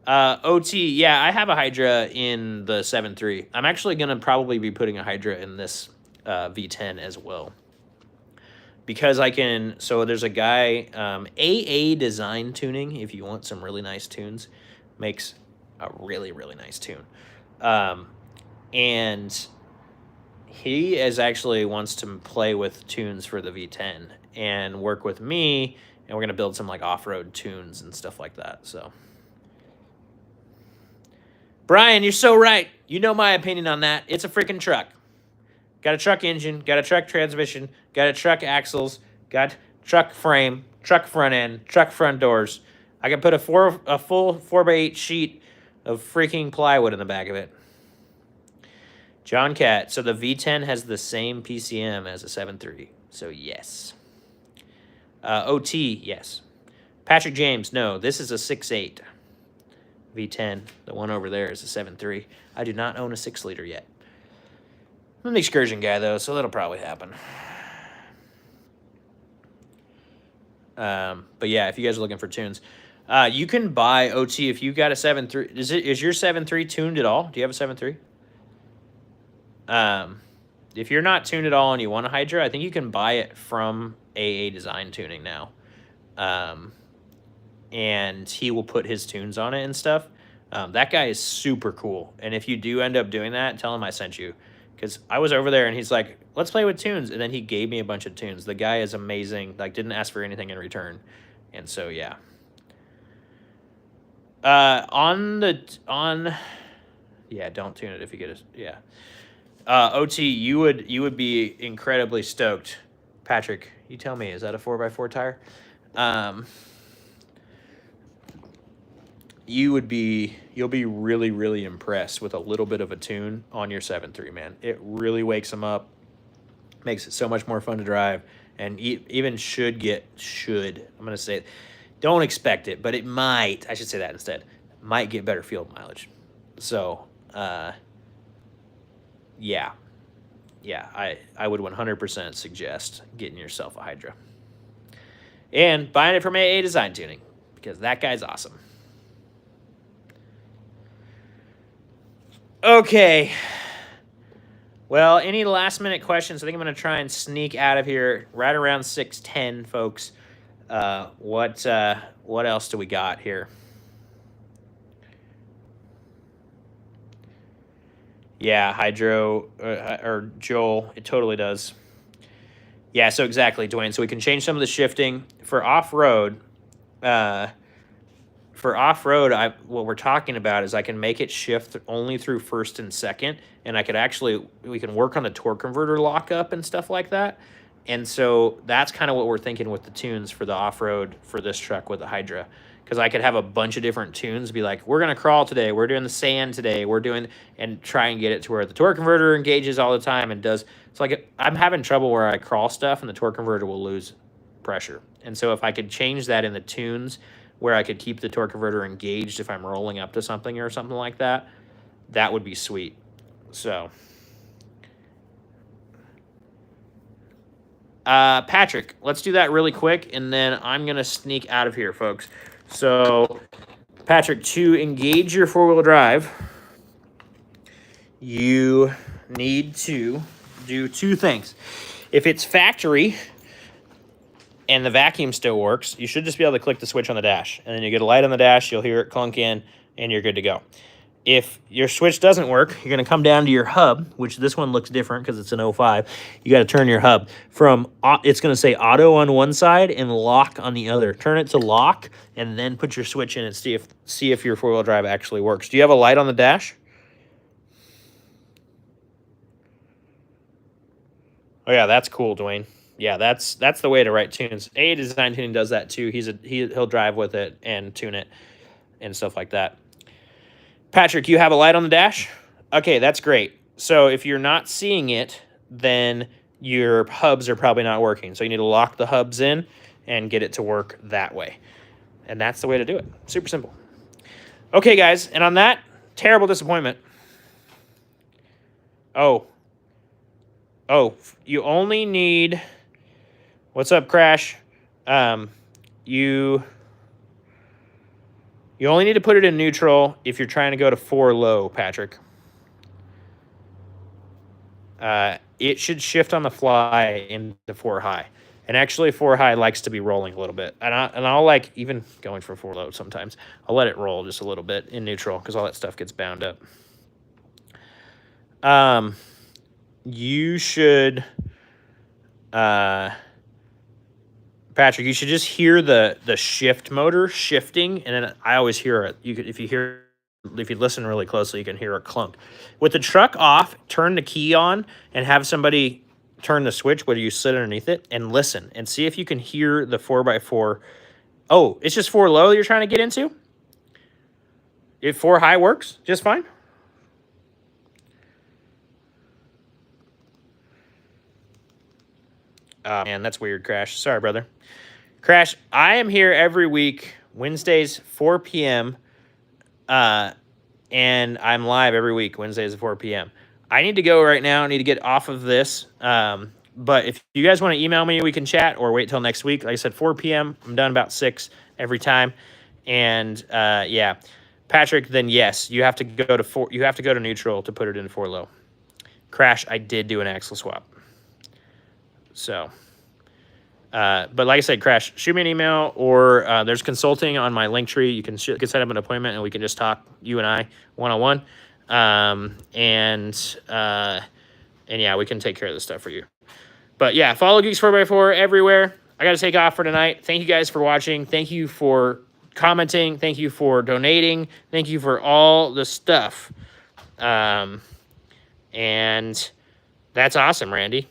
OT, yeah, I have a Hydra in the 7.3. I'm actually going to probably be putting a Hydra in this V10 as well. Because I can, so there's a guy, AA Design Tuning, if you want some really nice tunes, makes a really, really nice tune. And he actually wants to play with tunes for the V10 and work with me, and we're going to build some like off-road tunes and stuff like that, so. Brian, you're so right. You know my opinion on that. It's a freaking truck. Got a truck engine, got a truck transmission, got a truck axles, got truck frame, truck front end, truck front doors. I can put a full 4x8 sheet of freaking plywood in the back of it. John Cat, so the V10 has the same PCM as a 7.3, so yes. OT, yes. Patrick James, no, this is a 6.8. V10, the one over there is a 7.3. I do not own a 6-liter yet. I'm an Excursion guy, though, so that'll probably happen. But yeah, if you guys are looking for tunes, you can buy OT if you got a 7.3. Is your 7.3 tuned at all? Do you have a 7.3? If you're not tuned at all and you want a Hydra, I think you can buy it from AA Design Tuning now. And he will put his tunes on it and stuff. That guy is super cool. And if you do end up doing that, tell him I sent you. Because I was over there and he's like, let's play with tunes. And then he gave me a bunch of tunes. The guy is amazing. Like, didn't ask for anything in return. And so, yeah. Yeah, don't tune it if you get it. Yeah. OT, you would be incredibly stoked. Patrick, you tell me, is that a 4x4 tire? You'll be really, really impressed with a little bit of a tune on your 7.3, man. It really wakes them up, makes it so much more fun to drive, and even I'm going to say it, don't expect it, but it might, I should say that instead, might get better field mileage. So, yeah, I would 100% suggest getting yourself a Hydra. And buying it from AA Design Tuning, because that guy's awesome. Okay. Well, any last-minute questions? I think I'm going to try and sneak out of here right around 6:10, folks. What else do we got here? Yeah, Hydro, or Joel, it totally does. Yeah, so exactly, Dwayne. So we can change some of the shifting. For off-road, what we're talking about is I can make it shift only through first and second, and we can work on the torque converter lockup and stuff like that. And so that's kind of what we're thinking with the tunes for the off-road for this truck with the Hydra. Because I could have a bunch of different tunes, be like, we're going to crawl today, we're doing the sand today, and try and get it to where the torque converter engages all the time and does. It's like I'm having trouble where I crawl stuff and the torque converter will lose pressure. And so if I could change that in the tunes where I could keep the torque converter engaged if I'm rolling up to something or something like that, that would be sweet. So, Patrick, let's do that really quick, and then I'm going to sneak out of here, folks. So, Patrick, to engage your four-wheel drive, you need to do two things. If it's factory and the vacuum still works, you should just be able to click the switch on the dash. And then you get a light on the dash, you'll hear it clunk in, and you're good to go. If your switch doesn't work, you're going to come down to your hub, which this one looks different because it's an 05. You got to turn your hub from, it's going to say auto on one side and lock on the other. Turn it to lock and then put your switch in and see if your four-wheel drive actually works. Do you have a light on the dash? Oh yeah, that's cool, Dwayne. Yeah, that's the way to write tunes. AA Design Tuning does that too. He'll drive with it and tune it and stuff like that. Patrick, you have a light on the dash? Okay, that's great. So if you're not seeing it, then your hubs are probably not working. So you need to lock the hubs in and get it to work that way. And that's the way to do it. Super simple. Okay, guys. And on that, terrible disappointment. Oh, you only need... What's up, Crash? You only need to put it in neutral if you're trying to go to 4 low, Patrick. It should shift on the fly into 4 high. And actually, 4 high likes to be rolling a little bit. And I'll like even going for 4 low sometimes. I'll let it roll just a little bit in neutral because all that stuff gets bound up. You should... Patrick, you should just hear the shift motor shifting, and then I always hear it. If you listen really closely, you can hear a clunk. With the truck off, turn the key on and have somebody turn the switch, whether you sit underneath it, and listen and see if you can hear the 4x4. Oh, it's just 4 low you're trying to get into? If 4 high works just fine? Man, that's weird, Crash. Sorry, brother. Crash, I am here every week, Wednesdays, 4 p.m., and I'm live every week, Wednesdays at 4 p.m. I need to go right now. I need to get off of this. But if you guys want to email me, we can chat or wait till next week. Like I said, 4 p.m. I'm done about 6 every time. And, yeah. Patrick, then yes, you have to go to 4. You have to go to neutral to put it in 4 low. Crash, I did do an axle swap. So, but like I said, Crash, shoot me an email or there's consulting on my link tree. You can set up an appointment and we can just talk, you and I, one-on-one. And yeah, we can take care of this stuff for you. But yeah, follow Geeks 4x4 everywhere. I got to take off for tonight. Thank you guys for watching. Thank you for commenting. Thank you for donating. Thank you for all the stuff. And that's awesome, Randy.